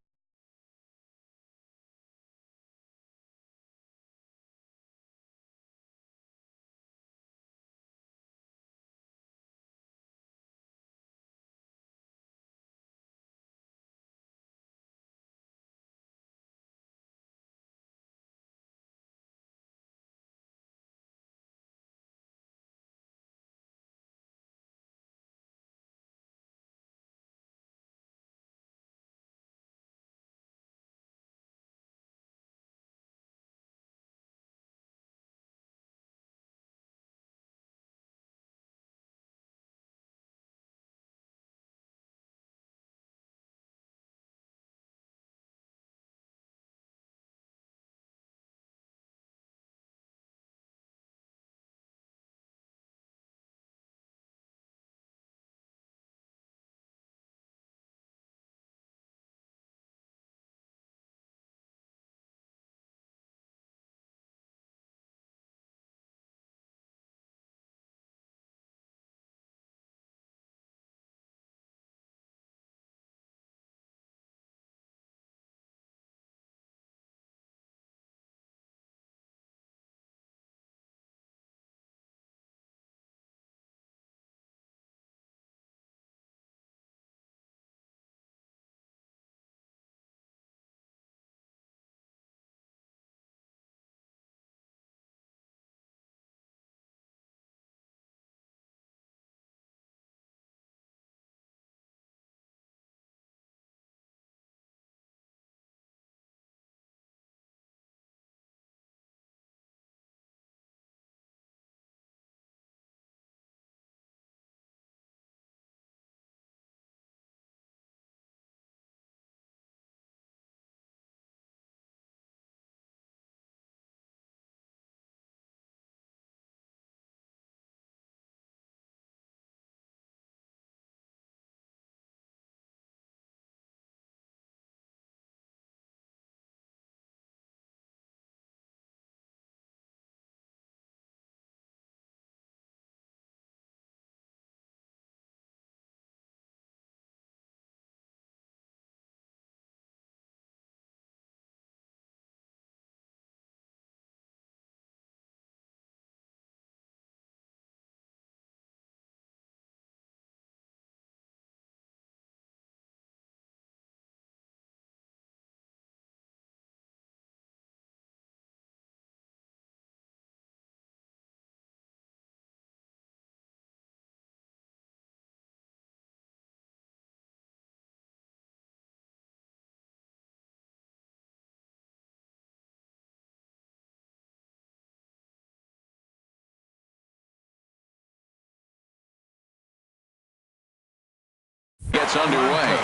gets underway.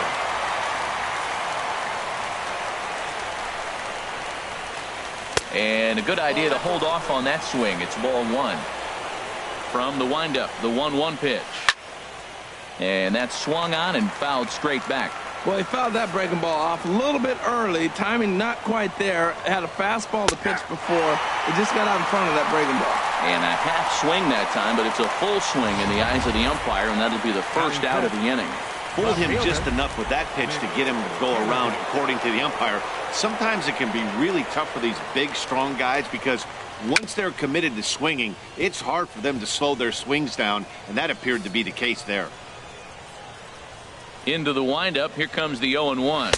And a good idea to hold off on that swing. It's ball one. From the windup, the 1-1 pitch. And that's swung on and fouled straight back. Well, he fouled that breaking ball off a little bit early. Timing not quite there. Had a fastball to pitch before. He just got out in front of that breaking ball. And a half swing that time, but it's a full swing in the eyes of the umpire, and that'll be the first out of the inning. Fooled him just enough with that pitch to get him to go around, according to the umpire. Sometimes it can be really tough for these big, strong guys because Once they're committed to swinging, it's hard for them to slow their swings down, and that appeared to be the case there. Into the windup. Here comes the 0-1.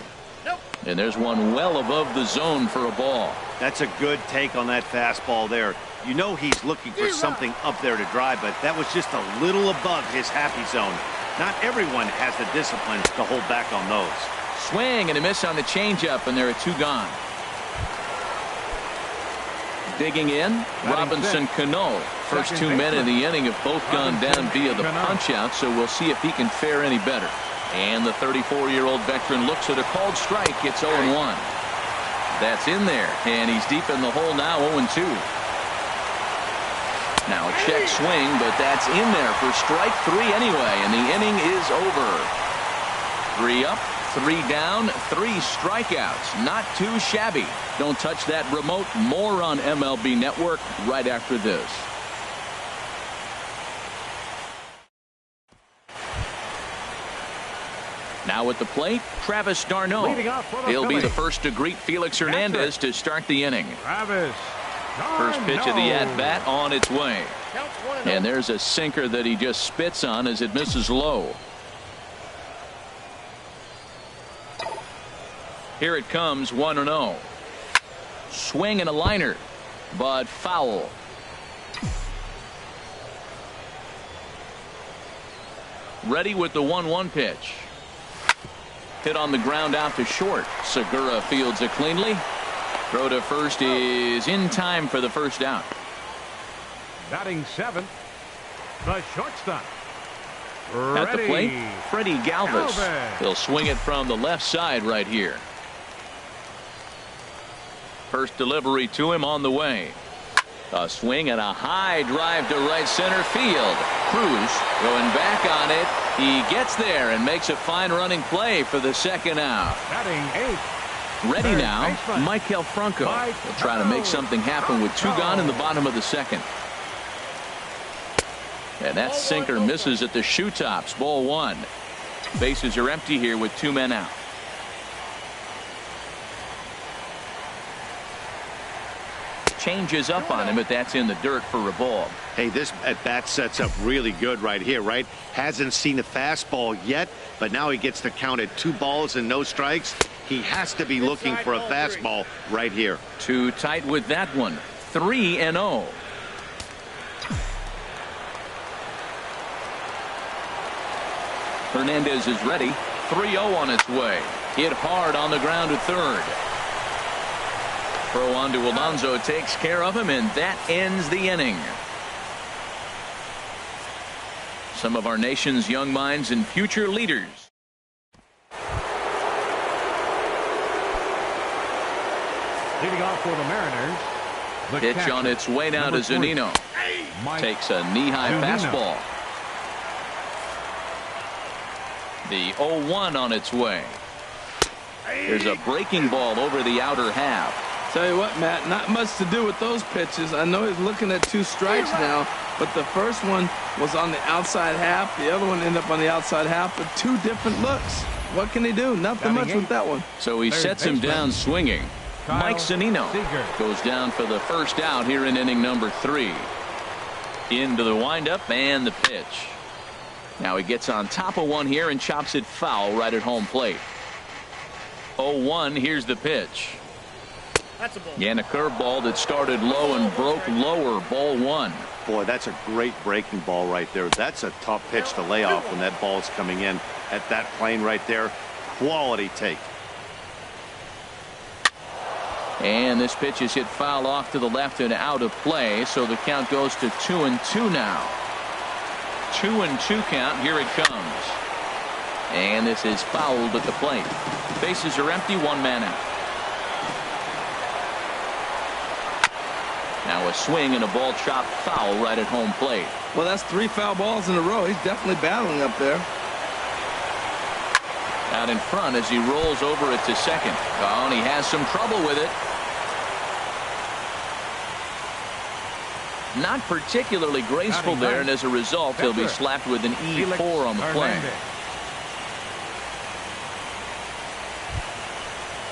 And there's one well above the zone for a ball. That's a good take on that fastball there. You know he's looking for something up there to drive, but that was just a little above his happy zone. Not everyone has the discipline to hold back on those. Swing and a miss on the changeup, and there are 2 gone. Digging in, Robinson Cano. First 2 men in the inning have both gone down via the punch-out, so we'll see if he can fare any better. And the 34-year-old veteran looks at a called strike. It's 0-1. That's in there, and he's deep in the hole now, 0-2. Now a check swing, but that's in there for strike 3 anyway, and the inning is over. 3 up, 3 down, 3 strikeouts. Not too shabby. Don't touch that remote. More on MLB Network right after this. Now at the plate, Travis d'Arnaud. He'll be the first to greet Felix Hernandez to start the inning. First pitch of the at-bat on its way. And there's a sinker that he just spits on as it misses low. Here it comes, 1-0. Swing and a liner, but foul. Ready with the 1-1 pitch. Hit on the ground out to short. Segura fields it cleanly. Throw to first is in time for the first out. Batting 7th, the shortstop. At the plate, Freddie Galvis. He'll swing it from the left side right here. First delivery to him on the way. A swing and a high drive to right center field. Cruz going back on it. He gets there and makes a fine running play for the second out. Batting 8th. Ready now, Maikel Franco will try to make something happen with 2 gone in the bottom of the second. And that sinker misses at the shoe tops. Ball 1. Bases are empty here with 2 men out. Changes up on him, but that's in the dirt for a ball. Hey, this at bat sets up really good right here, right? Hasn't seen a fastball yet, but now he gets to count at 2 balls and no strikes. He has to be looking for a fastball right here. Too tight with that one. 3-0. Hernandez is ready. 3-0 on its way. Hit hard on the ground to third. Throw on to Alonso takes care of him, and that ends the inning. Some of our nation's young minds and future leaders. Leading off for the Mariners. Pitch on its way now to Zunino. Takes a knee-high fastball. The 0-1 on its way. There's a breaking ball over the outer half. Tell you what, Matt, not much to do with those pitches. I know he's looking at 2 strikes now, but the first one was on the outside half. The other one ended up on the outside half with 2 different looks. What can he do? Nothing much with that one. So he sets him down swinging. Mike Zunino goes down for the first out here in inning number 3. Into the windup and the pitch. Now he gets on top of one here and chops it foul right at home plate. 0-1. Here's the pitch. And a curveball that started low and broke lower. Ball 1. Boy, that's a great breaking ball right there. That's a tough pitch to lay off when that ball's coming in at that plane right there. Quality take. And this pitch is hit foul off to the left and out of play, so the count goes to 2-2 now. 2-2 count. Here it comes. And this is fouled at the plate. Bases are empty. 1 man out. Now a swing and a ball chopped foul right at home plate. Well, that's 3 foul balls in a row. He's definitely battling up there. Out in front as he rolls over it to second. Oh, and he has some trouble with it. Not particularly graceful there, and as a result, he'll be slapped with an E4 on the play.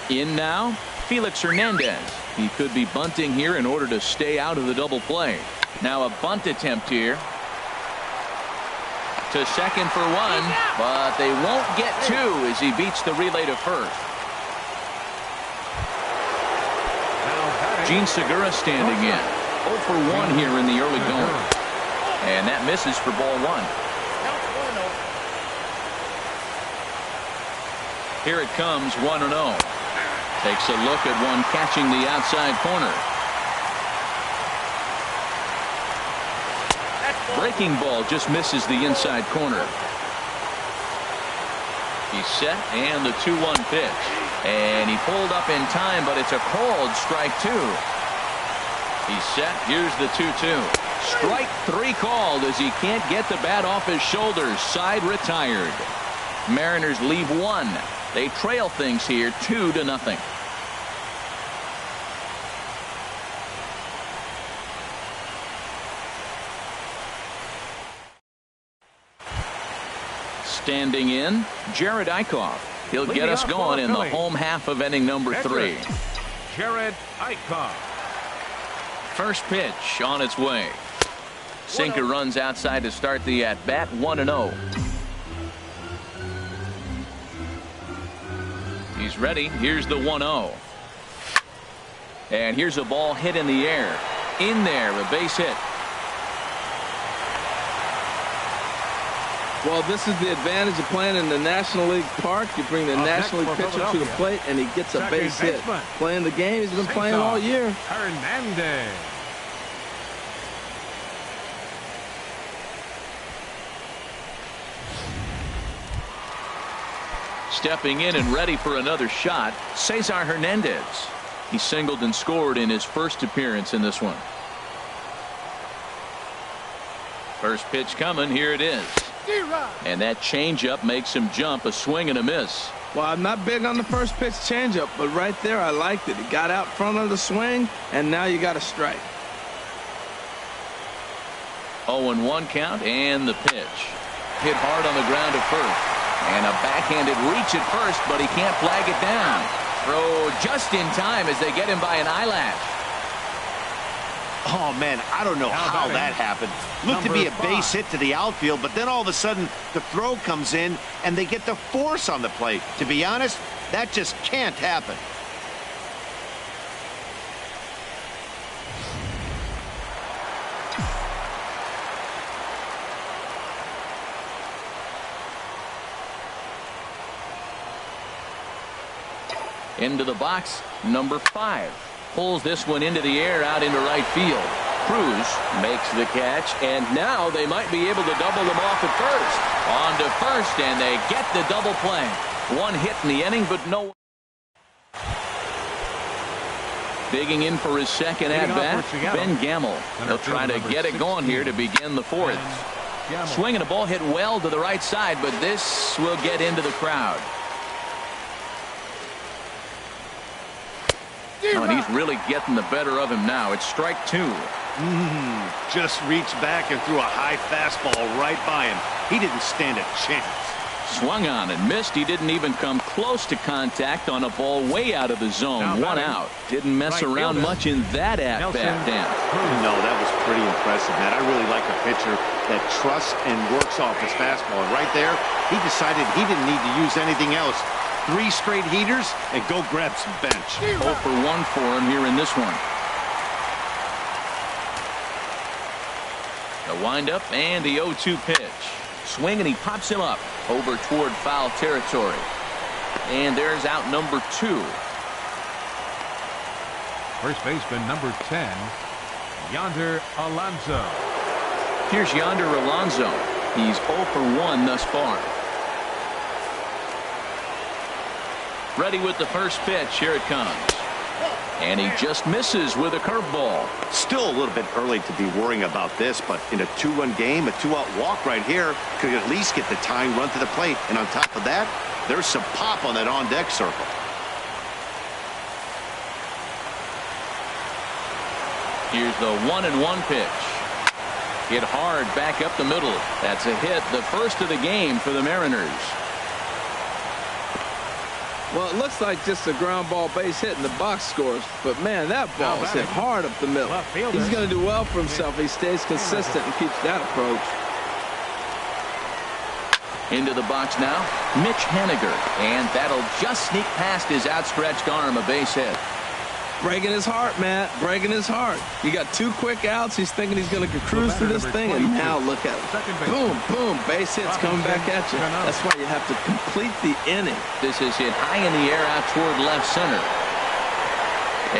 In now, Felix Hernandez. He could be bunting here in order to stay out of the double play. Now a bunt attempt here. To second for one, but they won't get two as he beats the relay to first. Gene Segura standing in. 0 for 1 here in the early going. And that misses for ball one. Here it comes, 1-0. Takes a look at one catching the outside corner. Breaking ball just misses the inside corner. He's set and the 2-1 pitch. And he pulled up in time, but it's a called strike two. He's set. Here's the 2-2. Strike three called as he can't get the bat off his shoulders. Side retired. Mariners leave one. They trail things here 2-0. Standing in, Jared Eichhoff. He'll get us going in the home half of inning number 3. Jared Eichhoff. First pitch on its way. Sinker runs outside to start the at-bat, 1-0. He's ready. Here's the 1-0. And here's a ball hit in the air. In there, a base hit. Well, this is the advantage of playing in the National League Park. You bring the National League pitcher to the plate, and he gets a base hit. Playing the game he's been playing all year. Hernandez. Stepping in and ready for another shot, Cesar Hernandez. He singled and scored in his first appearance in this one. First pitch coming. Here it is. And that changeup makes him jump. A swing and a miss. Well, I'm not big on the first pitch changeup, but right there I liked it. He got out front of the swing, and now you got a strike. 0-1 count and the pitch. Hit hard on the ground at first. And a backhanded reach at first, but he can't flag it down. Throw just in time as they get him by an eyelash. Oh, man, I don't know how that happened. Looked to be a base hit to the outfield, but then all of a sudden the throw comes in and they get the force on the plate. To be honest, that just can't happen. Into the box, number 5. Pulls this one into the air out into right field. Cruz makes the catch, and now they might be able to double them off at first. On to first, and they get the double play. One hit in the inning, but no. Digging in for his second at-bat, Ben Gamel. He'll try to get it going here to begin the 4th. Swinging a ball hit well to the right side, but this will get into the crowd. Oh, and he's really getting the better of him now. It's strike 2. Just reached back and threw a high fastball right by him. He didn't stand a chance. Swung on and missed. He didn't even come close to contact on a ball way out of the zone. One out. Didn't mess around much in that at-bat, Dan. No, that was pretty impressive, man. I really like a pitcher that trusts and works off his fastball. Right there, he decided he didn't need to use anything else. 3 straight heaters and go grab some bench. 0 for 1 for him here in this one. The windup and the 0-2 pitch. Swing and he pops him up over toward foul territory. And there's out number 2. First baseman number 10, Yonder Alonso. Here's Yonder Alonso. He's 0 for 1 thus far. Ready with the first pitch. Here it comes. And he just misses with a curveball. Still a little bit early to be worrying about this, but in a 2-run game, a 2-out walk right here could at least get the tying run to the plate. And on top of that, there's some pop on that on-deck circle. Here's the 1-1 pitch. Hit hard back up the middle. That's a hit, the first of the game for the Mariners. Well, it looks like just a ground ball base hit in the box scores. But, man, that ball is hit hard up the middle. He's going to do well for himself if he stays consistent and keeps that approach. Into the box now, Mitch Haniger. And that'll just sneak past his outstretched arm, a base hit. Breaking his heart, Matt. Breaking his heart. You got 2 quick outs. He's thinking he's going to cruise through this thing, and now look at it. Boom, boom. Base hits coming back at you. That's why you have to complete the inning. This is hit high in the air out toward left center.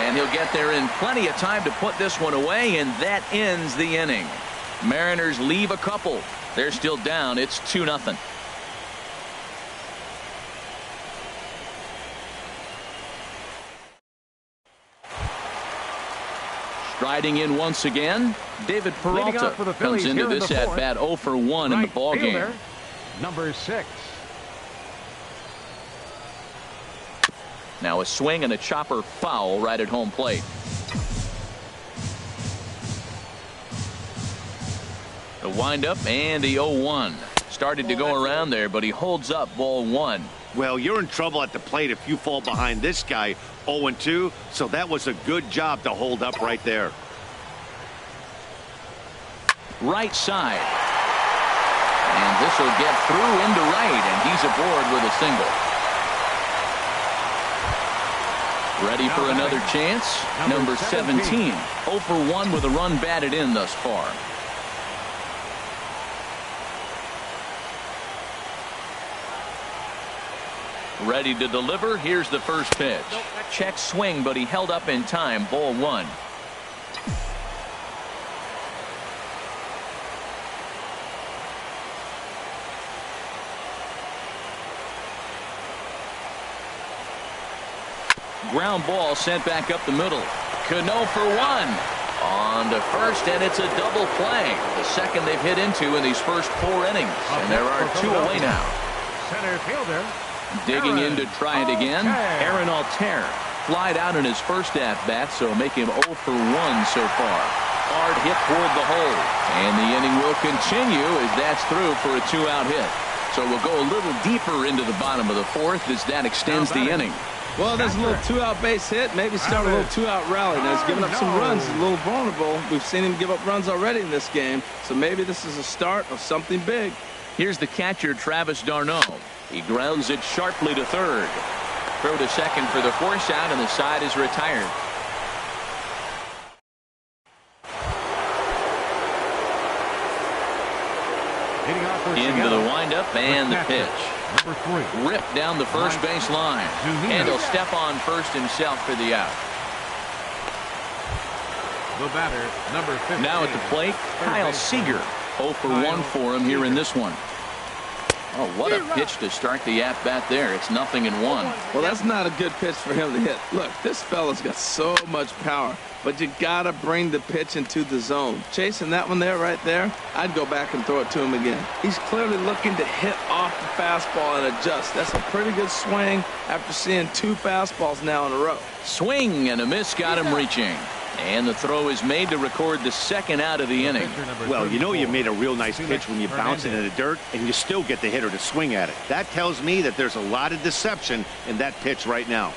And he'll get there in plenty of time to put this one away, and that ends the inning. Mariners leave a couple. They're still down. It's 2-0. Striding in once again, David Peralta comes into this at bat 0 for 1 in the ball game. Number 6. Now a swing and a chopper foul right at home plate. The windup and the 0-1. Started to go around there, but he holds up ball 1. Well, you're in trouble at the plate if you fall behind this guy 0-2, so that was a good job to hold up right there. Right side. And this will get through into right, and he's aboard with a single. Ready for another chance? Number 17. 0 for 1 with a run batted in thus far. Ready to deliver. Here's the first pitch. Check swing, but he held up in time. Ball 1. Ground ball sent back up the middle. Cano for 1. On to first, and it's a double play. The second they've hit into in these first 4 innings. And there are 2 away now. Center fielder. Digging in to try it again. Aaron Altair flied out in his first at-bat, so make him 0 for 1 so far. Hard hit toward the hole. And the inning will continue as that's through for a 2-out hit. So we'll go a little deeper into the bottom of the 4th as that extends the inning. Well, there's a little 2-out base hit. Maybe start a little 2-out rally. Now, he's giving up some runs. He's a little vulnerable. We've seen him give up runs already in this game. So maybe this is a start of something big. Here's the catcher, Travis d'Arnaud. He grounds it sharply to third. Throw to second for the force out, and the side is retired. Into the windup and the pitch. Number 3. Ripped down the first base line. And he'll step on first himself for the out. The batter, number 15. Now at the plate, Kyle Seager. 0 for 1 for him here in this one. Oh, what a pitch to start the at-bat there. It's 0-1. Well, that's not a good pitch for him to hit. Look, this fella's got so much power, but you got to bring the pitch into the zone. Chasing that one there, right there, I'd go back and throw it to him again. He's clearly looking to hit off the fastball and adjust. That's a pretty good swing after seeing 2 fastballs now in a row. Swing and a miss got him reaching. And the throw is made to record the 2nd out of the inning. Well, you know you made a real nice pitch when you bounce it in the dirt and you still get the hitter to swing at it. That tells me that there's a lot of deception in that pitch right now.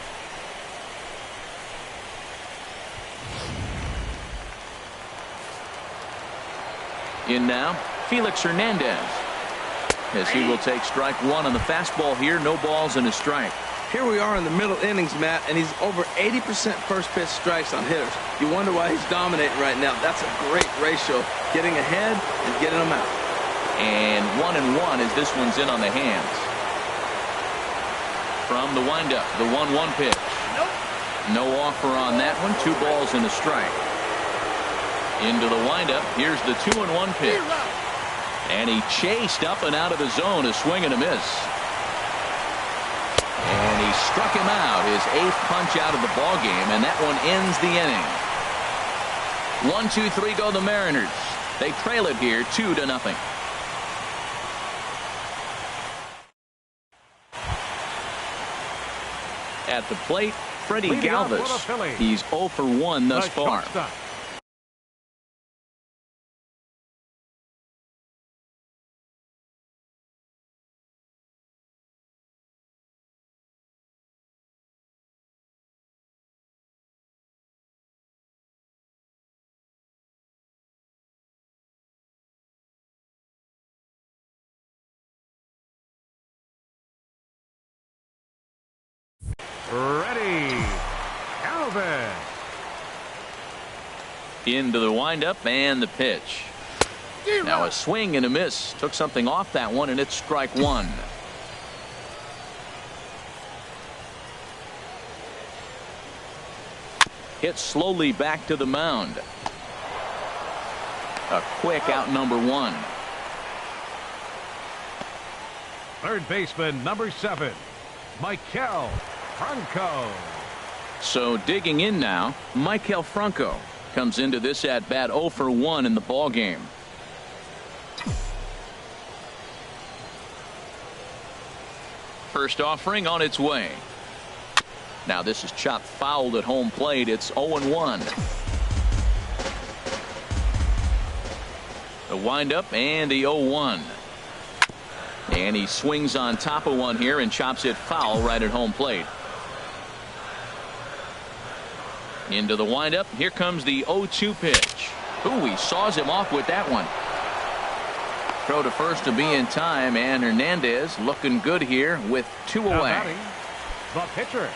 In now, Felix Hernandez. As he will take strike 1 on the fastball here. No balls and a strike. Here we are in the middle innings, Matt, and he's over 80% first pitch strikes on hitters. You wonder why he's dominating right now. That's a great ratio, getting ahead and getting them out. And 1-1 as this one's in on the hands. From the windup, the 1-1 pitch. No offer on that one. 2 balls and a strike. Into the windup. Here's the 2-1 pitch. And he chased up and out of the zone, a swing and a miss. And he struck him out, his 8th punch out of the ball game, and that one ends the inning. 1-2-3 go the Mariners. They trail it here 2-0. At the plate, Freddie Galvis. He's 0 for 1 thus far. Into the windup and the pitch. Now a swing and a miss. Took something off that one, and it's strike one. Hit slowly back to the mound. A quick out number one. Third baseman, number 7, Maikel Franco. So digging in now, Maikel Franco comes into this at bat 0 for 1 in the ball game. First offering on its way. Now this is chopped foul at home plate. It's 0-1. The windup and the 0-1. And he swings on top of one here and chops it foul right at home plate. Into the windup. Here comes the 0-2 pitch. Ooh, he saws him off with that one. Throw to first to be in time, and Hernandez looking good here with 2 away. The pitcher.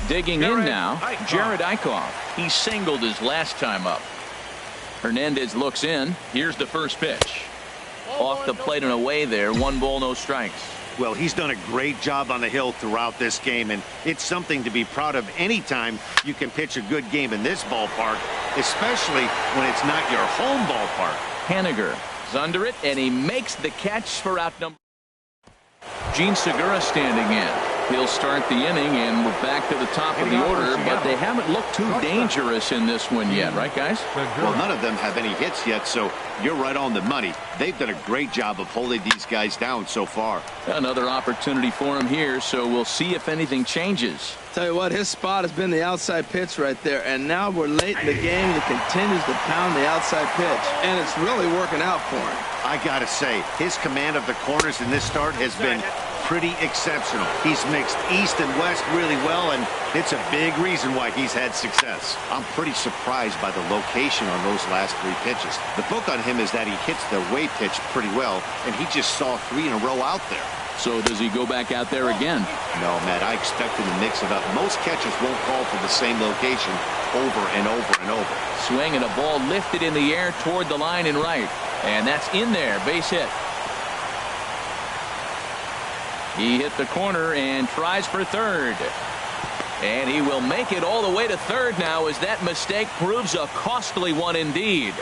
Digging in now, Jared Eichhoff. He singled his last time up. Hernandez looks in. Here's the first pitch. Off the plate and away there. 1 ball, no strikes. Well, he's done a great job on the hill throughout this game, and it's something to be proud of anytime you can pitch a good game in this ballpark, especially when it's not your home ballpark. Haniger is under it, and he makes the catch for out number. Gene Segura standing in. He'll start the inning, and we're back to the top of the order, but they haven't looked too dangerous in this one yet, right, guys? Well, none of them have any hits yet, so you're right on the money. They've done a great job of holding these guys down so far. Another opportunity for him here, so we'll see if anything changes. Tell you what, his spot has been the outside pitch right there, and now we're late in the game. He continues to pound the outside pitch, and it's really working out for him. I gotta say, his command of the corners in this start has been pretty exceptional. He's mixed east and west really well, and it's a big reason why he's had success. I'm pretty surprised by the location on those last 3 pitches. The book on him is that he hits the away pitch pretty well, and he just saw 3 in a row out there. So does he go back out there again? No, Matt, I expect him to mix it up. Most catchers won't call for the same location over and over and over. Swing and a ball lifted in the air toward the line and right. And that's in there. Base hit. He hit the corner and tries for third. And he will make it all the way to third now, as that mistake proves a costly one indeed.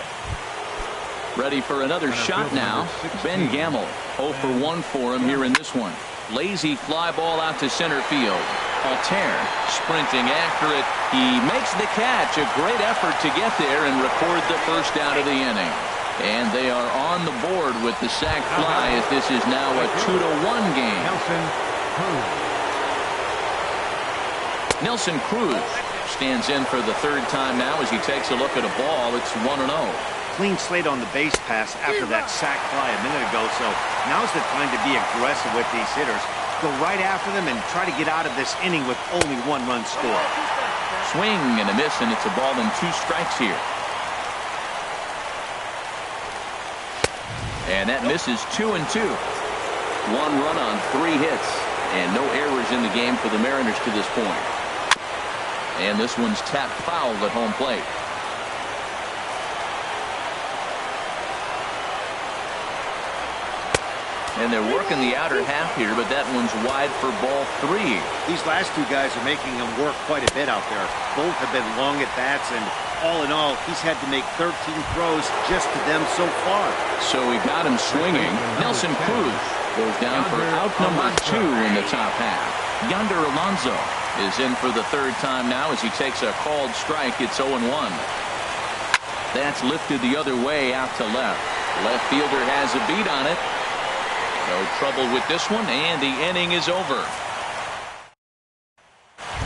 Ready for another shot now. Ben Gamel. 0 for 1 for him here in this one. Lazy fly ball out to center field. Altair sprinting after it. He makes the catch. A great effort to get there and record the first out of the inning. And they are on the board with the sac fly, as this is now a 2-1 game. Nelson Cruz stands in for the 3rd time now as he takes a look at a ball. It's 1-0. Clean slate on the base pass after that sac fly a minute ago, so now's the time to be aggressive with these hitters. Go right after them and try to get out of this inning with only 1 run score. Swing and a miss, and it's a ball and 2 strikes here. And that misses 2-2. 1 run on 3 hits, and no errors in the game for the Mariners to this point. And this one's tapped foul at home plate. And they're working the outer half here, but that one's wide for ball 3. These last 2 guys are making him work quite a bit out there. Both have been long at bats, and all in all, he's had to make 13 throws just to them so far. So he got him swinging. Nelson Cruz goes down for out number 2 in the top half. Yonder Alonso is in for the 3rd time now as he takes a called strike. It's 0-1. That's lifted the other way out to left. Left fielder has a beat on it. No trouble with this one, and the inning is over.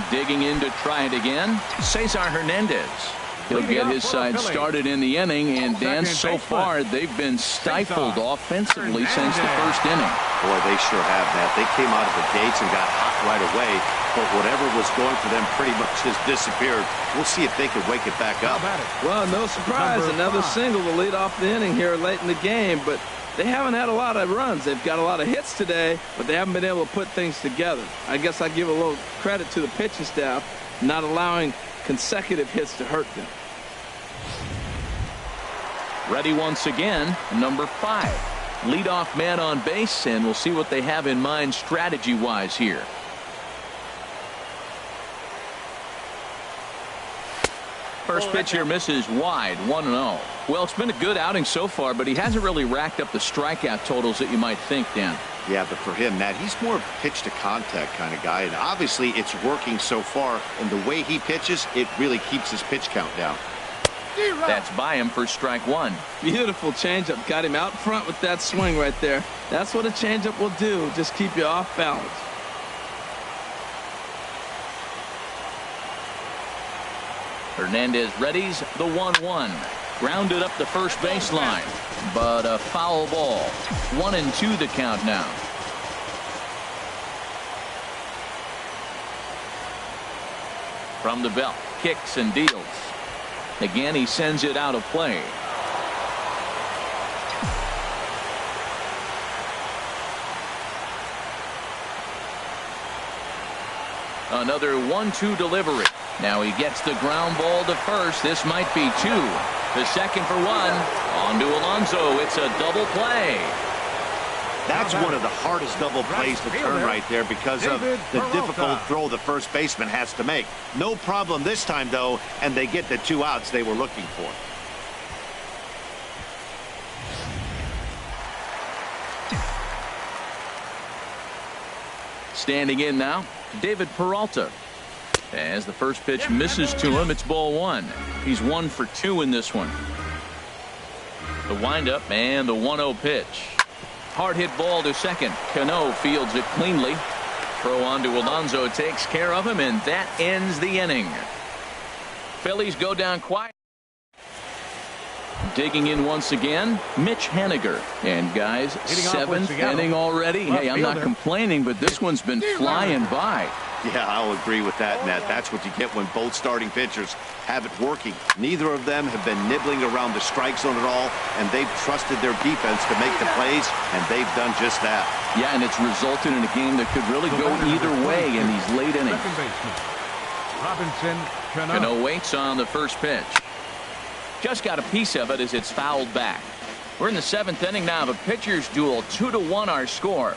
Digging in to try it again, Cesar Hernandez. He'll get his side started in the inning, and Dan, so far they've been stifled offensively since the 1st inning. Boy, they sure have, Matt. They came out of the gates and got hot right away, but whatever was going for them pretty much has disappeared. We'll see if they can wake it back up. Well, no surprise, another single to lead off the inning here late in the game, but they haven't had a lot of runs. They've got a lot of hits today, but they haven't been able to put things together. I guess I give a little credit to the pitching staff, not allowing consecutive hits to hurt them. Ready once again, number 5. Leadoff man on base, and we'll see what they have in mind strategy-wise here. First pitch here misses wide, 1-0. Well, it's been a good outing so far, but he hasn't really racked up the strikeout totals that you might think, Dan. Yeah, but for him, Matt, he's more of a pitch-to-contact kind of guy, and obviously it's working so far, and the way he pitches, it really keeps his pitch count down. That's by him for strike 1. Beautiful changeup. Got him out front with that swing right there. That's what a changeup will do. Just keep you off balance. Hernandez readies the 1-1. Grounded up the first baseline, but a foul ball. 1-2 the count now. From the belt, kicks and deals. Again, he sends it out of play. Another 1-2 delivery. Now he gets the ground ball to first. This might be 2. The second for 1. On to Alonso. It's a double play. That's one of the hardest double plays to turn right there because of the difficult throw the first baseman has to make. No problem this time, though, and they get the 2 outs they were looking for. Standing in now, David Peralta. As the first pitch misses to him, it's ball 1. He's 1 for 2 in this one. The windup and the 1-0 pitch. Hard hit ball to second. Cano fields it cleanly. Throw on to Alonso takes care of him, and that ends the inning. Phillies go down quiet. Digging in once again, Mitch Haniger. And guys, 7th inning already. Hey, I'm not complaining, but this one's been flying by. Yeah, I'll agree with that, Nat. That's what you get when both starting pitchers have it working. Neither of them have been nibbling around the strike zone at all, and they've trusted their defense to make the plays, and they've done just that. Yeah, and it's resulted in a game that could really go either way in these late innings. Robinson Cano waits on the first pitch. Just got a piece of it as it's fouled back. We're in the 7th inning now of a pitcher's duel. 2-1 our score.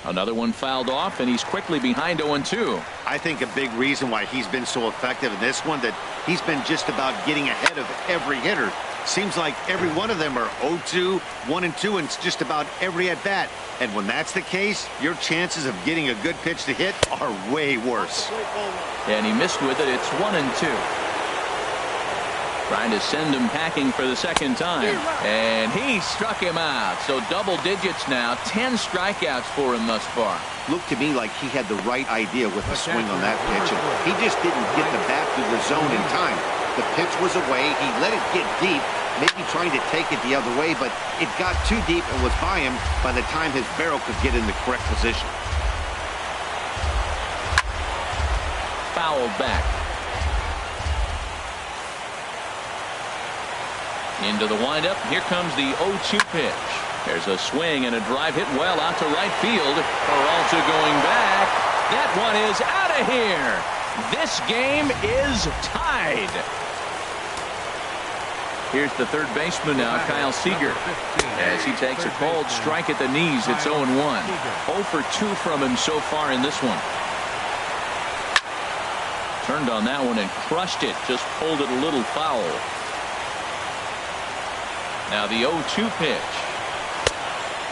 Another one fouled off, and he's quickly behind 0-2. I think a big reason why he's been so effective in this one that he's been just about getting ahead of every hitter. Seems like every one of them are 0-2, 1-2, and it's just about every at bat. And when that's the case, your chances of getting a good pitch to hit are way worse. And he missed with it. It's 1-2. Trying to send him packing for the second time. And he struck him out. So double digits now. 10 strikeouts for him thus far. Looked to me like he had the right idea with the swing on that pitch. And he just didn't get the bat to the zone in time. The pitch was away. He let it get deep, maybe trying to take it the other way, but it got too deep and was by him by the time his barrel could get in the correct position. Fouled back. Into the windup. Here comes the 0-2 pitch. There's a swing and a drive hit well out to right field. Peralta going back. That one is out of here. This game is tied. Here's the third baseman now, Kyle Seager. As he takes a cold strike at the knees, it's 0-1. 0 for 2 from him so far in this one. Turned on that one and crushed it. Just pulled it a little foul. Now the 0-2 pitch.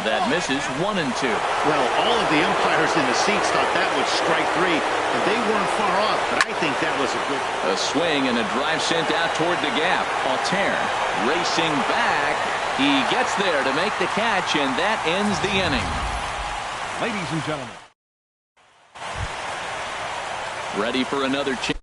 That misses 1-2. Well, all of the umpires in the seats thought that was strike 3, and they weren't far off, but I think that was a good... A swing and a drive sent out toward the gap. Altair racing back. He gets there to make the catch, and that ends the inning. Ladies and gentlemen. Ready for another chance.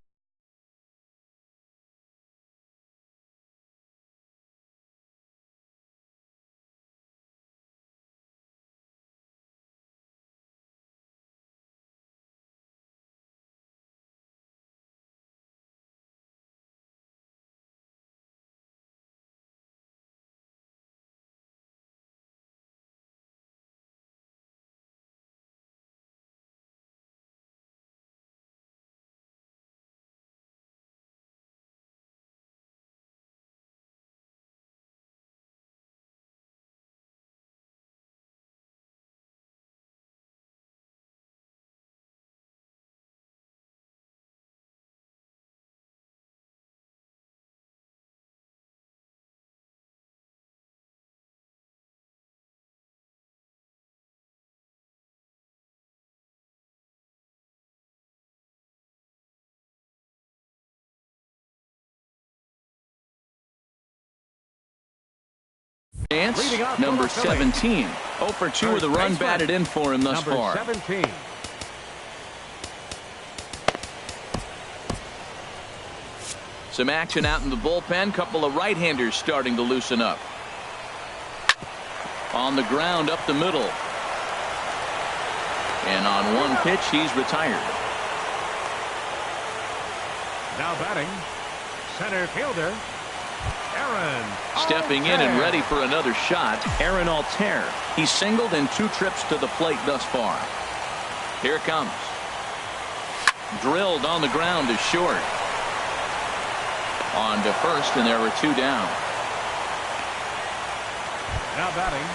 Chance, Leading off number for the Phillies. 17. 0 for 2 with a run baseman, batted in for him thus number far. 17. Some action out in the bullpen. Couple of right-handers starting to loosen up. On the ground up the middle. And on one pitch, he's retired. Now batting, center fielder, Aaron. Stepping in and ready for another shot, Aaron Altair. He's singled in 2 trips to the plate thus far. Here it comes. Drilled on the ground is short. On to first, and there were 2 down. Now batting,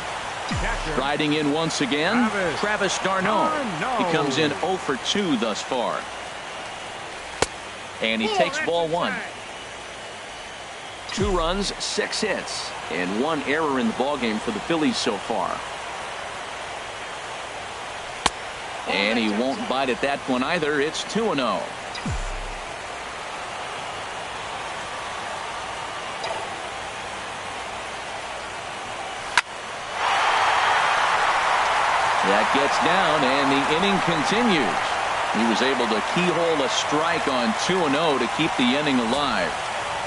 catcher. Riding in once again, Travis d'Arnaud. He comes in 0 for 2 thus far. And he takes ball 1. 2 runs, 6 hits, and 1 error in the ballgame for the Phillies so far. And he won't bite at that one either. It's 2-0. That gets down, and the inning continues. He was able to keyhole a strike on 2-0 to keep the inning alive.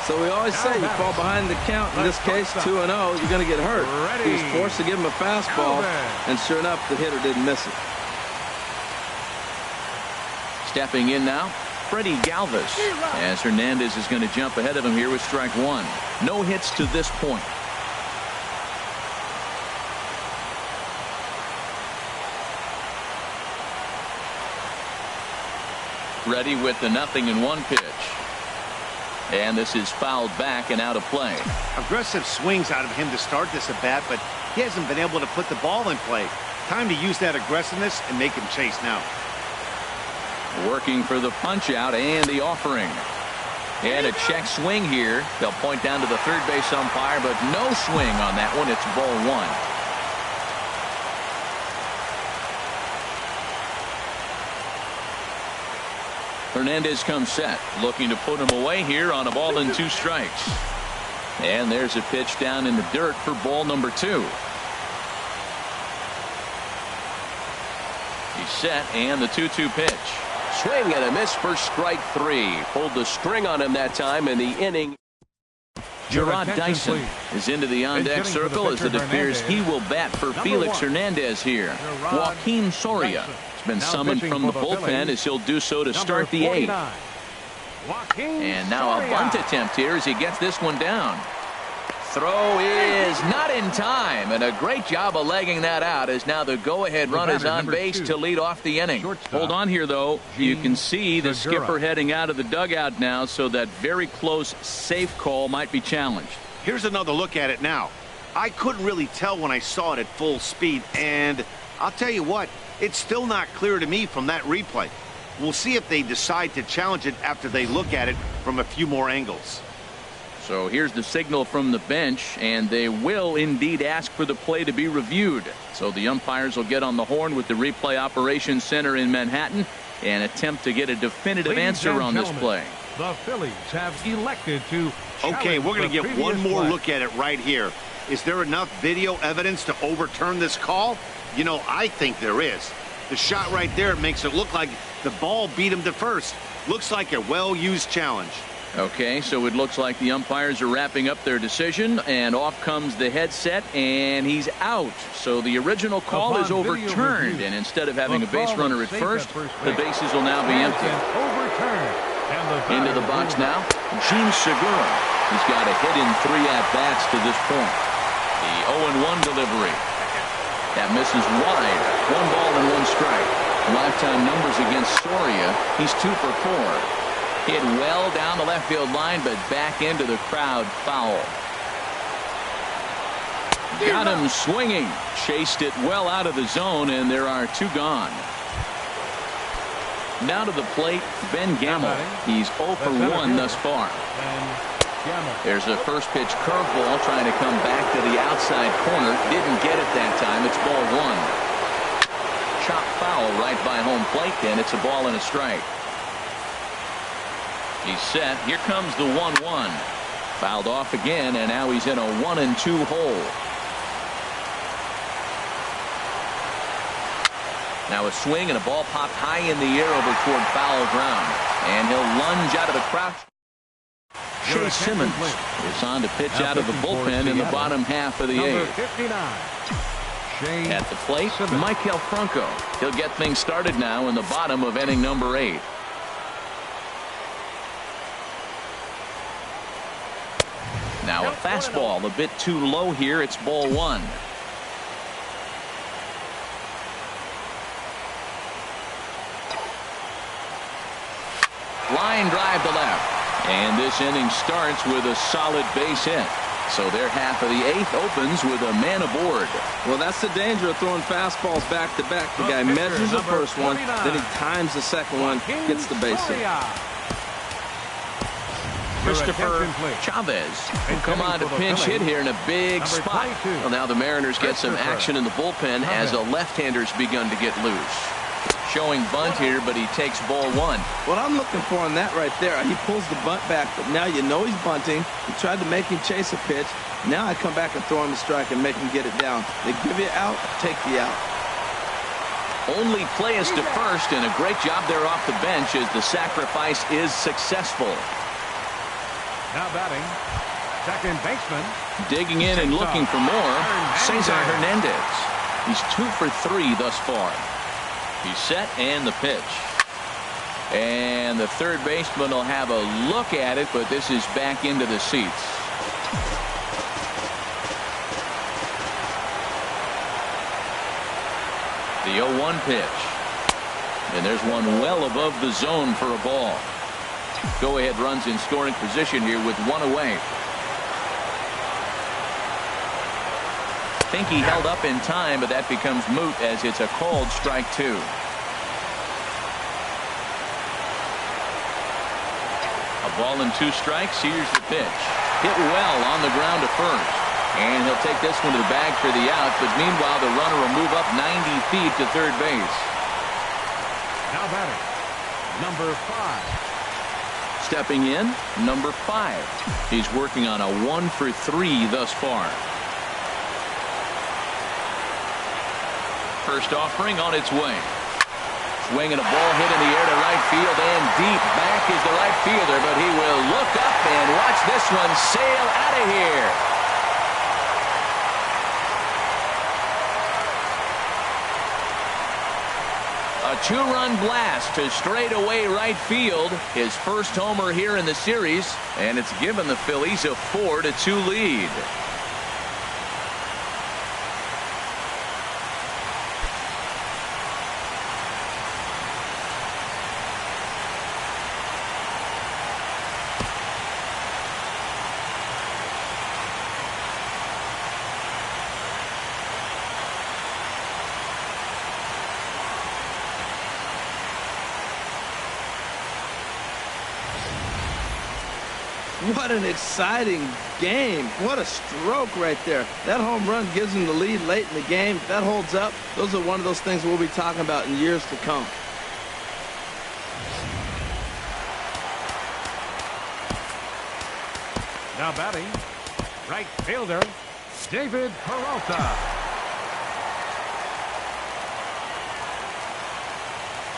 So we always say you fall behind the count. In this case, 2-0, you're going to get hurt. He was forced to give him a fastball, and sure enough, the hitter didn't miss it. Stepping in now, Freddie Galvis, as Hernandez is going to jump ahead of him here with strike 1. No hits to this point. Ready with the 0-1 pitch. And this is fouled back and out of play. Aggressive swings out of him to start this at bat, but he hasn't been able to put the ball in play. Time to use that aggressiveness and make him chase now. Working for the punch out and the offering. And a check swing here. They'll point down to the third base umpire, but no swing on that one. It's ball 1. Hernandez comes set, looking to put him away here on a ball and 2 strikes. And there's a pitch down in the dirt for ball number 2. He's set, and the 2-2 pitch. Swing and a miss for strike 3. Pulled the string on him that time in the inning. Gerard Dyson is into the on-deck circle as it appears he will bat for Felix Hernandez here. Joaquin Soria has been summoned from the bullpen as he'll do so to start the 8th. And now a bunt attempt here as he gets this one down. Throw is not in time, and a great job of legging that out as now the go-ahead run is on base to lead off the inning. Hold on here, though. You can see the skipper heading out of the dugout now, so that very close, safe call might be challenged. Here's another look at it now. I couldn't really tell when I saw it at full speed, and I'll tell you what, it's still not clear to me from that replay. We'll see if they decide to challenge it after they look at it from a few more angles. So here's the signal from the bench, and they will indeed ask for the play to be reviewed. So the umpires will get on the horn with the replay operations center in Manhattan and attempt to get a definitive answer on this play. The Phillies have elected to. Okay, we're going to get one more look at it right here. Is there enough video evidence to overturn this call? You know, I think there is. The shot right there makes it look like the ball beat him to first. Looks like a well-used challenge. Okay, so it looks like the umpires are wrapping up their decision, and off comes the headset, and he's out. So the original call is overturned, and instead of having a base runner at first, the bases will now be empty. Into the box now, Gene Segura. He's got a hit in 3 at-bats to this point. The 0-1 delivery. That misses wide. 1 ball and 1 strike. Lifetime numbers against Soria. He's 2 for 4. Hit well down the left field line, but back into the crowd, foul. Got him swinging. Chased it well out of the zone, and there are 2 gone. Now to the plate, Ben Gamel. He's 0 for 1 thus far. There's a first pitch curveball trying to come back to the outside corner. Didn't get it that time. It's ball 1. Chop foul right by home plate, and it's a ball and a strike. He's set. Here comes the 1-1. Fouled off again, and now he's in a 1-2 hole. Now a swing and a ball popped high in the air over toward foul ground. And he'll lunge out of the crouch. Chase Simmons is on to pitch out of the bullpen in the bottom half of the eighth. At the plate, Maikel Franco. He'll get things started now in the bottom of inning number 8. Now a fastball a bit too low here. It's ball 1. Line drive to left. And this inning starts with a solid base hit. So their half of the 8th opens with a man aboard. Well, that's the danger of throwing fastballs back to back. The guy measures the first one, then he times the second one, gets the base hit. Christopher Chavez will come on to pinch hit here in a big spot. Well, now the Mariners get some action in the bullpen as a left-hander's begun to get loose. Showing bunt here, but he takes ball 1. What I'm looking for on that right there, he pulls the bunt back, but now you know he's bunting. He tried to make him chase a pitch. Now I come back and throw him a strike and make him get it down. They give you out, take the out. Only play is to first, and a great job there off the bench as the sacrifice is successful. Now batting, second baseman. Digging in and looking for more, Cesar Hernandez. He's 2 for 3 thus far. He's set and the pitch. And the third baseman will have a look at it, but this is back into the seats. The 0-1 pitch. And there's one well above the zone for a ball. Go-ahead runs in scoring position here with 1 away. I think he held up in time, but that becomes moot as it's a called strike 2. A ball and 2 strikes. Here's the pitch. Hit well on the ground to first. And he'll take this one to the bag for the out, but meanwhile the runner will move up 90 feet to third base. Now batting, number 5. Stepping in, number 5. He's working on a 1 for 3 thus far. First offering on its way. Swinging a ball hit in the air to right field, and deep back is the right fielder, but he will look up and watch this one sail out of here. A 2-run blast to straightaway right field. His first homer here in the series, and it's given the Phillies a 4-2 lead. What an exciting game. What a stroke right there. That home run gives him the lead late in the game. If that holds up, those are one of those things we'll be talking about in years to come. Now batting, right fielder, David Peralta.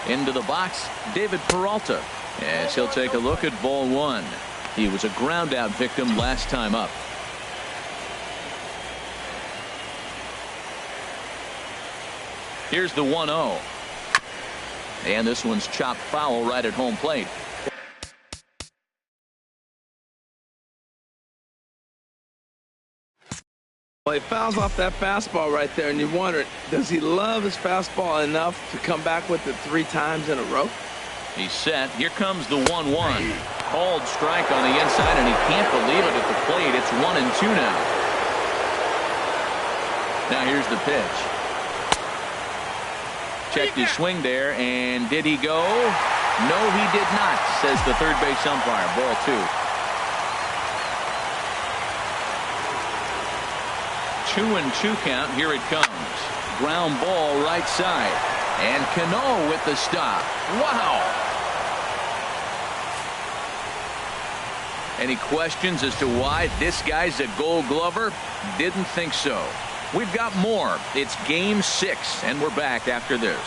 Into the box, David Peralta, as he'll take a look at ball 1. He was a ground out victim last time up. Here's the 1-0. And this one's chopped foul right at home plate. Well, he fouls off that fastball right there, and you wonder, does he love his fastball enough to come back with it 3 times in a row? He's set. Here comes the 1-1. Called strike on the inside, and he can't believe it at the plate. It's 1-2 now. Now here's the pitch. Checked his swing there, and did he go? No, he did not, says the third base umpire. Ball 2. 2-2 count. Here it comes. Ground ball right side. And Cano with the stop. Wow. Any questions as to why this guy's a Gold Glover? Didn't think so. We've got more. It's Game 6, and we're back after this.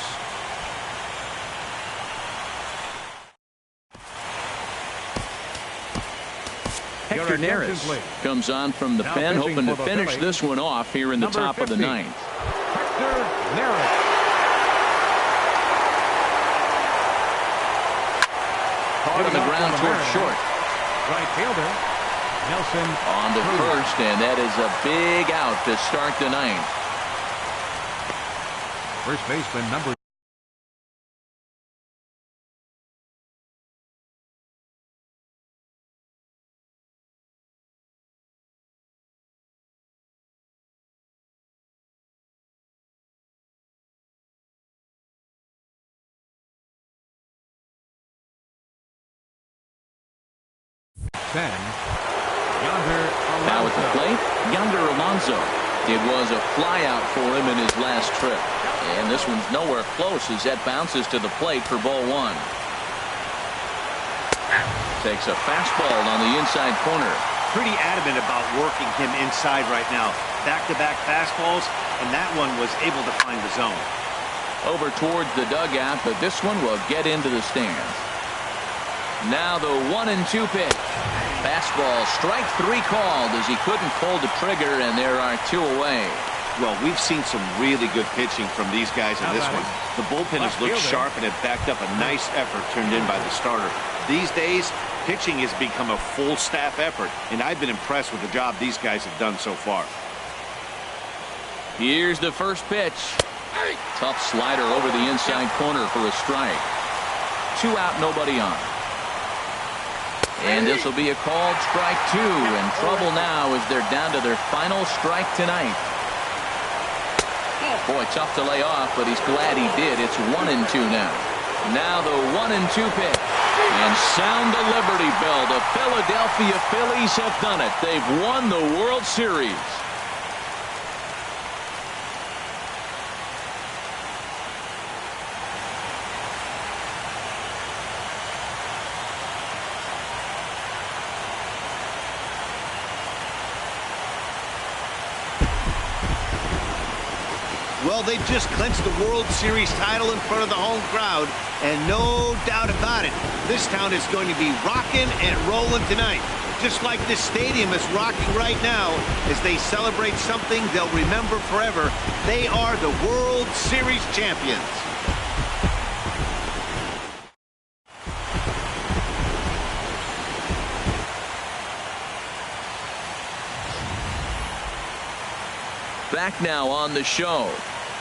Hector Neris comes on from the pen, hoping to finish this one off here in the top of the ninth. Hector Neris. Caught on the ground toward short. Right fielder Nelson on to first, and that is a big out to start the ninth. First baseman number Now at the plate, Yonder Alonso. It was a flyout for him in his last trip. And this one's nowhere close as that bounces to the plate for ball one. Takes a fastball on the inside corner. Pretty adamant about working him inside right now. Back-to-back fastballs, and that one was able to find the zone. Over towards the dugout, but this one will get into the stands. Now the 1-2 pitch. Fastball, strike three called as he couldn't pull the trigger, and there are two away. Well, we've seen some really good pitching from these guys in this one. The bullpen has looked sharp and have backed up a nice effort turned in by the starter. These days, pitching has become a full staff effort, and I've been impressed with the job these guys have done so far. Here's the first pitch. Tough slider over the inside corner for a strike. 2 out, nobody on. And this will be a called strike 2. In trouble now as they're down to their final strike tonight. Boy, tough to lay off, but he's glad he did. It's 1-2 now. Now the 1-2 pitch. And sound the Liberty Bell. The Philadelphia Phillies have done it. They've won the World Series. Well, they've just clinched the World Series title in front of the home crowd, and no doubt about it, this town is going to be rocking and rolling tonight. Just like this stadium is rocking right now as they celebrate something they'll remember forever. They are the World Series champions. Back now on the show.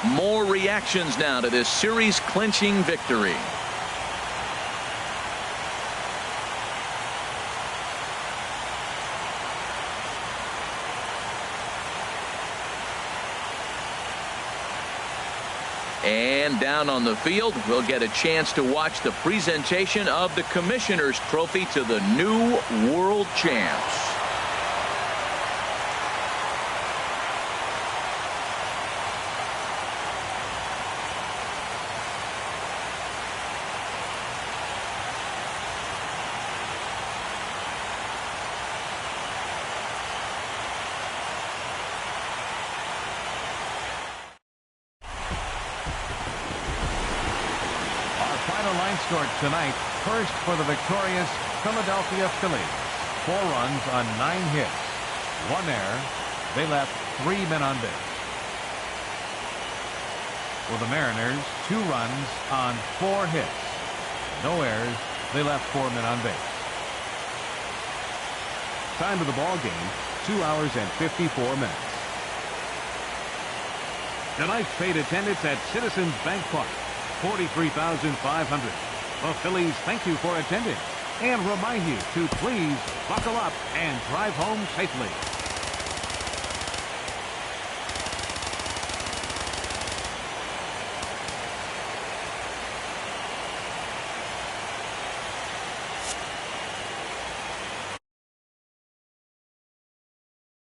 More reactions now to this series-clinching victory. And down on the field, we'll get a chance to watch the presentation of the Commissioner's Trophy to the new world champs. Scored tonight. First for the victorious Philadelphia Phillies. 4 runs on 9 hits. 1 error. They left 3 men on base. For the Mariners, 2 runs on 4 hits. No errors. They left 4 men on base. Time of the ball game, 2 hours and 54 minutes. Tonight's paid attendance at Citizens Bank Park, 43,500. The Phillies thank you for attending and remind you to please buckle up and drive home safely.